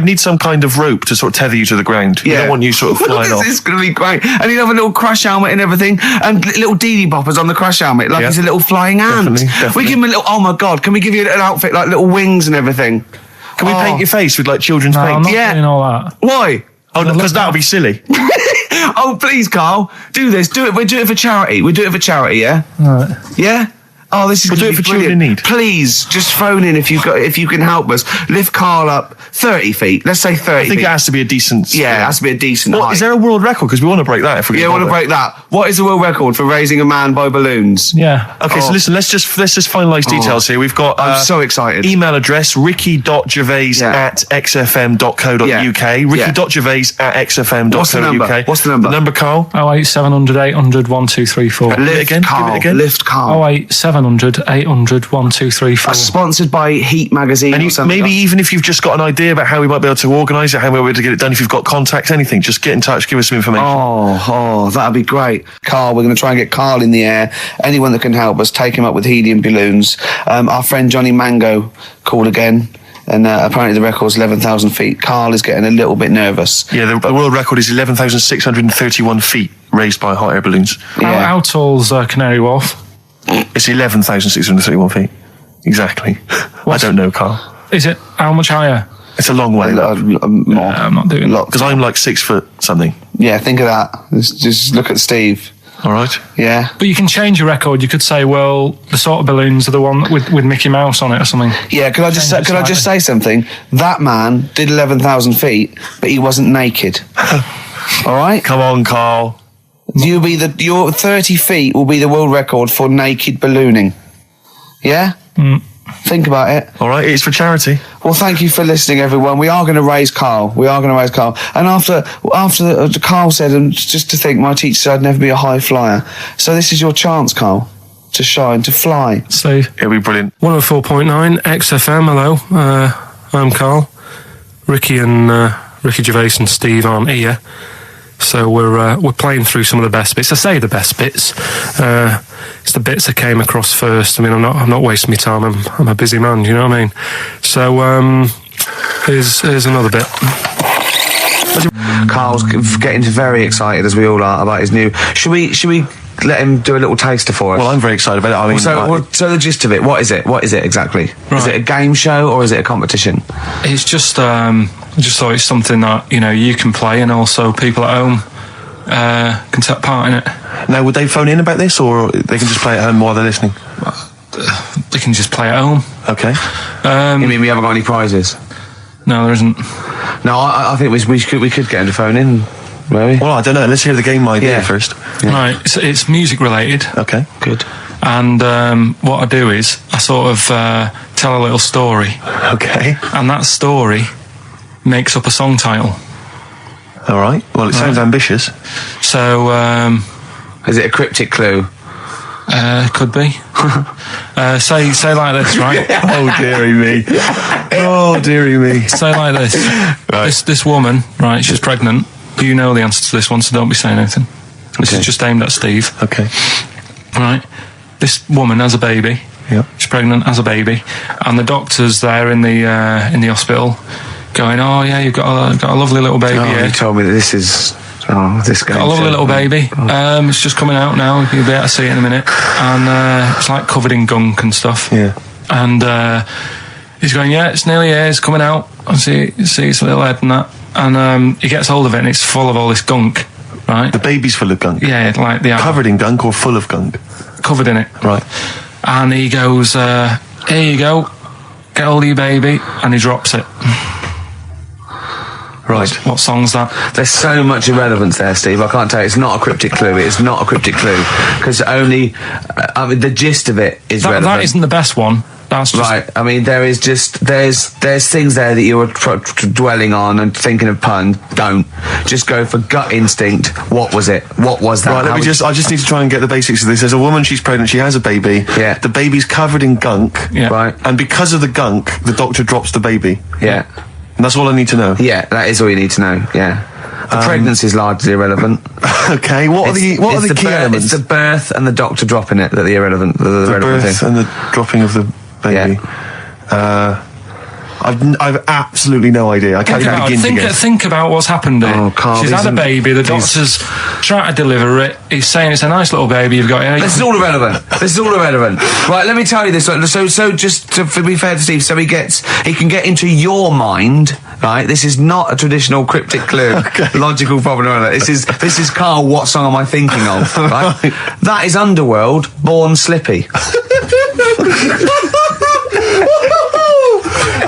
need some kind of rope to sort of tether you to the ground. We don't want you sort of flying off. This is going to be great. And he'd have a little crash helmet and everything, and little Dee boppers on the crash helmet, like Yeah. he's a little flying ant. Definitely. We give him a little, oh my God, can we give you an outfit like little wings and everything? Can we paint your face with like children's No, I'm paint? not Yeah. doing all that. Why? Oh, because that would be silly. Oh, please, Karl, do this. Do it. We'll do it for charity. We do it for charity, yeah? Right. Yeah? Oh, this is We'll gonna do it be for children in brilliant. need. Please, just phone in if you can help us. Lift Karl up 30 feet. Let's say 30 I think feet. it has to be a decent. Yeah, it has to be a decent What, height. is there a world record? Because we want to break that if we Yeah, I want to break that. What is the world record for raising a man by balloons? Yeah. Okay, so listen, let's just finalise details here. We've got I'm so excited. email address ricky.gervais@xfm.co.uk. Yeah. Ricky.gervais@xfm.co.uk. What's the number? What's the number? The number, Karl? 08700 800 1234. Lift again, Karl. give it again. Lift Karl. 08700 800 1234. Sponsored by Heat Magazine And or something. maybe even if you've just got an idea about how we might be able to organise it, how we might be able to get it done, if you've got contacts, anything, just get in touch, give us some information. Oh, that'd be great. Karl, we're going to try and get Karl in the air. Anyone that can help us, take him up with helium balloons. Our friend Johnny Mango called again, and apparently the record's 11,000 feet. Karl is getting a little bit nervous. Yeah, the world record is 11,631 feet raised by hot air balloons. How tall's Canary Wharf? It's 11,631 feet. Exactly. I don't know, Karl. Is it how much higher? It's a long way. More. I'm not doing that. Because I'm like 6 foot something. Yeah, think of that. Just look at Steve. All right. Yeah. But you can change your record. You could say, well, the sort of balloons are the one with Mickey Mouse on it or something. Yeah, could I just say something? That man did 11,000 feet, but he wasn't naked. All right? Come on, Karl. Your 30 feet will be the world record for naked ballooning. Yeah? Think about it. All right, it's for charity. Well, thank you for listening, everyone. We are going to raise Karl. And after Karl said, and just to think, my teacher said I'd never be a high flyer. So this is your chance, Karl, to shine, to fly. Steve. It'll be brilliant. 104.9 XFM. Hello. I'm Karl. Ricky Gervais and Steve aren't here. So we're playing through some of the best bits. I say the best bits. It's the bits that came across first. I mean, I'm not wasting my time. I'm a busy man. You know what I mean? So here's another bit. Karl's getting very excited, as we all are, about his new. Should we let him do a little taster for us? Well, I'm very excited about it. I mean, So the gist of it, what is it? What is it exactly? Right. Is it a game show or is it a competition? It's just I just thought it's something that you can play, and also people at home can take part in it. now, would they phone in about this, or they can just play at home while they're listening? They can just play at home. Okay. You mean we haven't got any prizes? No, there isn't. No, I think we could get him to phone in, maybe. Well, I don't know. Let's hear the game idea Yeah. first. Right, it's music related. Okay. Good. And what I do is I sort of tell a little story, Okay. and that story makes up a song title. All right. Well, it sounds ambitious. So Is it a cryptic clue? could be. Say like this, right? Oh, dearie me. Oh, dearie me. Say like this. Right. This woman, right? She's pregnant. You know the answer to this one, so don't be saying anything. This Okay. is just aimed at Steve. Okay. Right. This woman has a baby. Yeah. She's pregnant, has a baby, and the doctors there in the hospital going, "Oh yeah, you've got a lovely little baby Oh, here. you told me that this is... Oh, this guy. Got a lovely little baby. It's just coming out now. You'll be able to see it in a minute. And it's like covered in gunk and stuff. Yeah. And he's going, yeah, it's nearly here. It's coming out. I see its little head and that. And he gets hold of it, and it's full of all this gunk. Right. The baby's full of gunk. Yeah, like the Covered in gunk or full of gunk? Covered in it. Right. And he goes, here you go. Get hold of your baby. And he drops it. Right. What song's that? There's so much irrelevance there, Steve. I can't tell you. It's not a cryptic clue. It's not a cryptic clue. Because only... I mean, the gist of it is relevant. That isn't the best one. That's just... Right. I mean, there is just... There's things there that you were dwelling on and thinking of puns. Don't. Just go for gut instinct. What was it? What was that? Right, I just need to try and get the basics of this. There's a woman, she's pregnant, she has a baby. Yeah. The baby's covered in gunk. Yeah. Right. And because of the gunk, the doctor drops the baby. Yeah. And that's all I need to know. Yeah, that is all you need to know. Yeah. The pregnancy is largely irrelevant. Okay, what are the key elements? It's the birth and the doctor dropping it that are irrelevant. The relevant birth thing. and the dropping of the baby. Yeah. I've absolutely no idea. I can't even begin to guess. Think about what's happened here. Oh, Carl, she's had a baby. The doctor's trying to deliver it. He's saying it's a nice little baby you've got here. This is all irrelevant. Right, let me tell you this. So just to be fair to Steve, so he can get into your mind. Right, this is not a traditional cryptic clue, logical problem. This is Carl. What song am I thinking of? Right, that is Underworld, Born Slippy.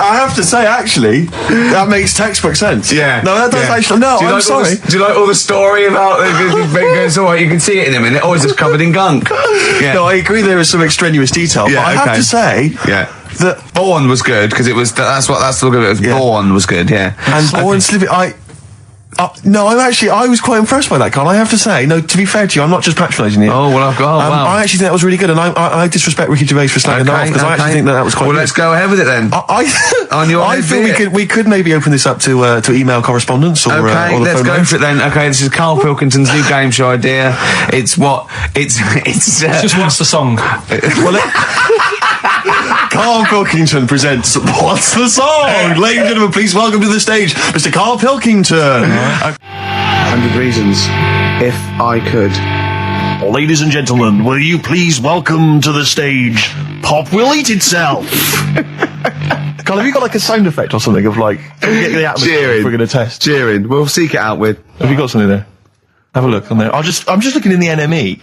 I have to say, actually, that makes textbook sense. Yeah. No, that does actually. No, I'm sorry. Do you like all the story about it's all right, you can see it in a minute, or is it covered in gunk? Yeah. No, I agree there is some extraneous detail, Yeah, but I have to say that Born was good, because it was, that's the look of it, was Born was good, yeah. and Born Slippy, no, I was quite impressed by that, Carl. I have to say, no, to be fair to you, I'm not just patronising you. Oh, well, wow. I actually think that was really good, and I disrespect Ricky Gervais for slagging that off, because I actually think that was quite good. Well, let's go ahead with it then. I feel we could maybe open this up to email correspondence or okay, or the let's phone go lines. for it then. Okay, this is Karl Pilkington's new game show idea. It's Just what's the song? Karl Pilkington presents What's the Song? Ladies and gentlemen, please welcome to the stage Mr. Karl Pilkington. 100 Reasons, If I Could. Ladies and gentlemen, will you please welcome to the stage Pop Will Eat Itself. Carl, have you got like a sound effect or something of like get the atmosphere Cheering. we're going to test? Cheering. We'll seek it out with. Have you got something there? Have a look on there. I'm just looking in the NME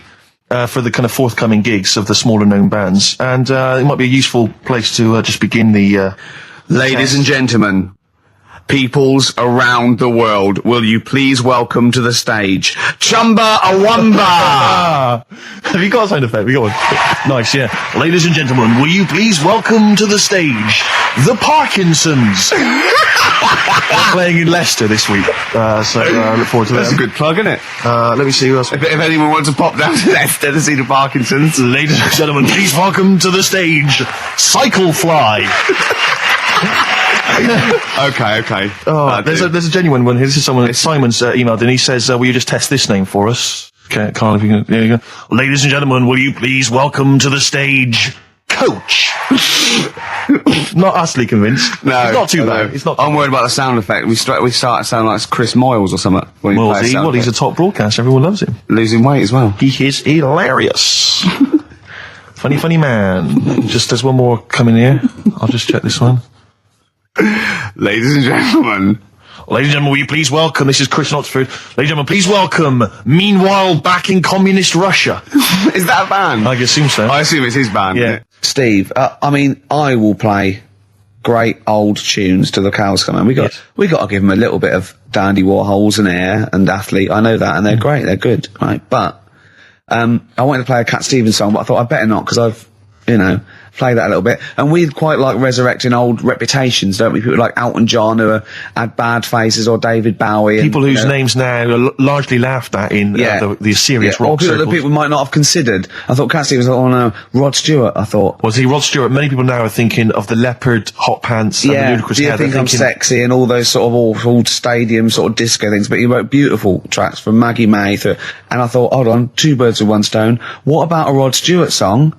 for the kind of forthcoming gigs of the smaller known bands, and it might be a useful place to just begin the. Ladies and gentlemen, peoples around the world, will you please welcome to the stage Chumba Awamba? Have you got a sound effect? Have you got one? Nice, yeah. Ladies and gentlemen, will you please welcome to the stage the Parkinsons? They're playing in Leicester this week, so I look forward to that. That's a good plug, isn't it? Let me see who else. If anyone wants to pop down to Leicester to see the Parkinsons. Ladies and gentlemen, please welcome to the stage Cyclefly. Okay. Oh, there's a genuine one here. This is someone. Simon's emailed and he says, "Will you just test this name for us?" Okay, Carl, if you can. There you go. Ladies and gentlemen, will you please welcome to the stage Coach? Not utterly convinced. No, it's not too no. bad. It's not. I'm worried about the sound effect. We start to sound like Chris Moyles or something. When Well, he's a top broadcaster. Everyone loves him. losing weight as well. He is hilarious. funny man. Just there's one more coming here. I'll just check this one. Ladies and gentlemen. Ladies and gentlemen, will you please welcome, this is Chris in Oxford. Ladies and gentlemen, please welcome, meanwhile back in communist Russia. Is that a band? I assume so. I assume it's his band. Yeah. Steve, I mean, I will play great old tunes till the cows come in. We got to give them a little bit of Dandy Warhols and Air and Athlete. I know that, and they're great. They're good, right? But I wanted to play a Cat Stevens song, but I thought I'd better not because I've, play that a little bit. And we quite like resurrecting old reputations, don't we? People like Elton John who had bad faces, or David Bowie. People whose names now are largely laughed at in the serious rock or people circles. that people might not have considered. I thought Cat Stevens, Rod Stewart, I thought. Was he Rod Stewart? Many people now are thinking of the leopard hot pants and the ludicrous Do you hair. think I'm sexy and all those sort of awful stadium sort of disco things? But he wrote beautiful tracks from Maggie May and I thought, hold on, two birds with one stone. What about a Rod Stewart song?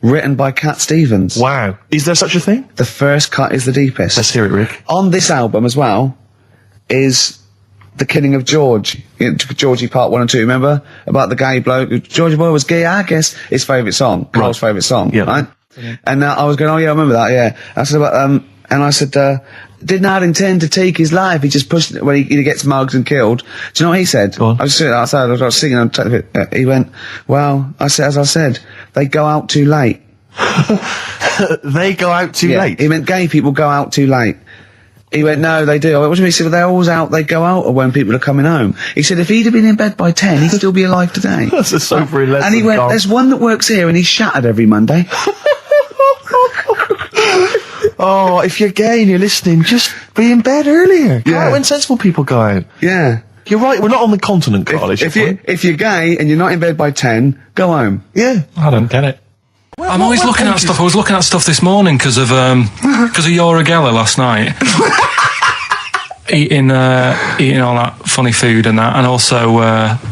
written by Cat Stevens. Wow. Is there such a thing? The first cut is the deepest. Let's hear it, Rick. On this album as well is The Killing of George. Georgie Part 1 and 2, remember? About the gay bloke. Georgie Boy was gay, I guess. His favourite song. Carl's favourite song, right? And I was going, oh yeah, I remember that, yeah. I said about, and I said, did not intend to take his life. He just pushed it when he gets mugged and killed. Do you know what he said? Go on. I was sitting outside, I was singing on he went, well, as I said, they go out too late. They go out too late? He meant gay people go out too late. He went, no, they do. I went, what do you mean? He said, well, they're always out, they go out when people are coming home. He said, if he'd have been in bed by 10, he'd still be alive today. That's a sobering lesson. And he went, there's one that works here and he's shattered every Monday. Oh, if you're gay and you're listening, just be in bed earlier. Go out when sensible people go out. Yeah. You're right, we're not on the continent, Carl. If you're gay and you're not in bed by 10, go home. Yeah. I don't get it. I'm always looking at stuff. I was looking at stuff this morning because of Yora Geller last night. eating all that funny food and that, and also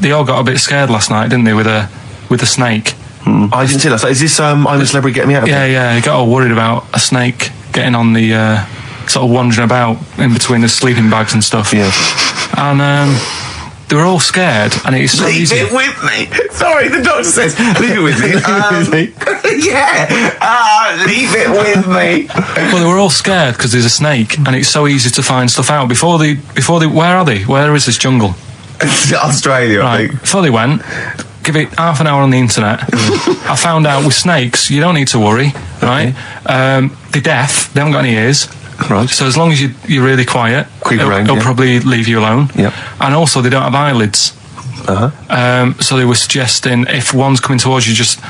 they all got a bit scared last night, didn't they, with a snake? I didn't see that. So is this I'm a Celebrity, Get Me Out? Yeah, he got all worried about a snake getting on the sort of wandering about in between the sleeping bags and stuff. Yeah. And they were all scared, and it's so easy. Leave it with me. Sorry, the doctor says, leave it with me. Leave it with me. Well, they were all scared because there's a snake, and it's so easy to find stuff out. Before they, where are they? Where is this jungle? Australia, I Right. think. Before they went, give it half an hour on the internet. I found out with snakes, you don't need to worry, right? They're deaf, they haven't got any ears. Right. So as long as you're really quiet, Creep it'll around, probably leave you alone. Yep. And also, they don't have eyelids. So they were suggesting if one's coming towards you, just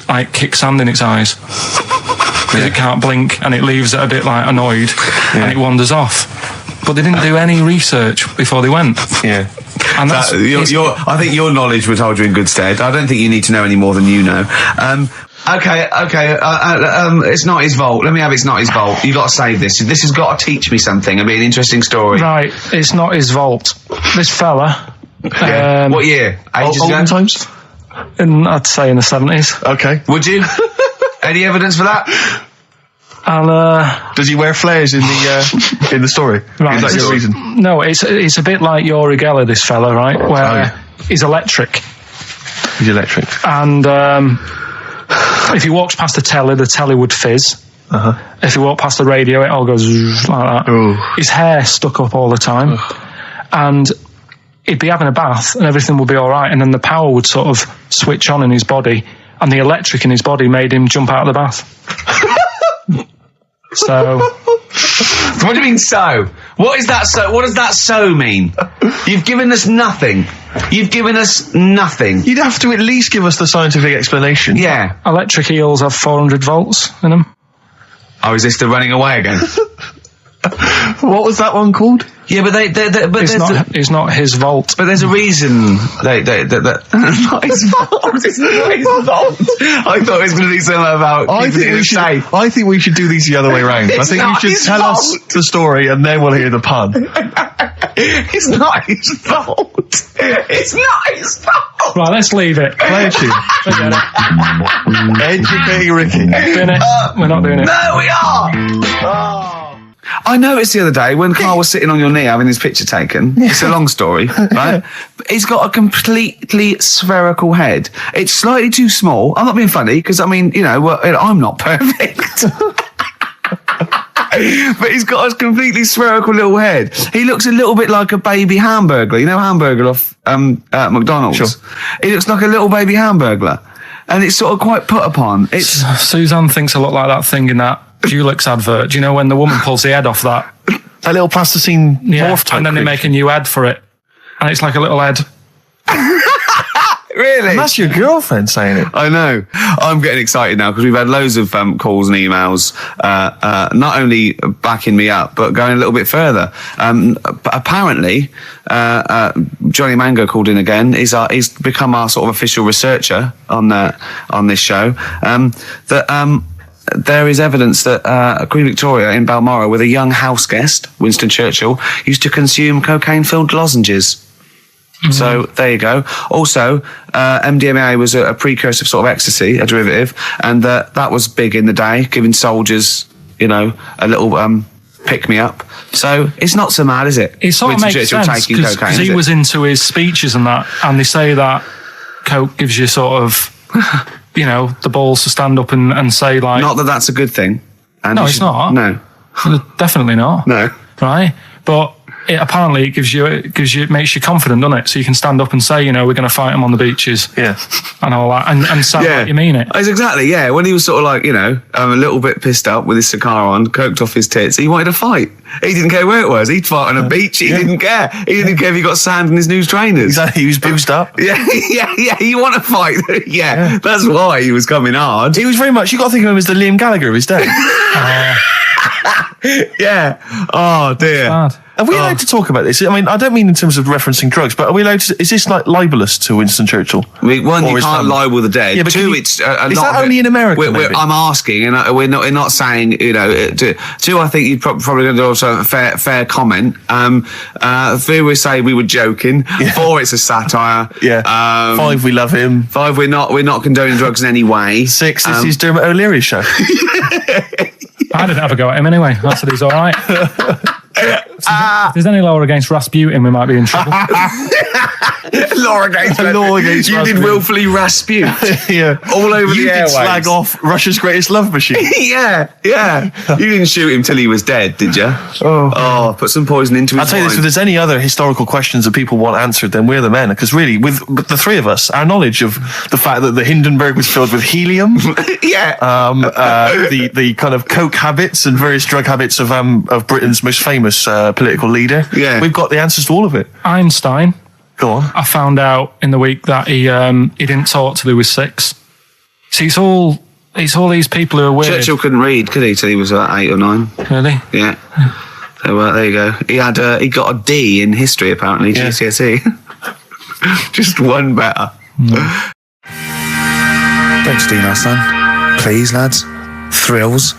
like kick sand in its eyes. Because it can't blink and it leaves it a bit like annoyed and it wanders off. But they didn't do any research before they went. Yeah. And that's, I think your knowledge would hold you in good stead. I don't think you need to know any more than you know. Okay. It's not his fault. Let me have It's Not His Fault. You got to save this. This has got to teach me something. It'll be an interesting story. right, it's not his fault. This fella, What year? Ages ago? Olden times? I'd say in the 70s. Okay. Would you? Any evidence for that? And Does he wear flares in the story? right, Is that your reason? No, it's a bit like Yori Geller, this fella, right? Where he's electric. He's electric. And if he walks past the telly would fizz. If he walked past the radio, it all goes like that. Ooh. His hair stuck up all the time. And he'd be having a bath and everything would be all right, and then the power would sort of switch on in his body, and the electric in his body made him jump out of the bath. So... What do you mean so? What is that so? What does that so mean? You've given us nothing. You've given us nothing. You'd have to at least give us the scientific explanation. Yeah. Electric eels have 400 volts in them. Oh, is this the running away again? What was that one called? Yeah, but It's not his vault. But there's a reason not his fault. It's not his fault. I thought it was going to be something about keeping it safe. I think we should do these the other way round. I It's think you not should his tell us fault. the story and then we'll hear the pun. It's not his fault. It's not his fault. Right, let's leave it. Play a tune. Forget it. Educating Ricky. Bin it. We're not doing it. No, we are. I noticed the other day when Carl was sitting on your knee having his picture taken. It's a long story, right? But he's got a completely spherical head. It's slightly too small. I'm not being funny because I'm not perfect. But he's got a completely spherical little head. He looks a little bit like a baby hamburger. You know Hamburger off McDonald's? Sure. He looks like a little baby hamburger. And it's sort of quite put upon. It's Suzanne thinks a lot like that thing in that Dulux advert. Do you know when the woman pulls the head off that? That little plasticine morph type and then they make a new head for it. And it's like a little head. really. And that's your girlfriend saying it. I know. I'm getting excited now because we've had loads of calls and emails, not only backing me up, but going a little bit further. But apparently, Johnny Mango called in again. He's become our sort of official researcher on this show. There is evidence that Queen Victoria in Balmoral, with a young house guest, Winston Churchill, used to consume cocaine-filled lozenges. So there you go. Also, MDMA was a precursor of sort of ecstasy, a derivative, and that was big in the day, giving soldiers, a little pick me up. So it's not so mad, is it? It sort of makes sense because he was into his speeches and that, and they say that coke gives you sort of, the balls to stand up and say like. Not that that's a good thing. And no, it's not. No, definitely not. No, right? But apparently it makes you confident, doesn't it? So you can stand up and say, we're going to fight them on the beaches. Yeah. And all that, and sound like you mean it. It's exactly, yeah. When he was sort of like, a little bit pissed up with his cigar on, coked off his tits, he wanted to fight. He didn't care where it was. He'd fight on a beach. He didn't care. He didn't care if he got sand in his new trainers. Exactly. He was boozed up. Yeah. You want to fight? yeah. That's why he was coming hard. He was very much, you got to think of him as the Liam Gallagher of his day. Yeah. Oh, dear. Bad. Are we allowed to talk about this? I mean, I don't mean in terms of referencing drugs, but are we allowed to? Is this like libelous to Winston Churchill? One, you can't libel the dead. Yeah, but two, is it's that only in America? I'm asking, and we're not saying. Two, I think you're probably going to do also a fair comment. Three, we say we were joking. Yeah. 4, it's a satire. Yeah. 5, we love him. 5, we're not condoning drugs in any way. 6, this is Dermot O'Leary's show. I didn't have a go at him anyway. I said he's all right. If there's any law against Rasputin, we might be in trouble. Law against Rasputin. You did willfully Rasputin. Yeah. All over the airwaves. You did slag off Russia's greatest love machine. yeah. You didn't shoot him till he was dead, did you? Oh, put some poison into his I'll tell you this, wine. if there's any other historical questions that people want answered, then we're the men. Because really, with the three of us, our knowledge of the fact that the Hindenburg was filled with helium, the kind of coke habits and various drug habits of Britain's most famous political leader, we've got the answers to all of it. Einstein. Go on. I found out in the week that he didn't talk till he was 6. See, it's all these people who are weird. Churchill couldn't read, could he, till he was 8 or 9? Really? Yeah. So there you go. He got a D in history apparently, GCSE. Just one better. Don't steal our son, please, lads. Thrills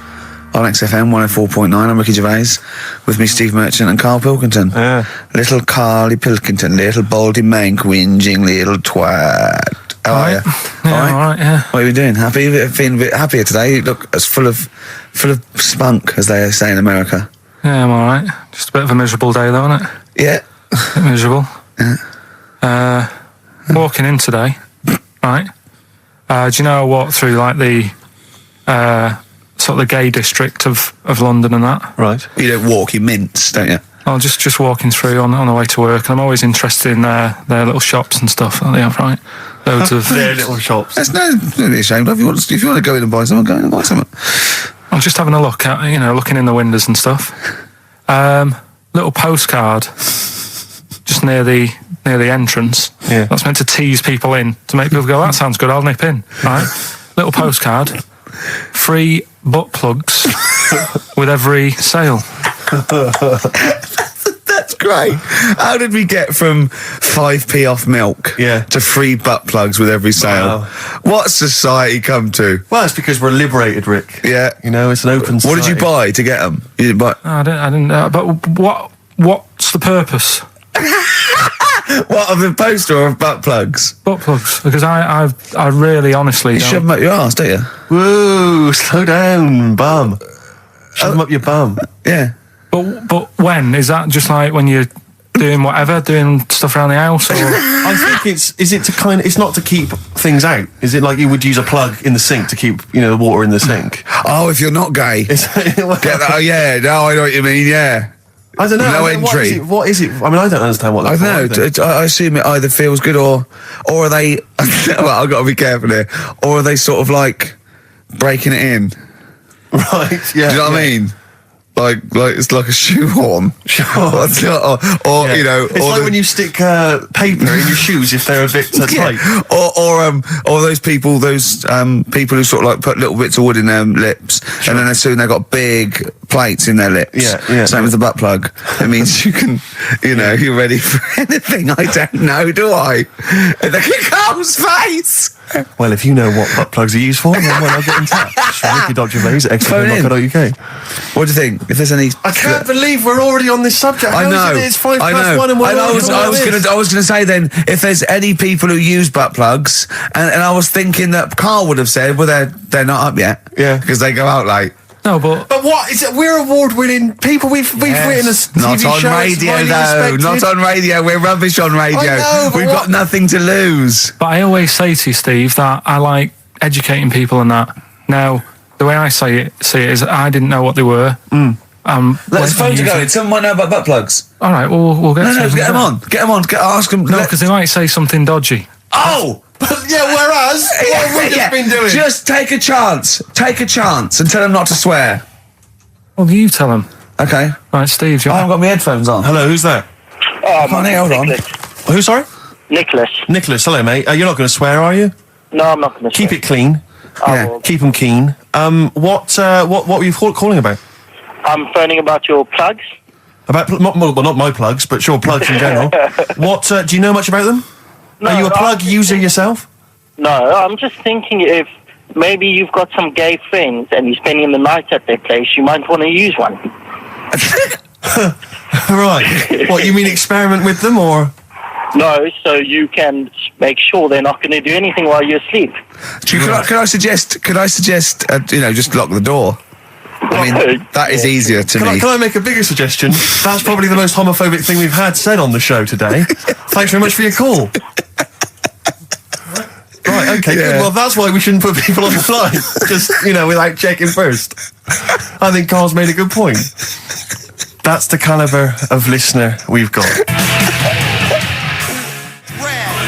on XFM 104.9. I'm Ricky Gervais with me, Steve Merchant and Karl Pilkington. Yeah. Little Carly Pilkington, little baldy mank, whinging little twat. How are you? Yeah, all right, yeah. What are you doing? Happy? Feeling a bit happier today? You look as full of spunk, as they say in America. Yeah, I'm all right. Just a bit of a miserable day, though, isn't it? Yeah. A bit miserable. Yeah. Walking in today, right? Do you know I walked through like the sort of the gay district of London and that? Right. You don't walk, you mince, don't you? I'm just walking through on the way to work, and I'm always interested in their little shops and stuff that they have, right? Loads of their little shops. There's nothing ashamed of. If you want to go in and buy something, go in and buy something. I'm just having a look at, looking in the windows and stuff. Little postcard just near the entrance. Yeah. That's meant to tease people in, to make people go, that sounds good, I'll nip in. Right? Little postcard. Free butt plugs with every sale. That's great. How did we get from 5p off milk to free butt plugs with every sale? Wow. What society come to? Well, it's because we're liberated, Rick. Yeah. It's an open society. What did you buy to get them? You didn't buy... I didn't but what's the purpose? What, of the poster or of butt plugs? Butt plugs, because I really honestly don't. You shove them up your arse, don't you? Whoa, slow down, bum. Shove them up your bum. Yeah. But when? Is that just like when you're doing whatever, doing stuff around the house? Or? I think it's not to keep things out. Is it like you would use a plug in the sink to keep, the water in the sink? Oh, if you're not gay. Get that? Oh, yeah. No, I know what you mean, yeah. I don't know. No entry. What is it? I mean, I don't understand what that's for. I don't know. I assume it either feels good or are they... well, I've got to be careful here. Or are they sort of like breaking it in? Right, yeah. Do you know what I mean? Like it's like a shoehorn. Sure. or It's like when you stick paper in your shoes if they're a bit tight. Or those people who sort of like put little bits of wood in their lips, and then as soon as they've got big plates in their lips. Yeah. Same with the butt plug. It means you can, you're ready for anything. I don't know, do I? Look at Carl's face. Well, if you know what butt plugs are used for, then why not get in touch? Gervais at XFM.co.uk. What do you think? If there's any... I can't believe we're already on this subject. I know. It's 1 and we're I was going to say then, if there's any people who use butt plugs, and I was thinking that Carl would have said, well, they're not up yet. Yeah. Because they go out late. No, but what is it? We're award-winning people. We've written a TV Not on show. radio, though. Not on radio. We're rubbish on radio. I know, but We've got nothing to lose. But I always say to you, Steve, that I like educating people and that. Now, the way I see it is I didn't know what they were. Let's phone to go. Someone might know about butt plugs. All right, we'll get No, get them on. Get them on. Ask them. No, because they might say something dodgy. Oh! Yeah, whereas, what have we just been doing? Just take a chance. Take a chance and tell them not to swear. Well, you tell them. Okay. Right, Steve, I haven't got my headphones on. Hello, who's that? Hold on. Who, sorry? Nicholas. Nicholas, hello, mate. You're not going to swear, are you? No, I'm not going to. Keep it clean. Yeah. Keep them keen. What were you calling about? I'm phoning about your plugs. About, not my plugs, but sure, plugs in general. What, do you know much about them? No, Are you a plug user yourself? No, I'm just thinking if maybe you've got some gay friends and you're spending the night at their place, you might want to use one. Right. What, you mean experiment with them, or...? No, so you can make sure they're not going to do anything while you're asleep. Could I suggest, just lock the door? I mean, that is easier to me. Can I make a bigger suggestion? That's probably the most homophobic thing we've had said on the show today. Thanks very much for your call. Right, okay, good. Well, that's why we shouldn't put people on the line. Just, without checking first. I think Carl's made a good point. That's the calibre of listener we've got.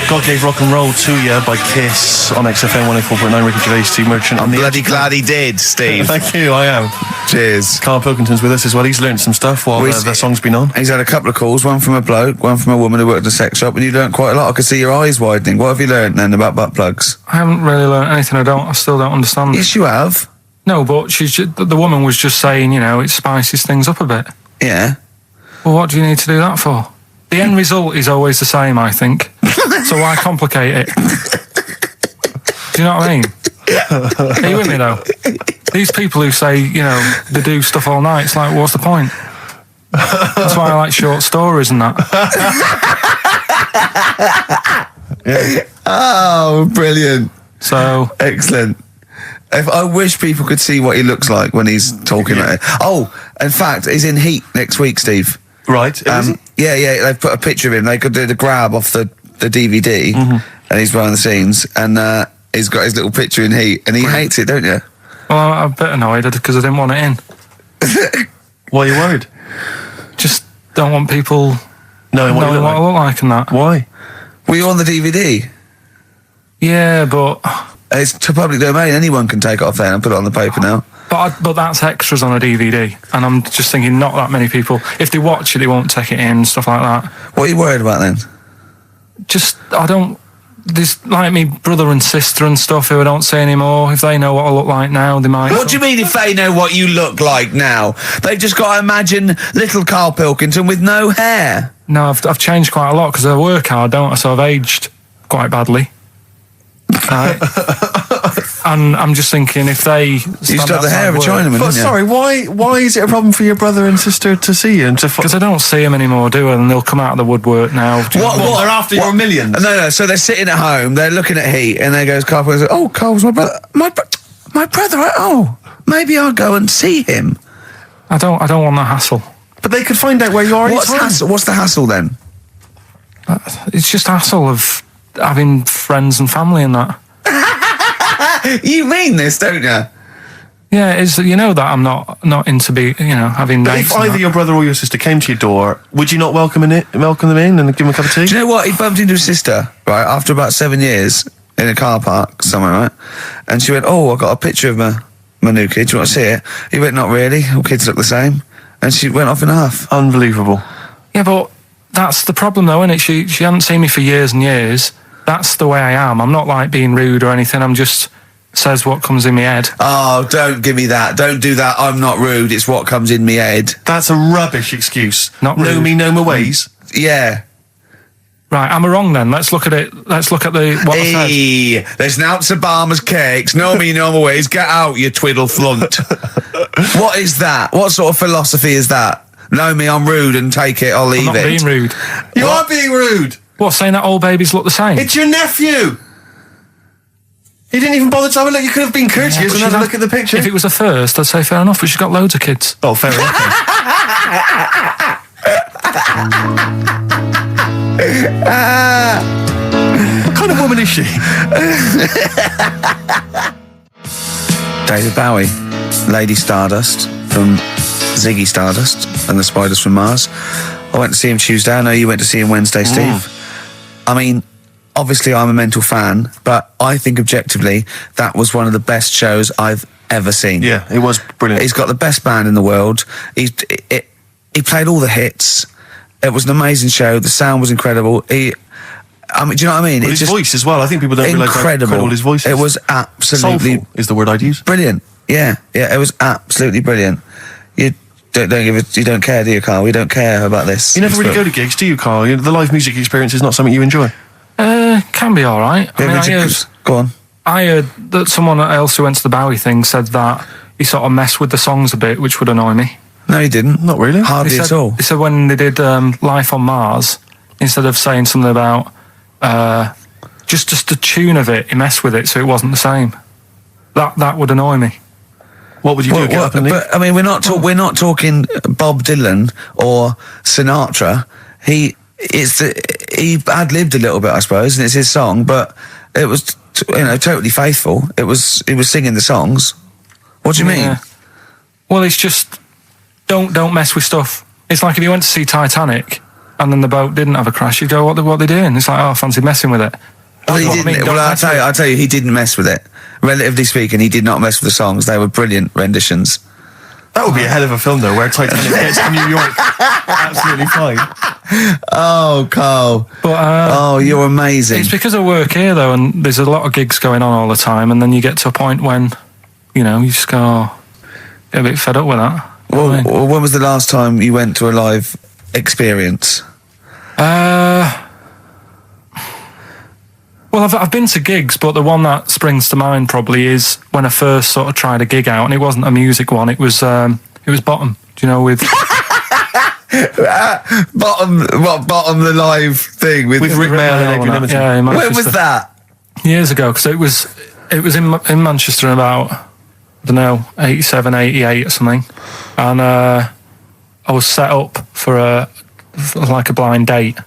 God Gave Rock and Roll to You by Kiss on XFM 104.9. Ricky Gervais, Steve Merchant. I'm bloody glad he did, Steve. Thank you, I am. Cheers. Karl Pilkington's with us as well. He's learned some stuff while the song's been on. He's had a couple of calls, one from a bloke, one from a woman who worked in a sex shop, and you learnt quite a lot. I could see your eyes widening. What have you learnt then about butt plugs? I haven't really learnt anything. I still don't understand. Yes, you have. No, but the woman was just saying, it spices things up a bit. Yeah. Well, what do you need to do that for? The end result is always the same, I think. So why complicate it? Do you know what I mean? Are you with me, though? These people who say, they do stuff all night, it's like, what's the point? That's why I like short stories and that. Yeah. Oh, brilliant. So... Excellent. I wish people could see what he looks like when he's talking like it. Oh, in fact, he's in Heat next week, Steve. Right. Yeah, they've put a picture of him. They could do the grab off the DVD, and he's behind the scenes, and he's got his little picture in Heat, and he hates it, don't you? Well, I'm a bit annoyed because I didn't want it in. Why are you worried? Just don't want people knowing what I look like and that. Why? Were you on the DVD? Yeah, but... It's to public domain. Anyone can take it off there and put it on the paper now. But that's extras on a DVD, and I'm just thinking not that many people. If they watch it, they won't take it in, stuff like that. What are you worried about then? There's like me brother and sister and stuff who I don't see anymore. If they know what I look like now, they might... What do you mean if they know what you look like now? They've just got to imagine little Karl Pilkington with no hair. No, I've changed quite a lot because I work hard, don't I? So I've aged quite badly. Right. And I'm just thinking if they... You used to have the hair of a Chinaman, But didn't you? sorry, why is it a problem for your brother and sister to see you? Because I don't see them anymore, do I? And they'll come out of the woodwork now. What? They're after your millions? No. So they're sitting at home, they're looking at Heat, and there goes Karl Pilkington. Oh, Karl's my brother. My brother. Oh, maybe I'll go and see him. I don't want that hassle. But they could find out where you are. What's the hassle then? It's just hassle of having friends and family and that. You mean this, don't you? Yeah, it's that I'm not into having But dates. if either your brother or your sister came to your door, would you not welcome them in and give them a cup of tea? Do you know what? He bumped into his sister, right, after about 7 years in a car park somewhere, right? And she went, oh, I got a picture of my new kid. Do you want to see it? He went, not really. All kids look the same. And she went off in a huff. Unbelievable. Yeah, but that's the problem though, isn't it? She hadn't seen me for years and years. That's the way I am. I'm not like being rude or anything. I'm just says what comes in my head. Oh, don't give me that. Don't do that. I'm not rude. It's what comes in me head. That's a rubbish excuse. Not Know rude. me, know my ways. Yeah. Right, am I wrong then? Let's look at it. Let's look at what I said. Hey, there's Nouts Obama's cakes. Know me, know my ways. Get out, you twiddle flunt. What is that? What sort of philosophy is that? Know me, I'm rude and take it, I'll leave I'm not it. being rude. You are being rude. What, saying that all babies look the same? It's your nephew. You didn't even bother to have a look. You could have been courteous and had a look at the picture. If it was a first, I'd say fair enough, but she's got loads of kids. Oh, fair enough. What kind of woman is she? David Bowie, Lady Stardust from Ziggy Stardust and the Spiders from Mars. I went to see him Tuesday. I know you went to see him Wednesday, Steve. I mean, obviously I'm a mental fan, but I think objectively that was one of the best shows I've ever seen. Yeah, it was brilliant. He's got the best band in the world. He played all the hits. It was an amazing show. The sound was incredible. I mean, do you know what I mean? Well, his voice as well. I think people don't realise how incredible his voice is. It was absolutely soulful is the word I'd use. brilliant. Yeah, it was absolutely brilliant. You don't care, do you, Carl? We don't care about this. You never really go to gigs, do you, Carl? The live music experience is not something you enjoy. Can be all right. Go on. I heard that someone else who went to the Bowie thing said that he sort of messed with the songs a bit, which would annoy me. No, he didn't. Not really. Hardly at all. He said when they did Life on Mars, instead of saying something about just the tune of it, he messed with it so it wasn't the same. That would annoy me. What would you do? Get up and leave? But I mean, we're not talking Bob Dylan or Sinatra. He ad-libbed a little bit, I suppose, and it's his song, but it was totally faithful. He was singing the songs. What do you mean? Well, it's just don't mess with stuff. It's like if you went to see Titanic and then the boat didn't have a crash, you'd go, what are they doing? It's like, oh, I fancy messing with it. Well, he didn't. Well, I'll tell you, he didn't mess with it. Relatively speaking, he did not mess with the songs. They were brilliant renditions. That would be a hell of a film, though, where Titanic gets to New York. Absolutely fine. Oh, Carl. But, you're amazing. It's because I work here, though, and there's a lot of gigs going on all the time, and then you get to a point when, you just go, get a bit fed up with that. Well, when was the last time you went to a live experience? Well, I've been to gigs, but the one that springs to mind probably is when I first sort of tried a gig out, and it wasn't a music one. It was Bottom. Do you know with Bottom the live thing with Rick Mail and Adrian Edmonton? Yeah, in when Manchester. was that? Years ago, because it was in Manchester in about, I don't know, 87, 88 or something, and I was set up for a blind date.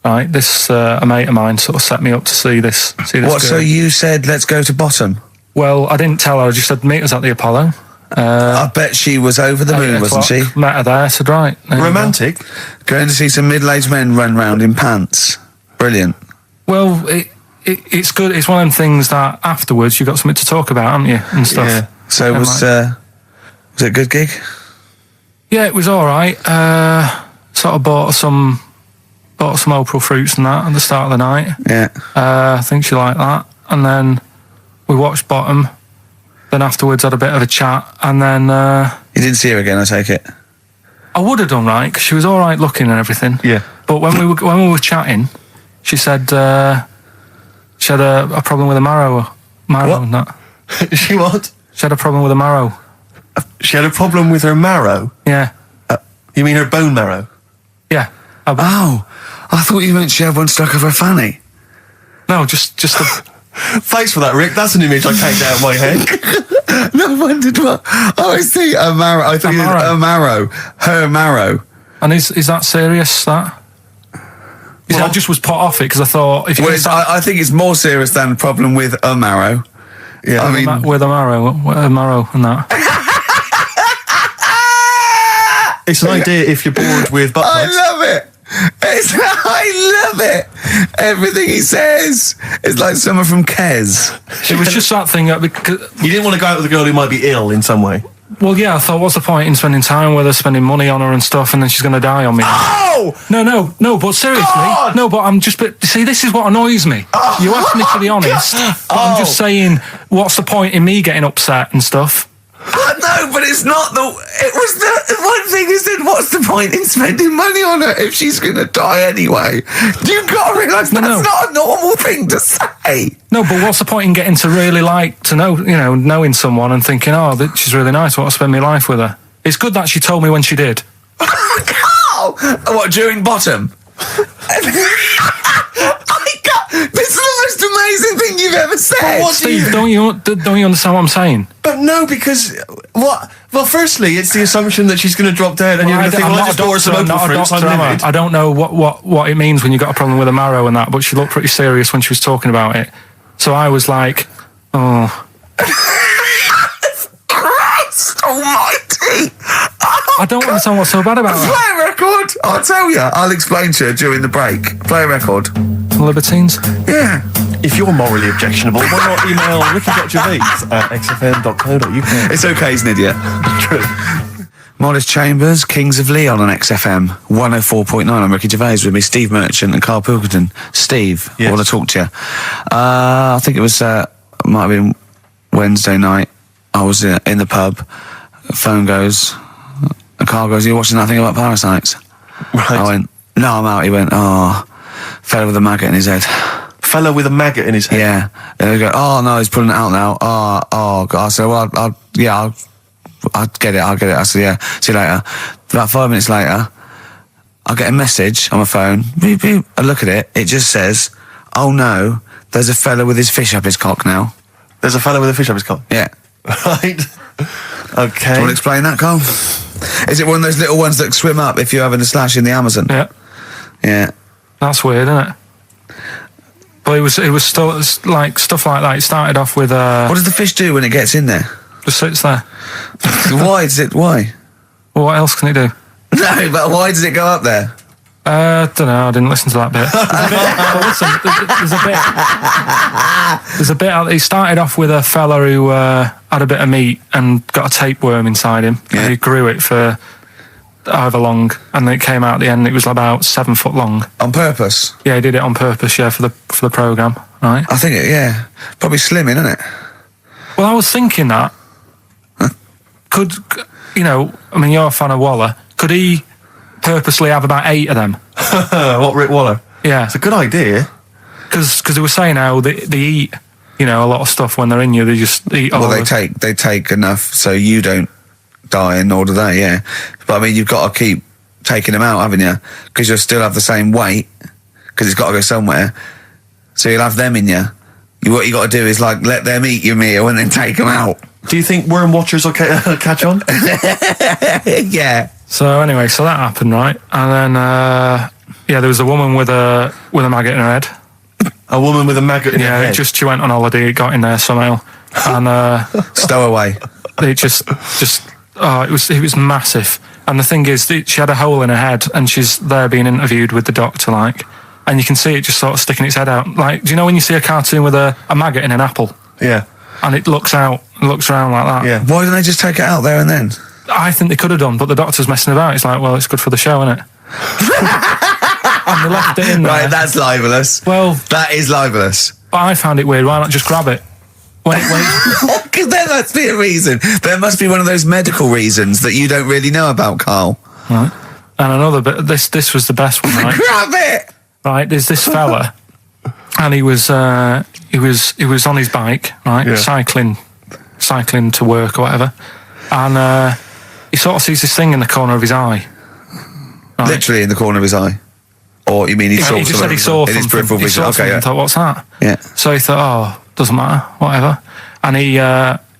Right, this a mate of mine sort of set me up to see this. What? girl. So you said let's go to Bottom? Well, I didn't tell her. I just said meet us at the Apollo. I bet she was over the moon, wasn't she? Met her there. I said right. Romantic. Going to see some middle-aged men run round in pants. Brilliant. Well, it's good. It's one of them things that afterwards you got something to talk about, haven't you, and stuff. Yeah. So was it a good gig? Yeah, it was all right. Sort of bought some April fruits and that at the start of the night. Yeah. I think she liked that. And then we watched Bottom. Then afterwards had a bit of a chat. And then... You didn't see her again, I take it? I would have done, right, because she was all right looking and everything. Yeah. But when we were chatting, she said she had a problem with a marrow What? and that. She what? She had a problem with a marrow. She had a problem with her marrow? Yeah. You mean her bone marrow? Yeah. Oh, I thought you meant she had one stuck of her fanny. No, just the... Thanks for that, Rick. That's an image I can't get out of my head. No, I wondered what. Oh, I see. A marrow. I thought you meant a marrow. Her marrow. And is that serious, that? I just was put off it because I thought... if you I think it's more serious than the problem with a marrow. Yeah. I mean... with a marrow and that. It's an idea if you're bored with butt I plugs. love it. I love it. Everything he says is like someone from Kes. It was just that thing that... because You didn't want to go out with a girl who might be ill in some way. Well, yeah, I thought, what's the point in spending time with her, spending money on her and stuff, and then she's going to die on me? Oh! No, but seriously. God! No, but I'm just... See, this is what annoys me. You asked me to be honest, but I'm just saying, what's the point in me getting upset and stuff? No, but it's not the... It was the... One thing is that what's the point in spending money on her if she's going to die anyway? You've got to realise that's not a normal thing to say. No, but what's the point in getting to really knowing someone and thinking, oh, she's really nice, I want to spend my life with her? It's good that she told me when she did. Carl! What, during bottom? This is the most amazing thing you've ever said. Steve, don't you understand what I'm saying? But no, because what? Well, firstly, it's the assumption that she's going to drop dead, and you're going to think, well, I just bought her some open fruits. I don't know what it means when you got a problem with a marrow and that, but she looked pretty serious when she was talking about it. So I was like, oh. Christ almighty! I don't understand what's so bad about her. Play a record! I'll tell you. I'll explain to you during the break. Play a record. Libertines? Yeah. If you're morally objectionable, why not email ricky.gervais@xfm.co.uk? It's okay, he's an idiot. True. Modest Chambers, Kings of Leon on XFM 104.9. I'm Ricky Gervais, with me Steve Merchant and Karl Pilkington. Steve, Yes. I want to talk to you. I think it was, might have been Wednesday night. I was in the pub. Phone goes. Carl goes, "You watching that thing about Parasites?" Right. I went, "No, I'm out." He went, "Oh, fella with a maggot in his head." Fellow with a maggot in his head. Yeah. And they go, "Oh no, he's pulling it out now." Oh God. I said, "Well, I'll get it. I said, "Yeah, see you later." About 5 minutes later, I get a message on my phone. Beep, beep. I look at it. It just says, "Oh no, there's a fella with his fish up his cock now." There's a fellow with a fish up his cock. Yeah. Right. Okay. Do you want to explain that, Carl? Is it one of those little ones that swim up if you're having a slash in the Amazon? Yeah. Yeah. That's weird, isn't it? But it was still like stuff like that. It started off with What does the fish do when it gets in there? just sits there. Why? Well, what else can it do? No, but why does it go up there? Don't know. I didn't listen to that bit. There's a bit. He started off with a fella who had a bit of meat and got a tapeworm inside him. Yeah. And he grew it for however long, and then it came out at the end. It was about 7 foot long. On purpose? Yeah, he did it on purpose. Yeah, for the program, right? I think yeah, probably slimming, isn't it? Well, I was thinking that could I mean, you're a fan of Waller. Could he purposely have about 8 of them? What, Rick Waller? Yeah, It's a good idea. because they were saying how they eat, a lot of stuff when they're in you. They just eat. Well, all they the- take enough so you don't die, and nor do they. Yeah, but I mean, you've got to keep taking them out, haven't you? Because you'll still have the same weight because it's got to go somewhere. So you'll have them in you. What you got to do is like let them eat your meal and then take them out. Do you think worm watchers will catch on? Yeah. So anyway, so that happened, right? And then there was a woman with a maggot in her head. A woman with a maggot in her Yeah, head? she went on holiday, it got in there somehow, and Stowaway. it just it was massive. And the thing is, she had a hole in her head, and she's there being interviewed with the doctor, like, and you can see it just sort of sticking its head out. Like, do you know when you see a cartoon with a maggot in an apple, Yeah. and it looks around like that? Yeah. Why didn't they just take it out there and then? I think they could have done, but the doctor's messing about. It's like, well, it's good for the show, isn't it? And they left it in there. Right, that's libelous. Well, That is libelous. but I found it weird. Why not just grab it? When it Because there must be a reason. There must be one of those medical reasons that you don't really know about, Carl. right. And another bit. This was the best one, right? Grab it. Right. There's this fella, and he was on his bike, right, Yeah. cycling to work or whatever, and he sort of sees this thing in the corner of his eye. Right? Literally in the corner of his eye. Or you mean he saw He just said something he saw in his something. peripheral He vision? saw Okay, something yeah. and thought, what's that? Yeah. So he thought, doesn't matter, whatever. And he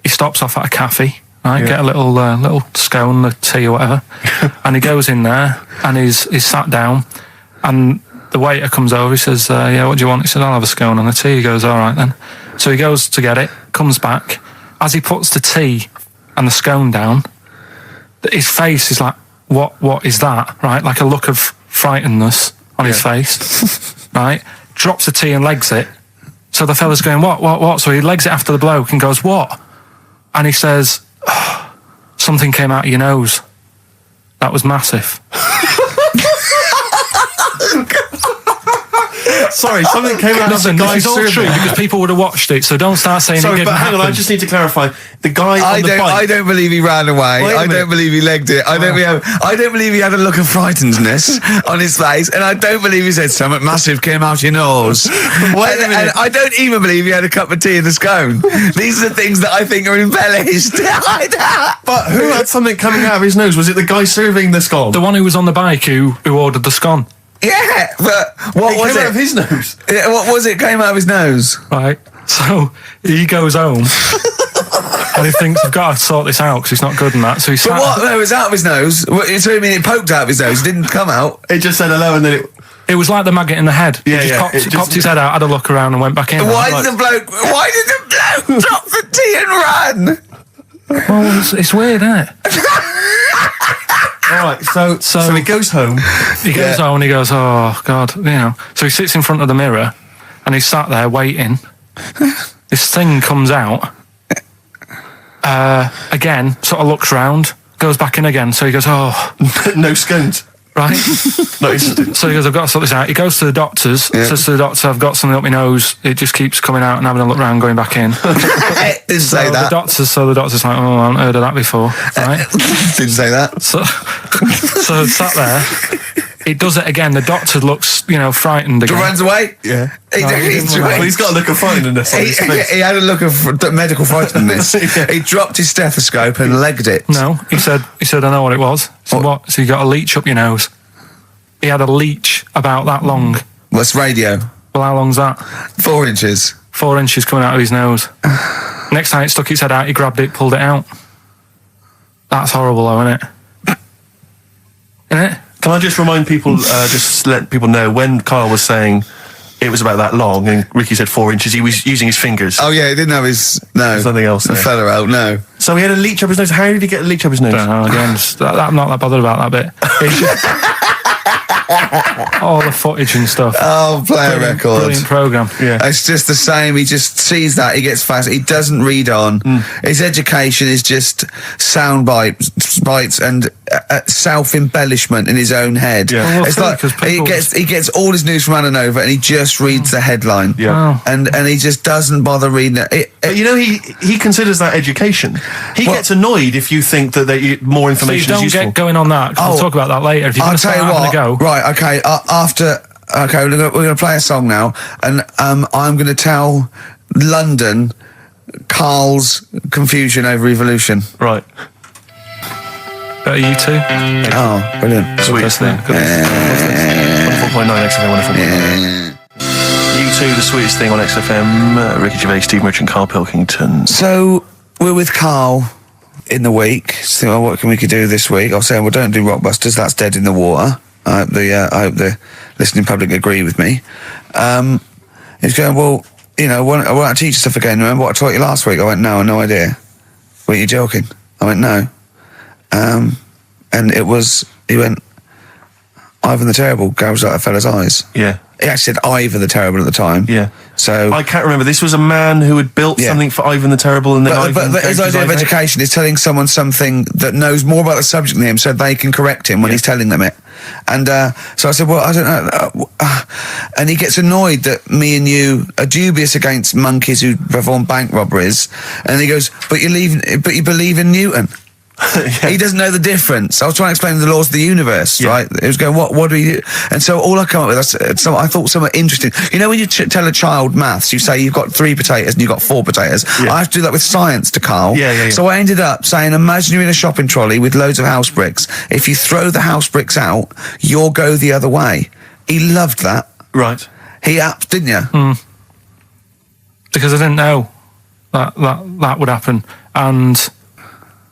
stops off at a cafe, right? Yeah. Get a little scone, a tea or whatever. And he goes in there and he's sat down, and the waiter comes over. He says, "Yeah, what do you want?" He said, "I'll have a scone and a tea." He goes, "All right then." So he goes to get it, comes back. As he puts the tea and the scone down, his face is like, "What is that?" Right, like a look of frightenedness on his face. Right, drops the tea and legs it. So the fella's going, what? So he legs it after the bloke and goes, "What?" And he says, something came out of your nose. That was massive. Sorry, something came out of Listen, the this guy's is all true survey. because people would have watched it, so don't start saying it Sorry, didn't but hang on, I happen. just need to clarify. The guy on the bike. I don't believe he ran away. Wait a I minute. don't believe he legged it. I don't believe he had a look of frightenedness on his face, and I don't believe he said something massive came out your nose. And I don't even believe he had a cup of tea in the scone. These are the things that I think are embellished. But who had something coming out of his nose? Was it the guy serving the scone? The one who was on the bike who ordered the scone. Yeah, but what was came it? out of his nose. Yeah, what was it? Came out of his nose. Right. So he goes home and he thinks, I've got to sort this out because it's not good and that. So he But what? No, it was out of his nose. So you mean it poked out of his nose? It didn't come out. It just said hello and then it... It was like the maggot in the head. Yeah, He just yeah, popped his head out, had a look around and went back in. Why did the bloke drop the tea and run? Well, it's weird, isn't it? All right, so he goes home. He goes home and he goes, oh, God, you know. So he sits in front of the mirror and he's sat there waiting. This thing comes out. Again, sort of looks round, goes back in again. So he goes, oh. No scones. Right. No, he's- So he goes, I've got to sort this out. He goes to the doctors, says to the doctor, I've got something up my nose. It just keeps coming out and having a look round, going back in. Didn't say So that. the doctor's like, oh, I haven't heard of that before. Right. Didn't say that. So sat there. It does it again. The doctor looks, frightened again. Runs away. Yeah. He's He's got a look of frightenness on his face. He had a look of medical frightenness. He dropped his stethoscope and legged it. No, he said, I know what it was. So what? So you got a leech up your nose. He had a leech about that long. What's radio? Well, how long's that? 4 inches. 4 inches coming out of his nose. Next time it stuck its head out, he grabbed it, pulled it out. That's horrible, though, isn't it? Isn't it? Can I just remind people, just let people know, when Karl was saying it was about that long and Ricky said 4 inches, he was using his fingers. Oh yeah, he didn't have his There's nothing else there. fella out. No. So he had a leech up his nose. How did he get a leech up his nose? Again, I'm not that bothered about that bit. It's just all the footage and stuff. Oh, play a record. Brilliant programme. Yeah. It's just the same. He just sees that. He gets fast. He doesn't read on. His education is just sound bites and self-embellishment in his own head. Yeah. Well, It's true, like 'cause people- he gets all his news from Ananova and he just reads the headline. Yeah. Oh. And he just doesn't bother reading it. But he considers that education. He Well- gets annoyed if you think that more So you information is don't useful. get going on that. 'Cause we'll talk about that later. If you're going I'll to tell start you having what. a go. Right, okay. Okay, we're going to play a song now, and I'm going to tell London Karl's confusion over evolution. Right. Better you two. Oh, brilliant. Sweetest thing. 104.9 XFM, 104.9. You two, the sweetest thing on XFM. Ricky Gervais, Steve Merchant, Karl Pilkington. So we're with Karl in the week. So what can we do this week? I was saying, well, don't do Rockbusters. That's dead in the water. I hope the listening public agree with me. He's going, well, why don't I teach you stuff again? Remember what I taught you last week? I went, no, no idea. Were you joking? I went, no. And he went, Ivan the Terrible gouged out a fella's eyes. Yeah. He actually said Ivan the Terrible at the time. Yeah. So I can't remember. This was a man who had built Yeah. something for Ivan the Terrible, and then But his idea of education is telling someone something that knows more about the subject than him so they can correct him when he's telling them it. And so I said, well, I don't know. And he gets annoyed that me and you are dubious against monkeys who perform bank robberies. And he goes, but you believe in Newton. He doesn't know the difference. I was trying to explain the laws of the universe, right? It was going, what do we do? And so all I come up with, I thought somewhat interesting. When you tell a child maths, you say you've got 3 potatoes and you've got 4 potatoes. I have to do that with science to Karl. Yeah. So I ended up saying, imagine you're in a shopping trolley with loads of house bricks. If you throw the house bricks out, you'll go the other way. He loved that. Right. He didn't you? Because I didn't know that would happen. And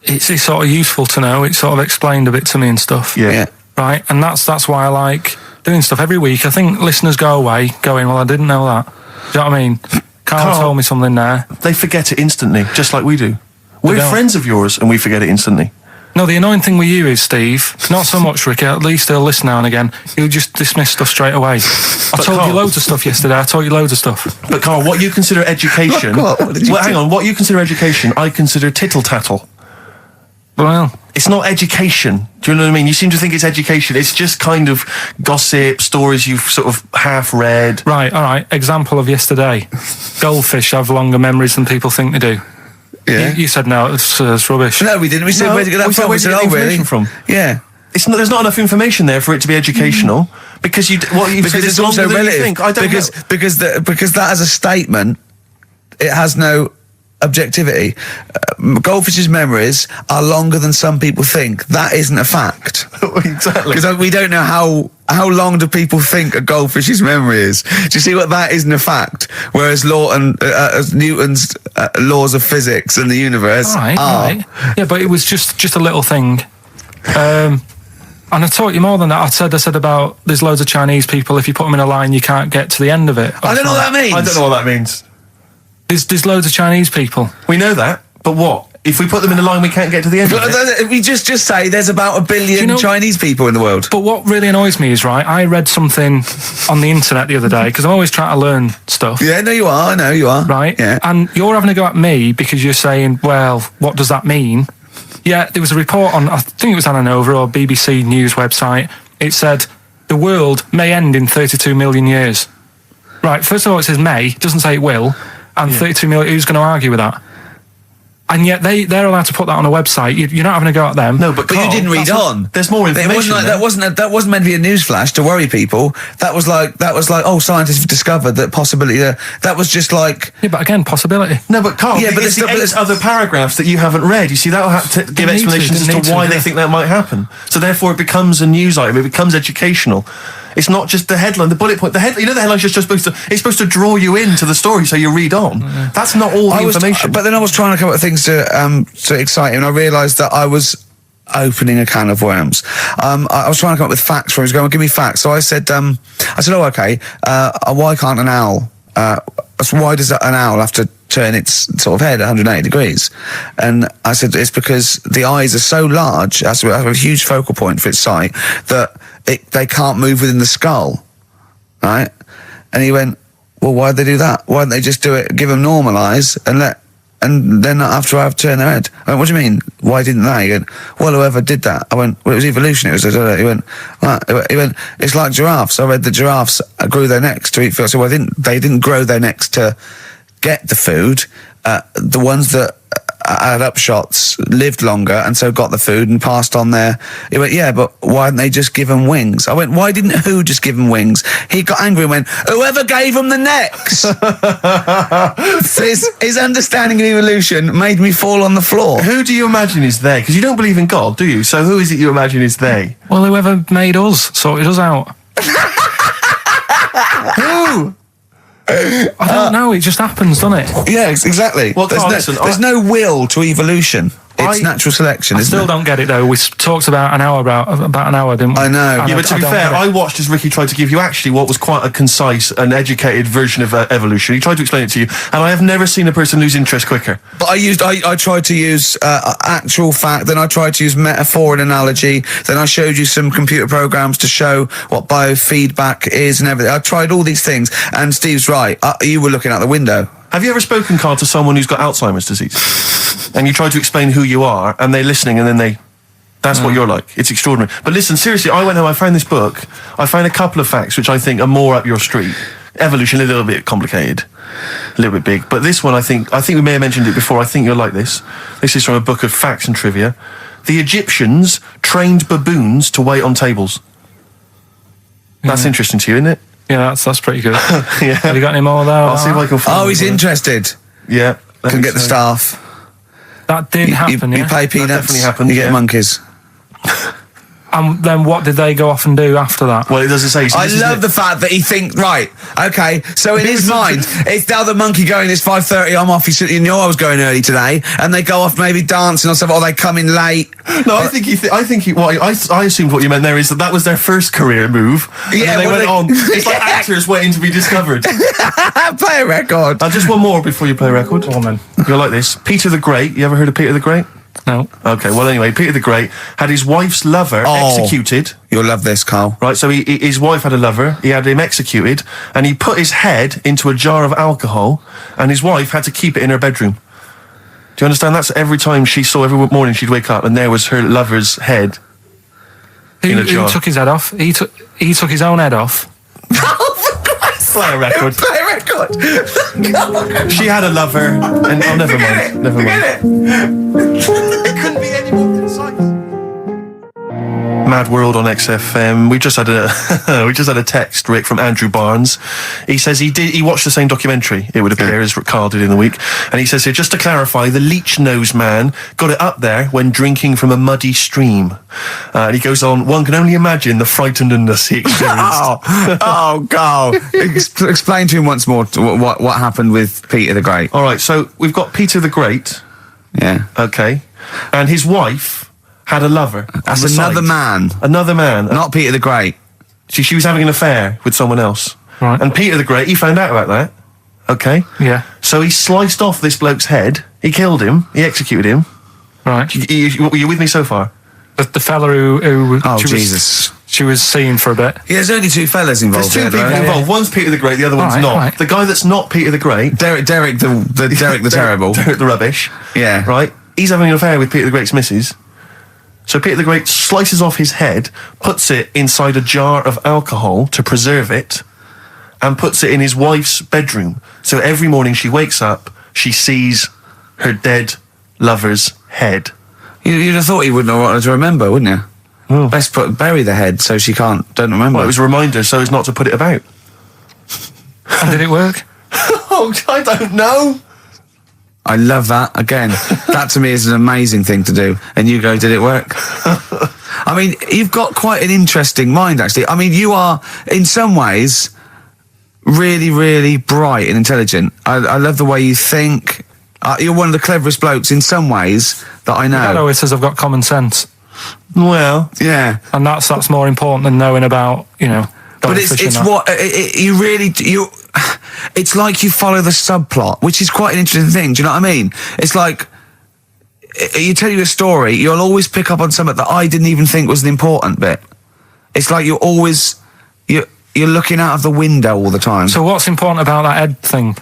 it's sort of useful to know. It sort of explained a bit to me and stuff. Yeah. Right? And that's why I like doing stuff every week. I think listeners go away going, well, I didn't know that. Do you know what I mean? Karl told me something there. They forget it instantly, just like we do. We're don't. friends of yours, and we forget it instantly. No, the annoying thing with you is, Steve, not so much Ricky, at least he'll listen now and again, he'll just dismiss stuff straight away. I told you loads of stuff yesterday, I told you loads of stuff. But Karl, what you consider education... What did you hang on. What you consider education, I consider tittle-tattle. Well, It's not education. Do you know what I mean? You seem to think it's education. It's just kind of gossip, stories you've sort of half read. right, all right. Example of yesterday. Goldfish have longer memories than people think they do. Yeah. You said no, it's rubbish. No, we didn't. We said, No, where'd you get that we said, from? where'd you get the information from? Yeah. There's not enough information there for it to be educational because you've Because said it's longer also than you relative. think. I don't know. Because that as a statement, it has no objectivity. Goldfish's memories are longer than some people think. That isn't a fact. Exactly. Because we don't know how long do people think a goldfish's memory is. Do you see what that isn't a fact? Whereas as Newton's laws of physics and the universe All right, are. all right. Yeah, but it was just a little thing. And I taught you more than that. I said about there's loads of Chinese people, if you put them in a line, you can't get to the end of it. I don't know what that means. I don't know what that means. There's loads of Chinese people. We know that, but what? If we put them in a line, we can't get to the end of it? We just say there's about 1 billion Chinese people in the world. But what really annoys me is, right, I read something on the internet the other day, because I'm always trying to learn stuff. Yeah, no, you are. I know you are. Right? Yeah. And you're having a go at me because you're saying, well, what does that mean? Yeah, there was a report on, I think it was on Anova or BBC News website. It said, the world may end in 32 million years. Right, first of all, it says may, it doesn't say it will. And 32 million, who's going to argue with that? And yet they're allowed to put that on a website. You're not having a go at them. No, but you Carl, didn't read on. There's more information. That wasn't meant to be a news flash to worry people. That was like, oh, scientists have discovered that possibility. That was just like. Yeah, but again, possibility. No, but Carl, Yeah, but it's there's the other paragraphs that you haven't read. You see, that'll have to give explanations as to why they think that might happen. So therefore, it becomes a news item. It becomes educational. It's not just the headline, the bullet point. The headline's just supposed to. It's supposed to draw you into the story, so you read on. That's not all the information. But then I was trying to come up with things to excite him, and I realised that I was opening a can of worms. I was trying to come up with facts for him. He was going, give me facts. So I said, oh, okay. Why can't an owl? Why does an owl have to turn its sort of head 180 degrees? And I said, it's because the eyes are so large, it has a huge focal point for its sight, that they can't move within the skull, right? And he went, well, why'd they do that? Why don't they just do it, give them normal eyes, and then after I've turned their head? I went, what do you mean? Why didn't they? He went, well, whoever did that. I went, well, it was evolution. He went, it's like giraffes. I read the giraffes grew their necks to eat food. So they didn't grow their necks to get the food. The ones that had upshots lived longer and so got the food and passed on their. He went, yeah, but why didn't they just give them wings? I went, why didn't who just give them wings? He got angry and went, whoever gave them the necks. his understanding of evolution made me fall on the floor. Who do you imagine is they? Because you don't believe in God, do you? So who is it you imagine is they? Well, whoever made us sorted us out. Who? I don't know, it just happens, doesn't it? Yeah, exactly. Well, Carl, listen, there's no will to evolution. It's natural selection, I isn't still it? don't get it though. We talked about an hour, didn't we? I know. Yeah, but to be fair, I watched as Ricky tried to give you actually what was quite a concise and educated version of evolution. He tried to explain it to you, and I have never seen a person lose interest quicker. But I tried to use actual fact, then I tried to use metaphor and analogy, then I showed you some computer programs to show what biofeedback is and everything. I tried all these things, and Steve's right. You were looking out the window. Have you ever spoken, Carl, to someone who's got Alzheimer's disease? And you try to explain who you are, and they're listening, and then that's what you're like. It's extraordinary. But listen, seriously, I went home, I found this book, I found a couple of facts which I think are more up your street. Evolution, a little bit complicated, a little bit big. But this one, I think we may have mentioned it before, I think you'll like this. This is from a book of facts and trivia. The Egyptians trained baboons to wait on tables. That's interesting to you, isn't it? Yeah, that's pretty good. Yeah. Have you got any more there? I'll see if I can find Oh, he's interested. Yeah. Can get the staff. That did happen, You yeah? pay peanuts. definitely happened, You get yeah. monkeys. And then what did they go off and do after that? Well, it doesn't say. I love the fact that he thinks, right, okay, so in his mind, it's the other monkey going, it's 5:30, I'm off, you knew I was going early today, and they go off maybe dancing or something, or they come in late. No, I assumed what you meant there is that was their first career move. And Yeah, then they well, went on. It's like actors waiting to be discovered. Play a record. Just one more before you play a record. Go on, then. You'll like this. Peter the Great. You ever heard of Peter the Great? No. Okay, well anyway, Peter the Great had his wife's lover executed. You'll love this, Carl. Right, so his wife had a lover, he had him executed, and he put his head into a jar of alcohol, and his wife had to keep it in her bedroom. Do you understand? That's every time she saw, every morning she'd wake up and there was her lover's head in a jar. Who took his head off? He took his own head off. Play a record. Play a record. She had a lover, and never mind. Never mind. It couldn't be any more concise. Mad World on XFM. We just had a text, Rick, from Andrew Barnes. He says he watched the same documentary, it would appear, as Carl did in the week. And he says here, just to clarify, the leech nose man got it up there when drinking from a muddy stream. And he goes on, one can only imagine the frightenedness he experienced. Carl. Explain to him once more what happened with Peter the Great. All right, so we've got Peter the Great. Yeah. Okay. And his wife had a lover. That's another man. Another man. Not Peter the Great. She was having an affair with someone else. Right. And Peter the Great, he found out about that. Okay. Yeah. So he sliced off this bloke's head. He killed him. He executed him. Right. You with me so far? The fella who Jesus. she was seeing for a bit. Yeah, there's only two fellas involved. There's two people involved. One's Peter the Great, the other one's not. Right. The guy that's not Peter the Great, Derek the Terrible. Derek the Rubbish. Yeah. Right. He's having an affair with Peter the Great's missus. So Peter the Great slices off his head, puts it inside a jar of alcohol to preserve it, and puts it in his wife's bedroom. So every morning she wakes up, she sees her dead lover's head. You'd have thought he wouldn't have wanted to remember, wouldn't you? Oh. Best bury the head so she don't remember. Well, it was a reminder so as not to put it about. And did it work? Oh, I don't know. I love that. Again, that to me is an amazing thing to do. And you go, did it work? I mean, you've got quite an interesting mind, actually. I mean, you are, in some ways, really, really bright and intelligent. I love the way you think. You're one of the cleverest blokes in some ways that I know. It always says I've got common sense. Well, yeah. And that's more important than knowing about, But it's like you follow the subplot, which is quite an interesting thing. Do you know what I mean? It's like you tell you a story, you'll always pick up on something that I didn't even think was an important bit. It's like you're looking out of the window all the time. So what's important about that head thing?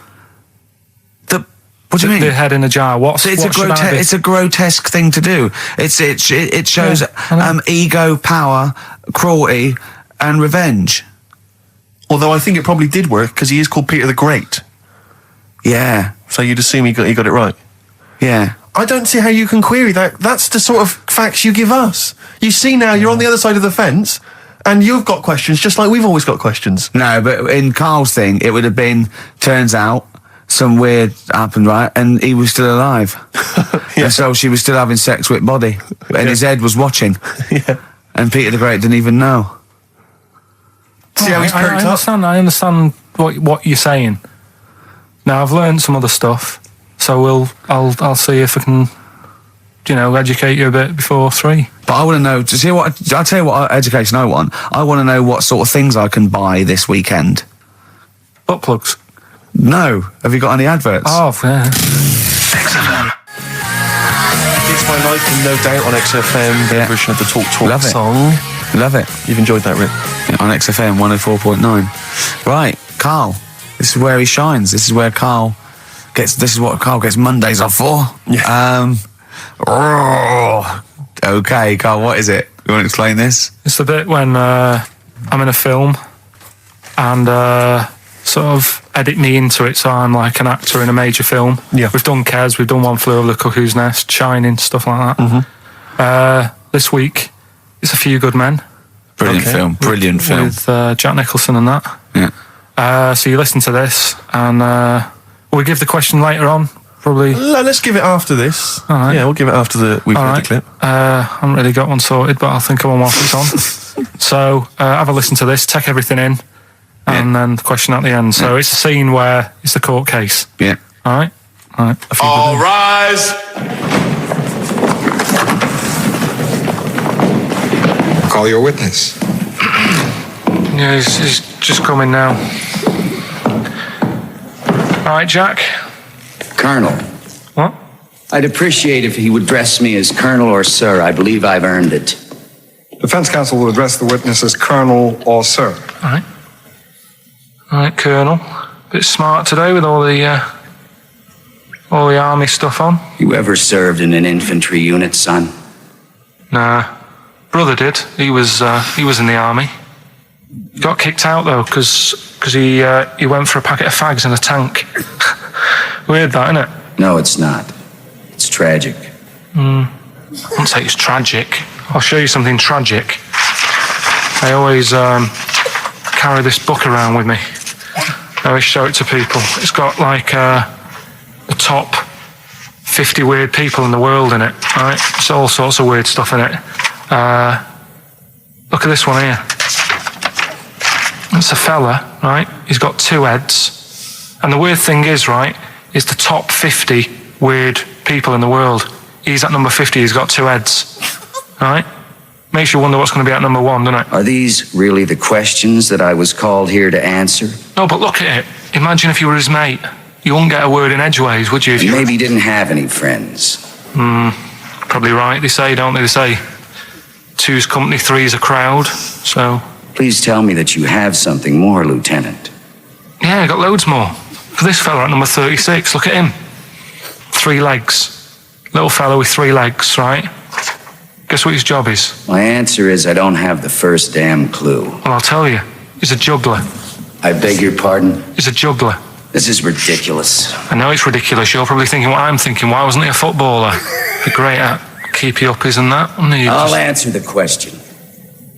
What do you mean? The head in a jar. It's a grotesque thing to do. It shows ego, power, cruelty, and revenge. Although I think it probably did work because he is called Peter the Great. Yeah. So you'd assume he got it right. Yeah. I don't see how you can query that. That's the sort of facts you give us. You see now, you're on the other side of the fence, and you've got questions just like we've always got questions. No, but in Carl's thing, it would have been, turns out, some weird happened, right? And he was still alive. Yeah. And so she was still having sex with body. And his head was watching. Yeah. And Peter the Great didn't even know. See how he's perked up? I understand what you're saying. Now I've learned some other stuff, so I'll see if I can, educate you a bit before 3. But I want to know. To see what I'll tell you what education I want. I want to know what sort of things I can buy this weekend. Butt plugs. No. Have you got any adverts? Oh, yeah. It's My Life and No Doubt on XFM, their version of the Talk Love it. song. Love it. You've enjoyed that, Rick? Yeah, on XFM 104.9. Right, Carl. This is where he shines. This is what Carl gets Mondays off for. Yeah. Okay, Carl, what is it? You want to explain this? It's the bit when I'm in a film and sort of edit me into it so I'm like an actor in a major film. Yeah. We've done Kes, we've done One Flew Over the Cuckoo's Nest, Shining, stuff like that. Mm-hmm. This week, it's A Few Good Men. Brilliant film. Brilliant film. With Jack Nicholson and that. Yeah. So you listen to this and we'll give the question later on, probably. Let's give it after this. All right. Yeah, we'll give it after we've heard the clip. I haven't really got one sorted, but I'll think of one whilst it's on. So have a listen to this, take everything in, and then the question at the end. So it's a scene where it's the court case. Yeah. All right? All right. All rise. Call your witness. Yeah, he's just coming now. All right, Jack. Colonel. What? I'd appreciate if he would address me as Colonel or Sir. I believe I've earned it. Defense counsel will address the witness as Colonel or Sir. All right. All right, Colonel. Bit smart today with all the all the army stuff on? You ever served in an infantry unit, son? Nah. Brother did. He was in the army. He got kicked out though, because he went for a packet of fags in a tank. Weird that, isn't it? No, it's not. It's tragic. I wouldn't say it's tragic. I'll show you something tragic. I always carry this book around with me. I always show it to people. It's got like the top 50 weird people in the world in it, right? It's all sorts of weird stuff in it. Look at this one here. It's a fella, right? He's got 2 heads. And the weird thing is, right, is the top 50 weird people in the world. He's at number 50, he's got 2 heads. Right? Makes you wonder what's going to be at number 1, doesn't it? Are these really the questions that I was called here to answer? No, but look at it. Imagine if you were his mate. You wouldn't get a word in edgeways, would you? If you maybe he didn't have any friends. Probably right. They say, don't they? They say 2's company, 3's a crowd. So... Please tell me that you have something more, Lieutenant. Yeah, I got loads more. For this fella at number 36, look at him. 3 legs. Little fella with 3 legs, right? Guess what his job is? My answer is I don't have the first damn clue. Well, I'll tell you. He's a juggler. I beg your pardon? He's a juggler. This is ridiculous. I know it's ridiculous. You're probably thinking what I'm thinking. Why wasn't he a footballer? Be great at keepy uppies and that. I'll answer the question.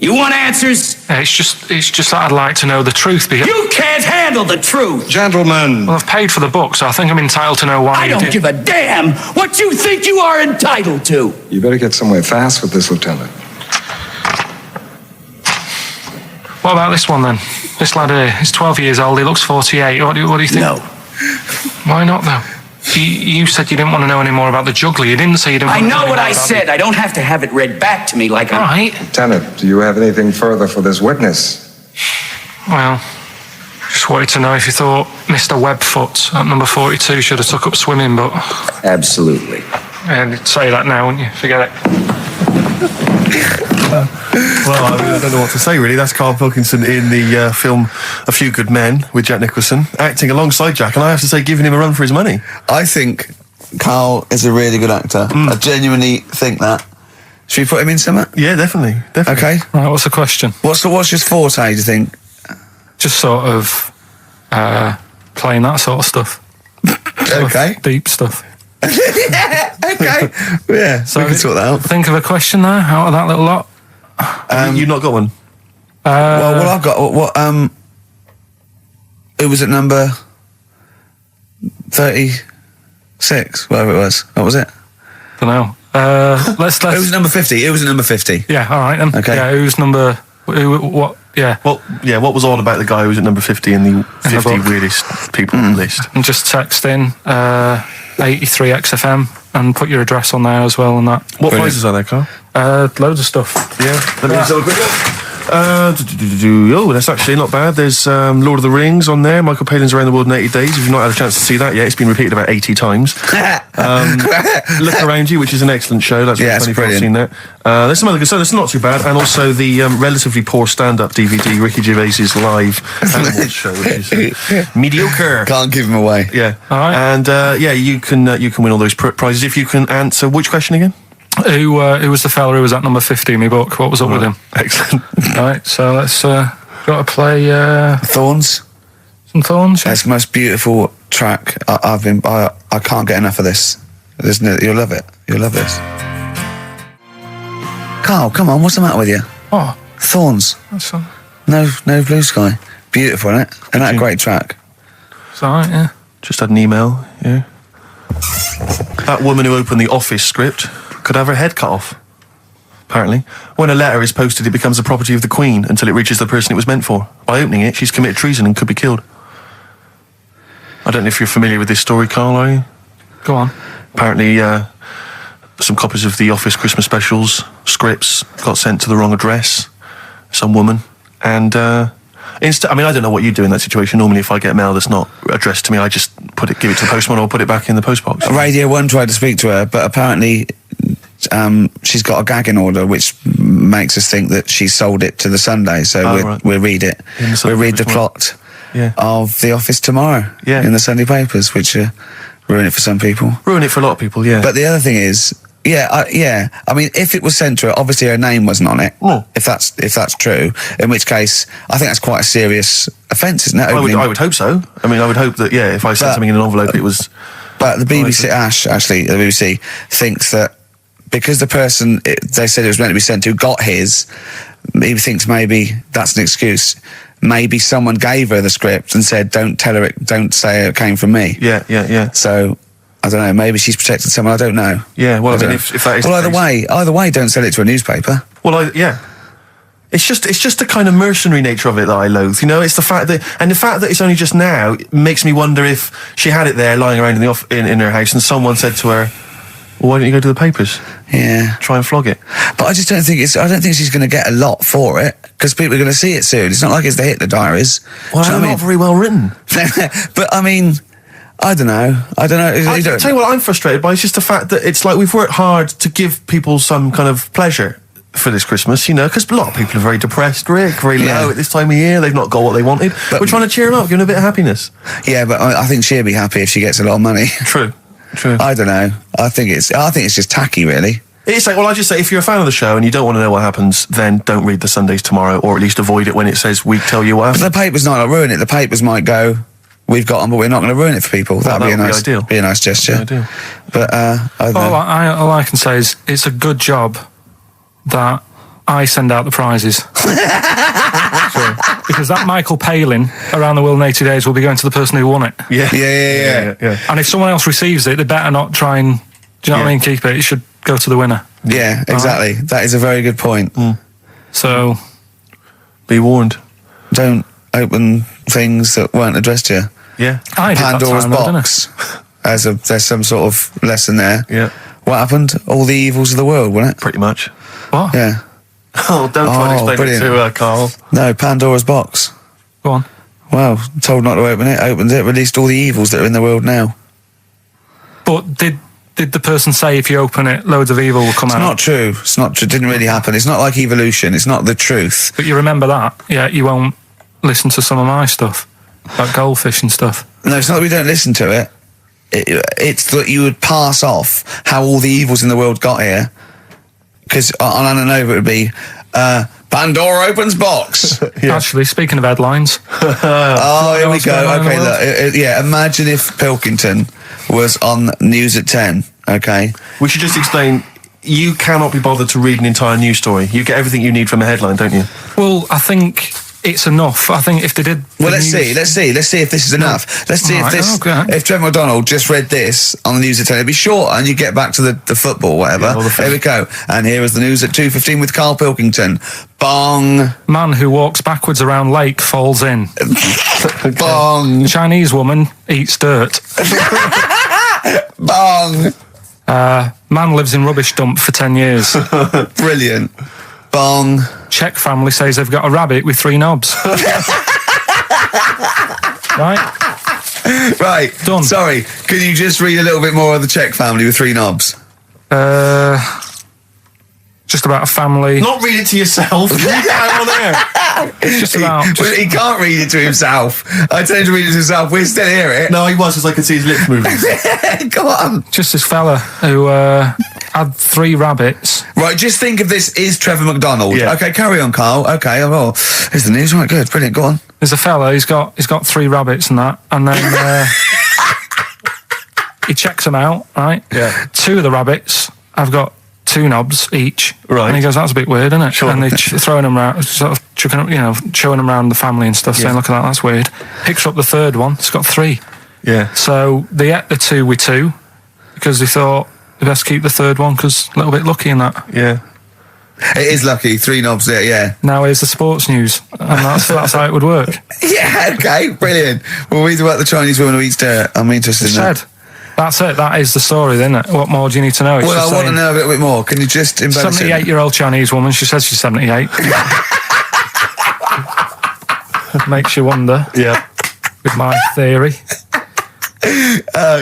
You want answers? Yeah, it's just that I'd like to know the truth. Because you can't handle the truth! Gentlemen. Well, I've paid for the book, so I think I'm entitled to know why I don't give a damn what you think you are entitled to! You better get somewhere fast with this, Lieutenant. What about this one, then? This lad here, he's 12 years old, he looks 48. What do you think? No. Why not, though? You said you didn't want to know any more about the juggler. You didn't say you didn't want to know what I said. I don't have to have it read back to me like All right. Lieutenant, do you have anything further for this witness? Well, just wanted to know if you thought Mr. Webfoot at number 42 should have took up swimming, but... Absolutely. And you'd say that now, wouldn't you? Forget it. Well, I don't know what to say, really. That's Karl Pilkington in the film A Few Good Men with Jack Nicholson, acting alongside Jack, and I have to say, giving him a run for his money. I think Karl is a really good actor. I genuinely think that. Should we put him in something? Yeah, definitely. Okay. Right, what's the question? What's his forte, do you think? Just sort of playing that sort of stuff. Okay. Deep stuff. Okay. Yeah, so we can sort that out. Think of a question there out of that little lot. You've not got one? Well, I've got it was at number 36, whatever it was. What was it? Don't know. Let's. It was number 50. It was at number 50. Yeah. All right then. Okay. Yeah. Who's number? What? Yeah. Well, yeah. What was odd about the guy who was at number 50 in the 50 weirdest people list? And just text in 83 XFM and put your address on there as well and that. What prizes are there, Karl? Loads of stuff. Yeah. Let me just have a quick look. Oh, that's actually not bad. There's Lord of the Rings on there. Michael Palin's Around the World in 80 Days. If you've not had a chance to see that yet, it's been repeated about 80 times. Look Around You, which is an excellent show. That's yeah, funny it's if you've seen that. There's some other good stuff. That's not too bad. And also the relatively poor stand-up DVD, Ricky Gervais's live animal show, which is mediocre. Can't give him away. Yeah. All right. And yeah, you can win all those prizes if you can answer which question again? Who was the fella who was at number 50 in my book? What was up with him? Excellent. Right, so let's got to play Thorns. some Thorns. Yeah? It's the most beautiful track. I can't get enough of this. You'll love it. You'll love this. Karl, come on, what's the matter with you? Oh, Thorns. that's No Blue Sky. Beautiful, isn't it? And that a great track. it's all right. Yeah. Just had an email, yeah. That woman who opened the Office script could have her head cut off, apparently. When a letter is posted, it becomes the property of the Queen until it reaches the person it was meant for. By opening it, she's committed treason and could be killed. I don't know if you're familiar with this story, Karl, are you? Go on. Apparently, some copies of the Office Christmas specials scripts got sent to the wrong address, some woman, and I mean, I don't know what you do in that situation. Normally, if I get mail that's not addressed to me, I just give it to the postman or put it back in the postbox. Radio 1 tried to speak to her, but apparently she's got a gagging order, which makes us think that she sold it to the Sunday. So we'll read it. We'll read the plot of The Office tomorrow in the Sunday papers, which are ruin it for some people. Ruin it for a lot of people, yeah. But the other thing is, I mean, if it was sent to her, obviously her name wasn't on it. If that's true, in which case, I think that's quite a serious offence, isn't it? I would hope so. I mean, I would hope that, if I sent something in an envelope, it was... But the BBC, the BBC thinks that because the person they said it was meant to be sent to got his, he thinks maybe that's an excuse. Maybe someone gave her the script and said, don't say it came from me. Yeah. So... I don't know, maybe she's protected someone, I don't know. Yeah, well, I mean, if that is... Well, either way, don't sell it to a newspaper. Well, It's just the kind of mercenary nature of it that I loathe, It's the fact that it's only just now makes me wonder if she had it there lying around in her house and someone said to her, well, why don't you go to the papers? Yeah. Try and flog it. But I just don't think I don't think she's going to get a lot for it, because people are going to see it soon. It's not like it's the Hitler Diaries. Well, they're not very well written. But, I mean... I don't know. I tell you what I'm frustrated by. It's just the fact that it's like we've worked hard to give people some kind of pleasure for this Christmas, because a lot of people are very depressed, Rick, very low at this time of year. They've not got what they wanted. But we're trying to cheer them up, give them a bit of happiness. Yeah, but I think she'll be happy if she gets a lot of money. True. I don't know. I think it's just tacky, really. It's like, I just say, if you're a fan of the show and you don't want to know what happens, then don't read the Sundays Tomorrow, or at least avoid it when it says we tell you what happened. But the papers might not ruin it. The papers might go... We've got them, but we're not going to ruin it for people. That'd be a nice gesture. But all I can say is it's a good job that I send out the prizes. Because that Michael Palin around the world in 80 days will be going to the person who won it. Yeah. And if someone else receives it, they better not try and, do you know what I mean, keep it. It should go to the winner. Yeah, exactly. Right? That is a very good point. So, be warned. Don't open things that weren't addressed to you. Yeah. Pandora's box. There's some sort of lesson there. Yeah. What happened? All the evils of the world, wasn't it? Pretty much. What? Yeah. Don't try and explain it to Carl. No, Pandora's box. Go on. Well, told not to open it, opened it, released all the evils that are in the world now. But did the person say if you open it, loads of evil will come out? It's not true. It's not true. It didn't really happen. It's not like evolution. It's not the truth. But you remember that? Yeah, you won't listen to some of my stuff. Like goldfish and stuff. No, it's not that we don't listen to it. It's that you would pass off how all the evils in the world got here. Because on Anna Nova it would be, Pandora opens box. Actually, speaking of headlines. Here we go. Okay, look, imagine if Pilkington was on News at 10, okay? We should just explain, you cannot be bothered to read an entire news story. You get everything you need from a headline, don't you? Well, I think... it's enough. I think if they did... Well, let's see if this is enough. Let's see if Trevor McDonald just read this on the News at 10, it'd be short and you get back to the football, whatever. Here we go. And here is the News at 2:15 with Karl Pilkington. Bong. Man who walks backwards around lake falls in. Bong. Chinese woman eats dirt. Bong. Man lives in rubbish dump for 10 years. Brilliant. Bong. Czech family says they've got a rabbit with 3 knobs. Right. Done. Sorry, can you just read a little bit more of the Czech family with 3 knobs? Just about a family. Not read it to yourself. Read it out on there. It's just about... He can't read it to himself. I tell him to read it to himself. We still hear it. No, he was, because I could see his lips moving. Come on. Just this fella who had 3 rabbits. Right, just think of this is Trevor McDonald. Yeah. Okay, carry on, Carl. Okay, well, here's the news. Right, good, brilliant. Go on. There's a fella, he's got 3 rabbits and that, and then he checks them out, right? Yeah. 2 of the rabbits have got 2 knobs each. Right. And he goes, that's a bit weird, isn't it? Sure. And they're throwing them around, sort of chucking, showing them around the family and stuff, saying, look at that, that's weird. Picks up the 3rd one, it's got 3. Yeah. So they ate the 2 with 2, because they thought they best keep the 3rd one, because a little bit lucky in that. Yeah. It is lucky, 3 knobs there, yeah. Now here's the sports news, and that's how it would work. Yeah, okay, brilliant. We'll read about the Chinese woman who eats dirt. I'm interested in that. That's it. That is the story, then. What more do you need to know? It's well, I want to know a little bit more. Can you just embellish it? 78-year-old Chinese woman. She says she's 78. Makes you wonder. Yeah. With my theory.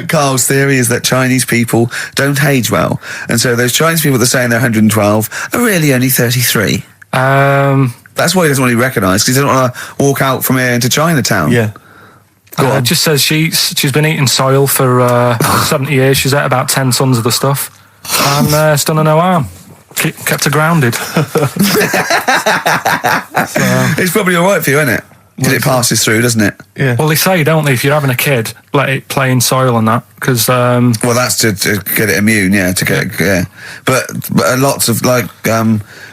Carl's theory is that Chinese people don't age well, and so those Chinese people that are saying they're 112 are really only 33. That's why he doesn't want to be recognised, because he doesn't want to walk out from here into Chinatown. Yeah. on. It just says she's been eating soil for 70 years. She's ate about 10 tons of the stuff, and it's done her no harm. Kept her grounded. It's probably all right for you, isn't it? Because it passes through, doesn't it? Yeah. Well, they say, don't they, if you're having a kid, let it play in soil and that, because... Well, that's to get it immune, But lots of, like,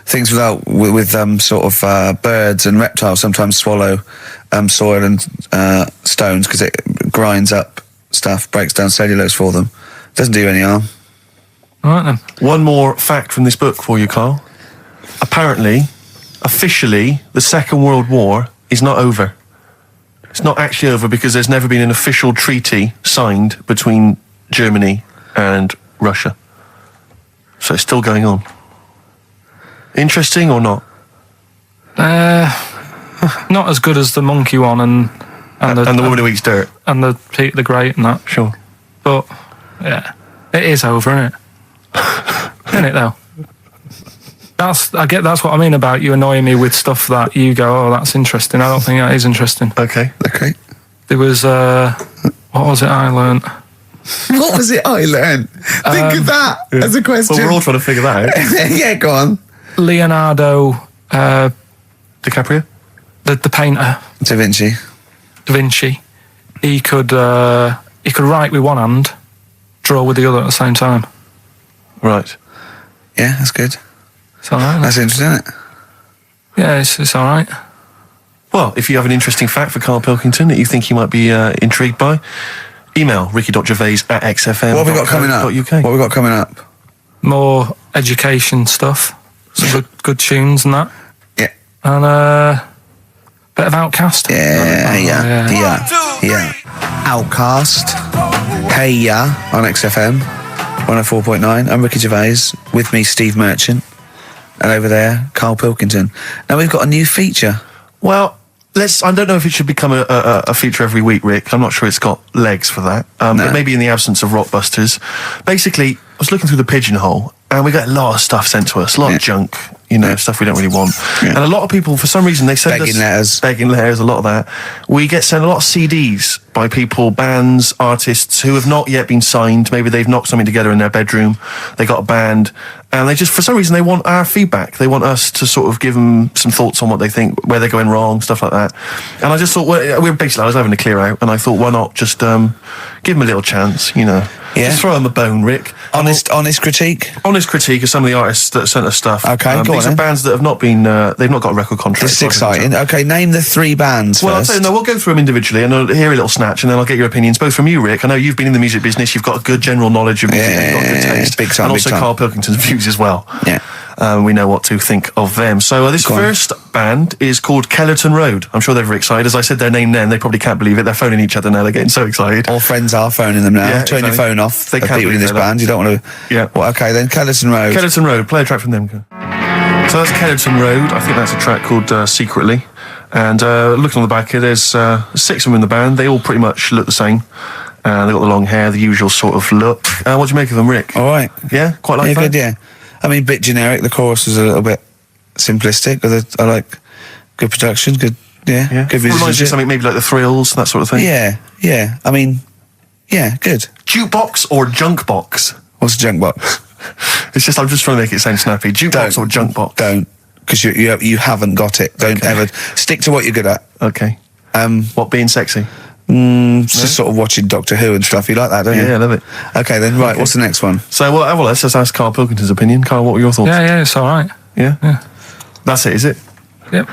things with sort of birds and reptiles sometimes swallow soil and stones because it grinds up stuff, breaks down cellulose for them. Doesn't do you any harm. All right, then. One more fact from this book for you, Carl. Apparently, officially, the Second World War is not over. It's not actually over because there's never been an official treaty signed between Germany and Russia. So it's still going on. Interesting or not? Not as good as the monkey one and the woman who eats dirt. and the Peter the Great and that. Sure. But, yeah, it is over, isn't it? Isn't it, though? That's what I mean about you annoying me with stuff that you go, oh, that's interesting. I don't think that is interesting. Okay. There was, what was it I learnt? What was it I learned? Think of that as a question. Well, we're all trying to figure that out. Yeah, go on. Leonardo... DiCaprio? The painter. Da Vinci. He could write with one hand, draw with the other at the same time. Right. Yeah, that's good. It's all right. That's interesting, isn't it? Yeah, it's all right. Well, if you have an interesting fact for Karl Pilkington that you think he might be intrigued by, email ricky.gervais@xfm.co.uk. What have we got coming up? What have we got coming up? More education stuff. Some good tunes and that. Yeah. And bit of Outcast. Yeah. Outcast. Hey Ya on XFM 104.9. I'm Ricky Gervais. With me, Steve Merchant. And over there, Karl Pilkington. Now we've got a new feature. Well, I don't know if it should become a feature every week, Rick. I'm not sure it's got legs for that. No. But maybe in the absence of Rockbusters. Basically, I was looking through the pigeonhole, and we got a lot of stuff sent to us, a lot of junk, stuff we don't really want. Yeah. And a lot of people, for some reason, they send us... Begging letters, a lot of that. We get sent a lot of CDs by people, bands, artists, who have not yet been signed. Maybe they've knocked something together in their bedroom, they got a band, and they just, for some reason, they want our feedback. They want us to sort of give them some thoughts on what they think, where they're going wrong, stuff like that. And I just thought, I was having a clear out, and I thought, why not just give them a little chance, Yeah. Just throw them a bone, Rick. Honest critique? Honest critique of some of the artists that sent us stuff. Okay, go these on, are bands that have not been, they've not got a record contract. This is exciting. Okay, name the 3 bands first. We'll go through them individually, and I'll hear a little snatch, and then I'll get your opinions, both from you, Rick. I know you've been in the music business, you've got a good general knowledge of music, you've got good taste. Big time, and also Karl Pilkington's views as well. Yeah. We know what to think of them. So this first band is called Kellerton Road. I'm sure they're very excited. As I said their name then, they probably can't believe it. They're phoning each other now. They're getting so excited. All friends are phoning them now. Yeah, Turn your phone off. They can't people in this band. You don't want to... Yeah. Well, okay, then Kellerton Road. Kellerton Road. Play a track from them. So that's Kellerton Road. I think that's a track called Secretly. And looking on the back here, there's 6 of them in the band. They all pretty much look the same. They've got the long hair, the usual sort of look. What do you make of them, Rick? All right. Yeah? Quite like that? Good, yeah. I mean, a bit generic. The chorus is a little bit simplistic. I like good production, good It reminds you of something maybe like the Thrills, that sort of thing. Yeah. I mean, good. Jukebox or junk box? What's a junk box? It's just, I'm just trying to make it sound snappy. Jukebox or junk box? Don't, because you haven't got it. Don't ever stick to what you're good at. Okay. What, being sexy? Just sort of watching Doctor Who and stuff. You like that, don't you? Yeah, I love it. Okay, then, right, what's the next one? So, well, let's just ask Karl Pilkington's opinion. Karl, what were your thoughts? Yeah, it's all right. Yeah? That's it, is it? Yep.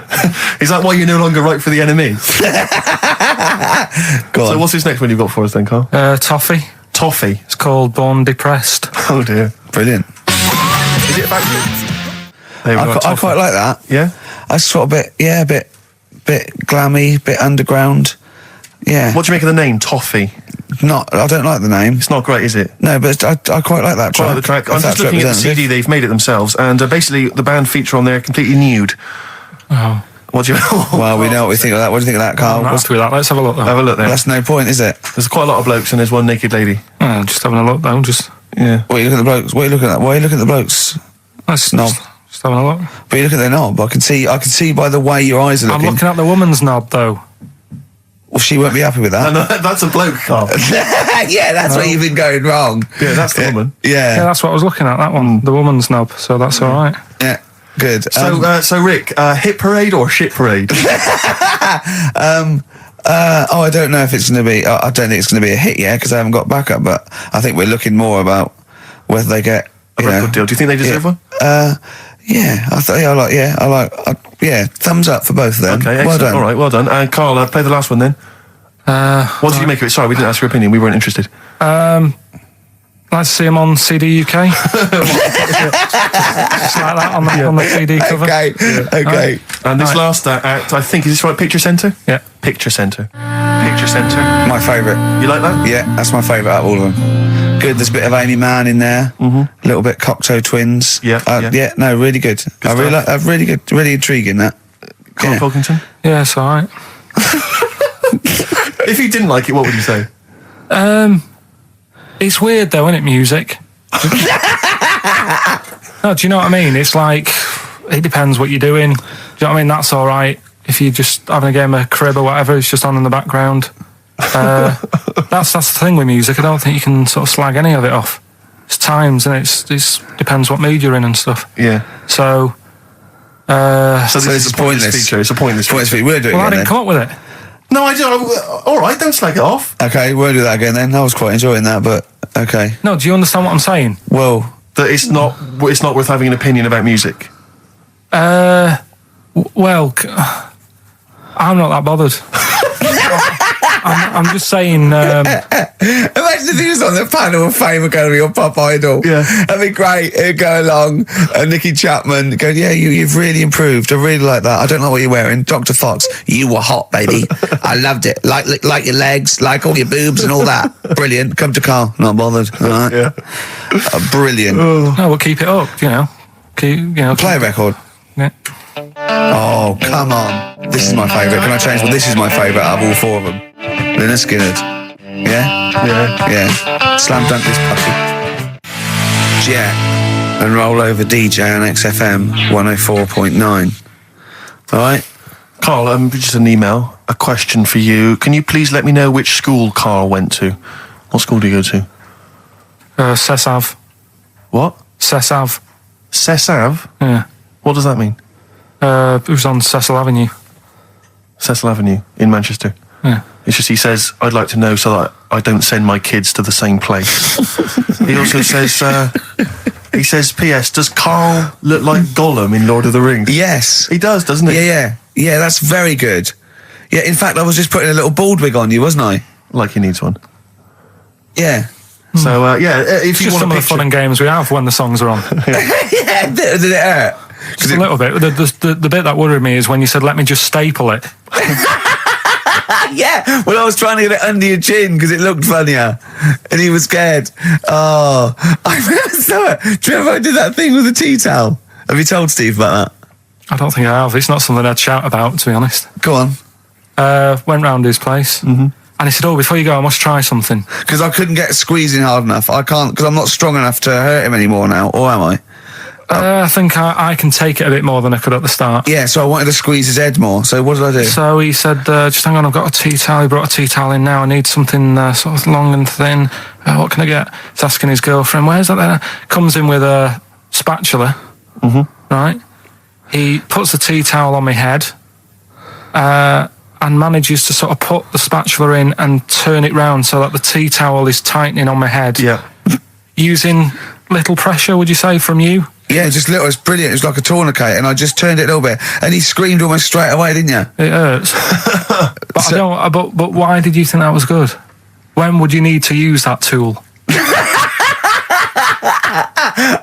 Is that why you're no longer right for the enemy? Go on. So what's this next one you've got for us then, Karl? Toffee. Toffee? It's called Born Depressed. Oh dear. Brilliant. Is it about you? I quite like that. Yeah? I sort of a bit glammy, bit underground. Yeah. What do you make of the name, Toffee? I don't like the name. It's not great, is it? No, but I quite like that track. Quite like the track. I'm just looking at the CD, they've made it themselves, and basically the band feature on there completely nude. Oh. What do you... Well, we know what we think of that. What do you think of that, Karl? Let's have a look, though. Have a look there. That's no point, is it? There's quite a lot of blokes and there's one naked lady. Just having a look, though, Yeah. What are you looking at the blokes? What are you looking at? Why are you looking at the blokes? Knob. Just having a look. But you look at their knob. I can see by the way your eyes are looking. I'm looking at the woman's knob, though. Well, she won't be happy with that. No, that's a bloke, Carl. Yeah, that's where you've been going wrong. Yeah, that's the woman. Yeah, Yeah. that's what I was looking at, that one. The woman's knob, so that's all right. Yeah. Good. So Rick, hit parade or shit parade? I don't know if it's going to be. I don't think it's going to be a hit yet because I haven't got backup. But I think we're looking more about whether they get A record deal. Do you think they deserve one? Yeah, thumbs up for both of them. Okay, excellent. Well done. All right, well done. And Carl, play the last one then. What did you make of it? Sorry, we didn't ask your opinion. We weren't interested. Like to see him on CD UK. Just like that on the CD cover. Okay. And this last act, I think, is this right? Picture Centre? Yeah. Picture Centre. Picture Centre. My favourite. You like that? Yeah, that's my favourite out of all of them. Good. There's a bit of Amy Mann in there. A little bit Cocteau Twins. Yeah. No, really good. I really like. Really good. Really intriguing that. Karl Pilkington? Yeah, it's all right. If you didn't like it, what would you say? It's weird though, isn't it, music? No, do you know what I mean? It's like, it depends what you're doing. Do you know what I mean? That's all right. If you're just having a game of crib or whatever, it's just on in the background. That's the thing with music. I don't think you can sort of slag any of it off. It's times, and it depends what mood you're in and stuff. Yeah. So this is a pointless feature. It's a pointless feature. We'll do it well, I again didn't come up with it. No, I don't. All right, don't slag it off. Okay, we'll do that again then. I was quite enjoying that, but okay. No, do you understand what I'm saying? Well, That it's not worth having an opinion about music. Well, I'm not that bothered. I'm just saying. imagine if he was on the panel of Fame Academy or Pop Idol. Yeah. That'd be great. He'd go along and Nicky Chapman go, yeah, you've really improved. I really like that. I don't know what you're wearing. Dr. Fox, you were hot, baby. I loved it. Like your legs, like all your boobs and all that. Brilliant. Come to Carl. Not bothered. All right. Yeah. Brilliant. No, we'll keep it up. You know. Play a record. Yeah. Oh, come on. This is my favourite. Can I change? Well, this is my favourite out of all four of them. Lynyrd Skynyrd. Yeah? Yeah. Slam dunk this puppy. Jet and roll over DJ on XFM 104.9. All right? Carl, just an email. A question for you. Can you please let me know which school Carl went to? What school do you go to? Cessav. What? Cessav. Cessav? Yeah. What does that mean? It was on Cecil Avenue. Cecil Avenue in Manchester. Yeah. It's just he says, I'd like to know so that I don't send my kids to the same place. He also says, P.S. Does Carl look like Gollum in Lord of the Rings? Yes. He does, doesn't he? Yeah. Yeah, that's very good. Yeah, in fact, I was just putting a little bald wig on you, wasn't I? Like he needs one. Yeah. So, if you Just want some a of the fun and games we have when the songs are on. Yeah, did it hurt? Just a little bit. The bit that worried me is when you said, let me just staple it. Yeah, well, I was trying to get it under your chin because it looked funnier, and he was scared. Oh, I remember. Do you remember I did that thing with the tea towel? Have you told Steve about that? I don't think I have. It's not something I'd shout about, to be honest. Go on. Went round his place, and he said, before you go, I must try something. Because I couldn't get squeezing hard enough. I can't, because I'm not strong enough to hurt him anymore now, or am I? I think I can take it a bit more than I could at the start. Yeah, so I wanted to squeeze his head more. So what did I do? So he said, just hang on, I've got a tea towel. He brought a tea towel in now. I need something sort of long and thin. What can I get? He's asking his girlfriend, where's that there? Comes in with a spatula, right? He puts the tea towel on my head and manages to sort of put the spatula in and turn it round so that the tea towel is tightening on my head. Yeah. Using little pressure, would you say, from you? Yeah, just little. It's brilliant. It was like a tourniquet, and I just turned it a little bit, and he screamed almost straight away, didn't you? It hurts. But why did you think that was good? When would you need to use that tool?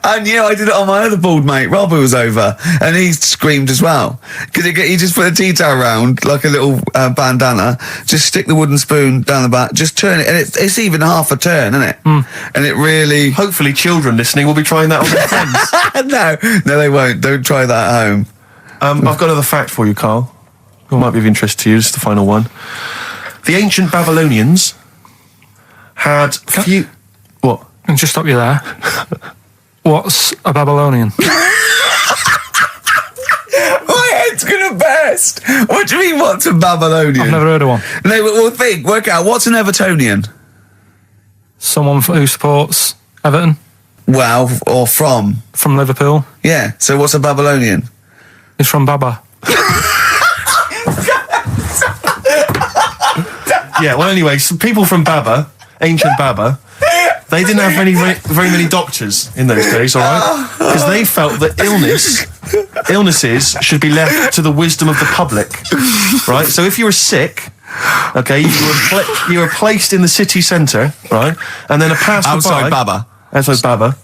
I knew. I did it on my other bald mate, Rob, who was over, and he screamed as well. Because he just put a tea towel round, like a little bandana, just stick the wooden spoon down the back, just turn it, and it's even half a turn, isn't it? And it really... Hopefully children listening will be trying that on their friends. No, they won't. Don't try that at home. I've got another fact for you, Carl. It might be of interest to you. This is the final one. The ancient Babylonians had few... What? Can I just stop you there? What's a Babylonian? My head It's gonna burst. What do you mean, what's a Babylonian? I've never heard of one. No, but we'll work out, what's an Evertonian? Someone who supports Everton Well, or from? from Liverpool. Yeah, so what's a Babylonian? He's from Baba. Yeah, well, anyway, some people from Baba, ancient Baba, they didn't have very many doctors in those days, all right? Because they felt that illnesses should be left to the wisdom of the public, right? So if you were sick, okay, you were placed in the city centre, right? And then a passerby... Outside Baba. Outside Baba.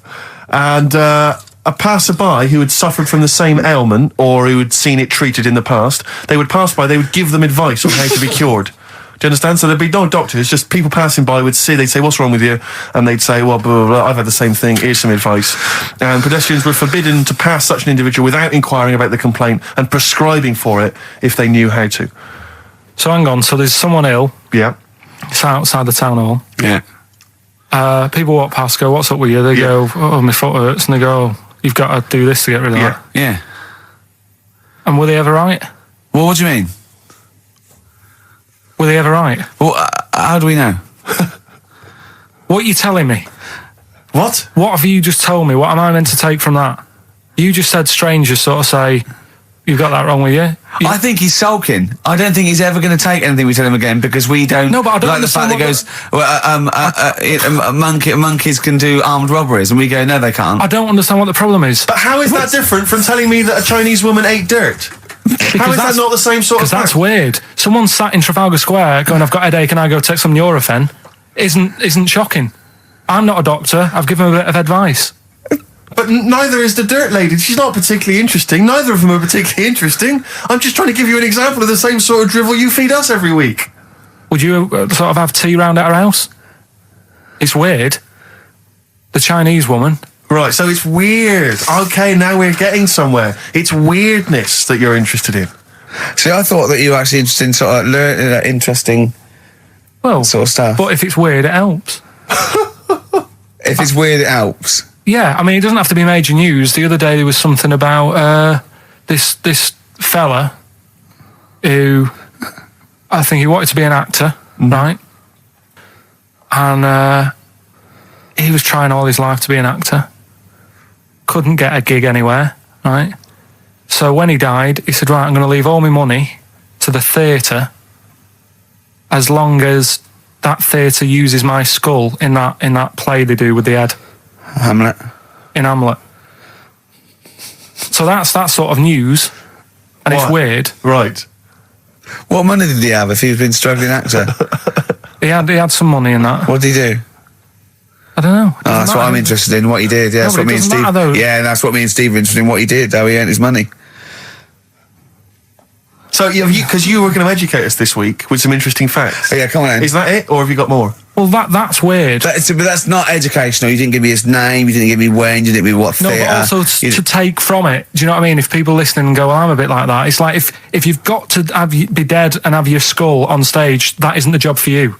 And a passerby who had suffered from the same ailment or who had seen it treated in the past, they would pass by, they would give them advice on how to be cured. Do you understand? So there'd be no doctors, just people passing by would see, they'd say, what's wrong with you? And they'd say, well, blah, blah, blah, I've had the same thing, here's some advice. And pedestrians were forbidden to pass such an individual without inquiring about the complaint and prescribing for it if they knew how to. So hang on, so there's someone ill. Yeah. It's outside the town hall. Yeah. People walk past, go, what's up with you? They go, oh, my foot hurts. And they go, oh, you've got to do this to get rid of that. Yeah. And were they ever right? Well, what do you mean? Were they ever right? Well, how do we know? What are you telling me? What? What have you just told me? What am I meant to take from that? You just said strangers sort of say, you've got that wrong with you. I think he's sulking. I don't think he's ever going to take anything we tell him again because we don't. No, but I don't like the fact that he goes, monkeys can do armed robberies, and we go, no, they can't. I don't understand what the problem is. But how is that different from telling me that a Chinese woman ate dirt? How is that not the same sort of thing? Because that's weird. Someone sat in Trafalgar Square going, I've got a headache and I go take some Nurofen, isn't shocking. I'm not a doctor. I've given him a bit of advice. But neither is the dirt lady. She's not particularly interesting. Neither of them are particularly interesting. I'm just trying to give you an example of the same sort of drivel you feed us every week. Would you sort of have tea round at her house? It's weird. The Chinese woman. Right, so it's weird. Okay, now we're getting somewhere. It's weirdness that you're interested in. See, I thought that you were actually interested in sort of interesting sort of stuff. But if it's weird, it helps. If it's weird, it helps. Yeah, I mean, it doesn't have to be major news. The other day there was something about this fella who, I think he wanted to be an actor, right? And he was trying all his life to be an actor. Couldn't get a gig anywhere, right? So when he died, he said, right, I'm going to leave all my money to the theatre as long as that theatre uses my skull in that play they do with the head. Hamlet. In Hamlet. So that's that sort of news, and it's weird. Right. What money did he have if he's been struggling actor? he had some money in that. What did he do? I don't know. Oh, that's what I'm interested in, what he did. Yeah, that's what me and Steve. Yeah, that's what me and Steve are interested in, what he did, how he earned his money. So, because you were going to educate us this week with some interesting facts. Oh, yeah, come on then. Is that it, or have you got more? Well, that's weird. But that's not educational. You didn't give me his name, you didn't give me when, you didn't give me what theatre. No, but also to take from it. Do you know what I mean? If people listening and go, well, I'm a bit like that. It's like if you've got to be dead and have your skull on stage, that isn't the job for you.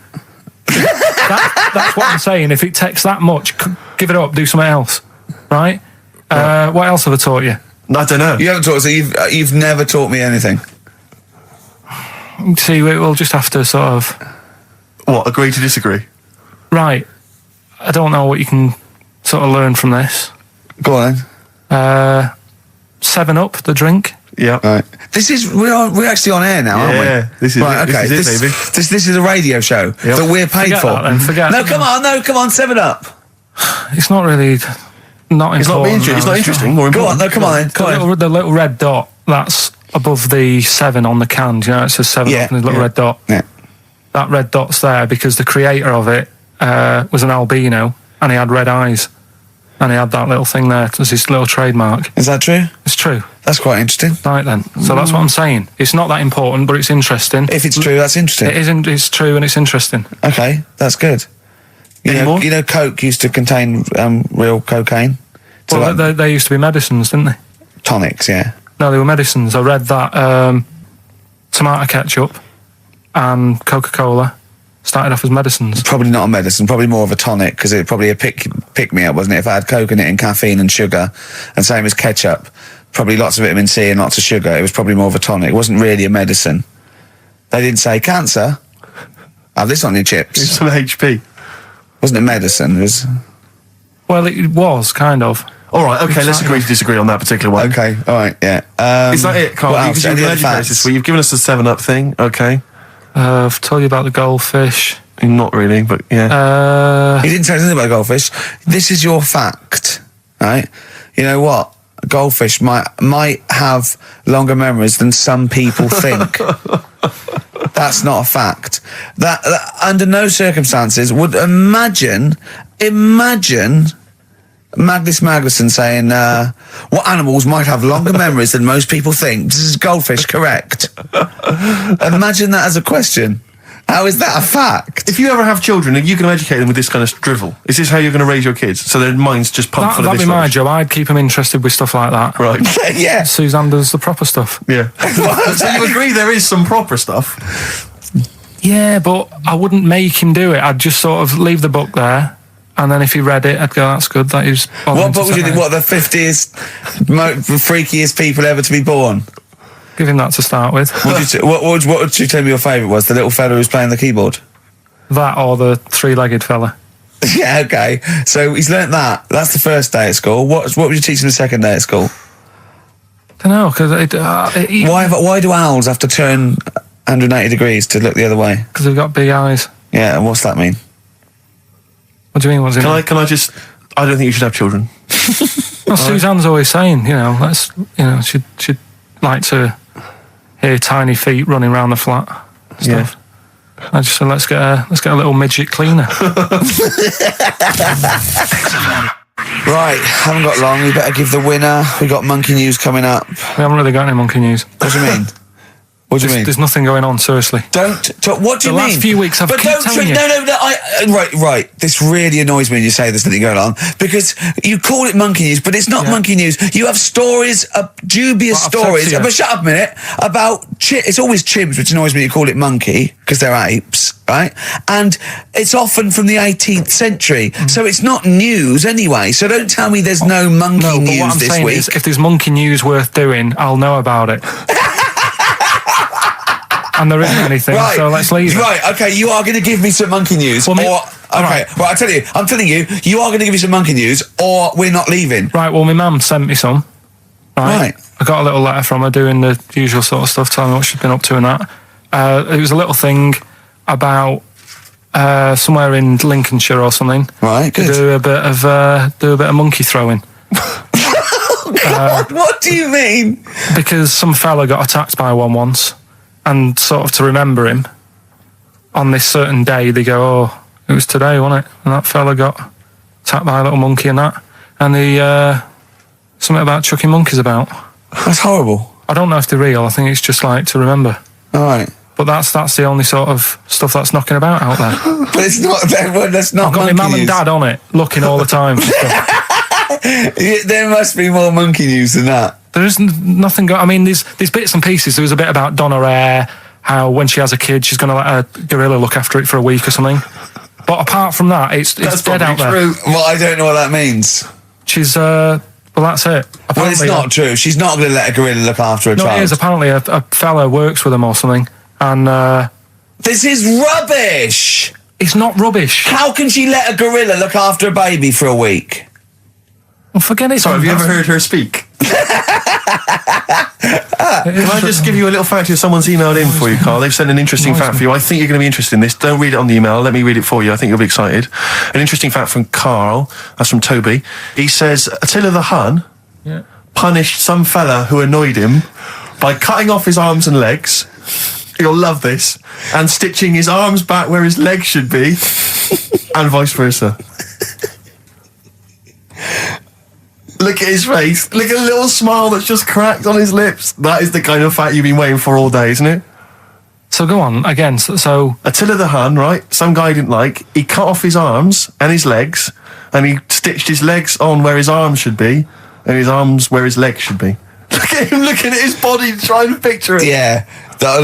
That's what I'm saying. If it takes that much, give it up, do something else. Right? What else have I taught you? I don't know. You haven't taught us, so you've never taught me anything. See, we'll just have to sort of... What, agree to disagree? Right. I don't know what you can sort of learn from this. Go on then. 7-Up, the drink. Yeah. Right. We're actually on air now, aren't we? Yeah, this is right, it. Okay. This is it, baby. This is a radio show that we're paid Forget for. That, then. Forget no, come on, 7-Up. It's not really... Not it's important. It's not interesting or important. Go on, no, come on then. Come on. The little red dot, that's above the 7 on the can. Do you know, it says 7 up and the little red dot. Yeah. That red dot's there because the creator of it was an albino and he had red eyes. And he had that little thing there as his little trademark. Is that true? It's true. That's quite interesting. Right then. So that's what I'm saying. It's not that important, but it's interesting. If it's true, that's interesting. It isn't. It's true and it's interesting. Okay, that's good. You know, Coke used to contain real cocaine. So well, they used to be medicines, didn't they? Tonics, yeah. No, they were medicines. I read that tomato ketchup and Coca-Cola started off as medicines. Probably not a medicine, probably more of a tonic, because it probably a pick me up, wasn't it? If I had coke in it and caffeine and sugar, and same as ketchup. probably lots of vitamin C and lots of sugar. It was probably more of a tonic. It wasn't really a medicine. They didn't say, cancer, have this on your chips. It's some HP. Wasn't a medicine, it was... Well, it was, kind of. All right, okay, let's agree to disagree on that particular one. Okay, all right, yeah. Is that it, Carl? what else? Because you've Any been other educated facts? this week. You've given us the 7-Up thing, okay. I've told you about the goldfish. Not really, but yeah. You didn't say anything about goldfish. This is your fact, right? You know what? Goldfish might have longer memories than some people think. That's not a fact. That under no circumstances would imagine Magnus Magnuson saying, what animals might have longer memories than most people think? This is goldfish, correct? Imagine that as a question. How is that a fact? If you ever have children, are you going to educate them with this kind of drivel? Is this how you're going to raise your kids? So their minds just pumped full of That'd this be my rubbish? job. I'd keep them interested with stuff like that. Right. Yeah. Suzanne does the proper stuff. Yeah. So you agree there is some proper stuff? Yeah, but I wouldn't make him do it. I'd just sort of leave the book there, and then if he read it, I'd go, that's good. That is. What book would you think? What, the 50th freakiest people ever to be born? Give him that to start with. What would you tell me your favourite was? The little fella who's playing the keyboard? That or the three-legged fella. Yeah, okay. So he's learnt that. That's the first day at school. What would you teach him the second day at school? I don't know, because Why do owls have to turn 180 degrees to look the other way? Because they've got big eyes. Yeah, and what's that mean? What do you mean? What's it mean? Can I just... I don't think you should have children. Well, Suzanne's always saying, she'd like to hear tiny feet running around the flat. Stuff. Yeah. I just said, let's get a little midget cleaner. Right, haven't got long. We better give the winner. We got monkey news coming up. We haven't really got any monkey news. What do you mean? What do you mean? There's nothing going on, seriously. What do you mean? The last few weeks I've kept telling you. No. Right. This really annoys me when you say there's nothing going on, because you call it monkey news, but it's not monkey news. You have stories, dubious stories. But shut up a minute. About it's always chimps, which annoys me. You call it monkey because they're apes, right? And it's often from the 18th century, so it's not news anyway. So don't tell me there's no monkey news what I'm this saying week. is, if there's monkey news worth doing, I'll know about it. And there isn't anything, so let's leave it. Right, okay, you are going to give me some monkey news, I'm telling you, you are going to give me some monkey news, or we're not leaving. Right, well, my mum sent me some. Right. I got a little letter from her doing the usual sort of stuff, telling me what she'd been up to and that. It was a little thing about somewhere in Lincolnshire or something. Right, good. Do a bit of monkey throwing. God, what do you mean? Because some fella got attacked by one once. And sort of to remember him, on this certain day, they go, oh, it was today, wasn't it? And that fella got attacked by a little monkey and that. And something about chucking monkeys about. That's horrible. I don't know if they're real. I think it's just like to remember. All right. But that's the only sort of stuff that's knocking about out there. But it's not, that's not I've got my mum and dad on it, looking all the time. There must be more monkey news than that. There isn't nothing. I mean, there's bits and pieces. There was a bit about Donna Eyre, how when she has a kid, she's going to let a gorilla look after it for a week or something. But apart from that, it's dead out there. True. Well, I don't know what that means. She's well, that's it. Apparently, well, it's not true. She's not going to let a gorilla look after a child. No, it is. Apparently, a fella works with him or something, and this is rubbish. It's not rubbish. How can she let a gorilla look after a baby for a week? Well, forget it. Sorry, have you ever heard her speak? Can I just give you a little fact here? Someone's emailed in for you, Carl. They've sent an interesting fact for you. I think you're going to be interested in this. Don't read it on the email. Let me read it for you. I think you'll be excited. An interesting fact from Carl. That's from Toby. He says, Attila the Hun punished some fella who annoyed him by cutting off his arms and legs. You'll love this. And stitching his arms back where his legs should be. And vice versa. Look at his face. Look at the little smile that's just cracked on his lips. That is the kind of fact you've been waiting for all day, isn't it? So go on, again, so... Attila the Hun, right? Some guy didn't like. He cut off his arms and his legs, and he stitched his legs on where his arms should be, and his arms where his legs should be. Look at him looking at his body, trying to picture it. Yeah. I'll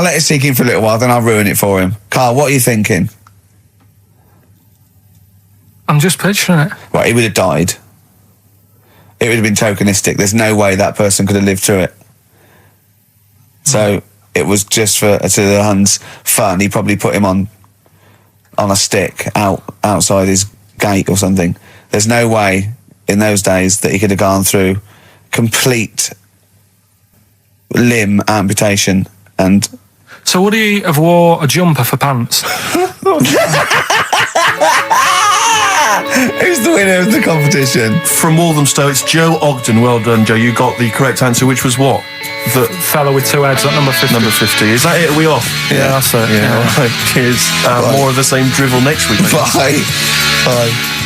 let it sink in for a little while, then I'll ruin it for him. Carl, what are you thinking? I'm just picturing it. Right, he would have died. it would have been tokenistic. There's no way that person could have lived through it. So it was just to the Huns' fun. He probably put him on a stick outside his gate or something. There's no way in those days that he could have gone through complete limb amputation. And so would he have wore a jumper for pants? who's the winner of the competition? From Walthamstow, it's Joe Ogden. Well done, Joe. You got the correct answer, which was what? The fella with two heads at number 50. Number 50. Is that it? Are we off? Yeah, that's it. Yeah. All right. Cheers. More of the same drivel next week. Bye. Bye.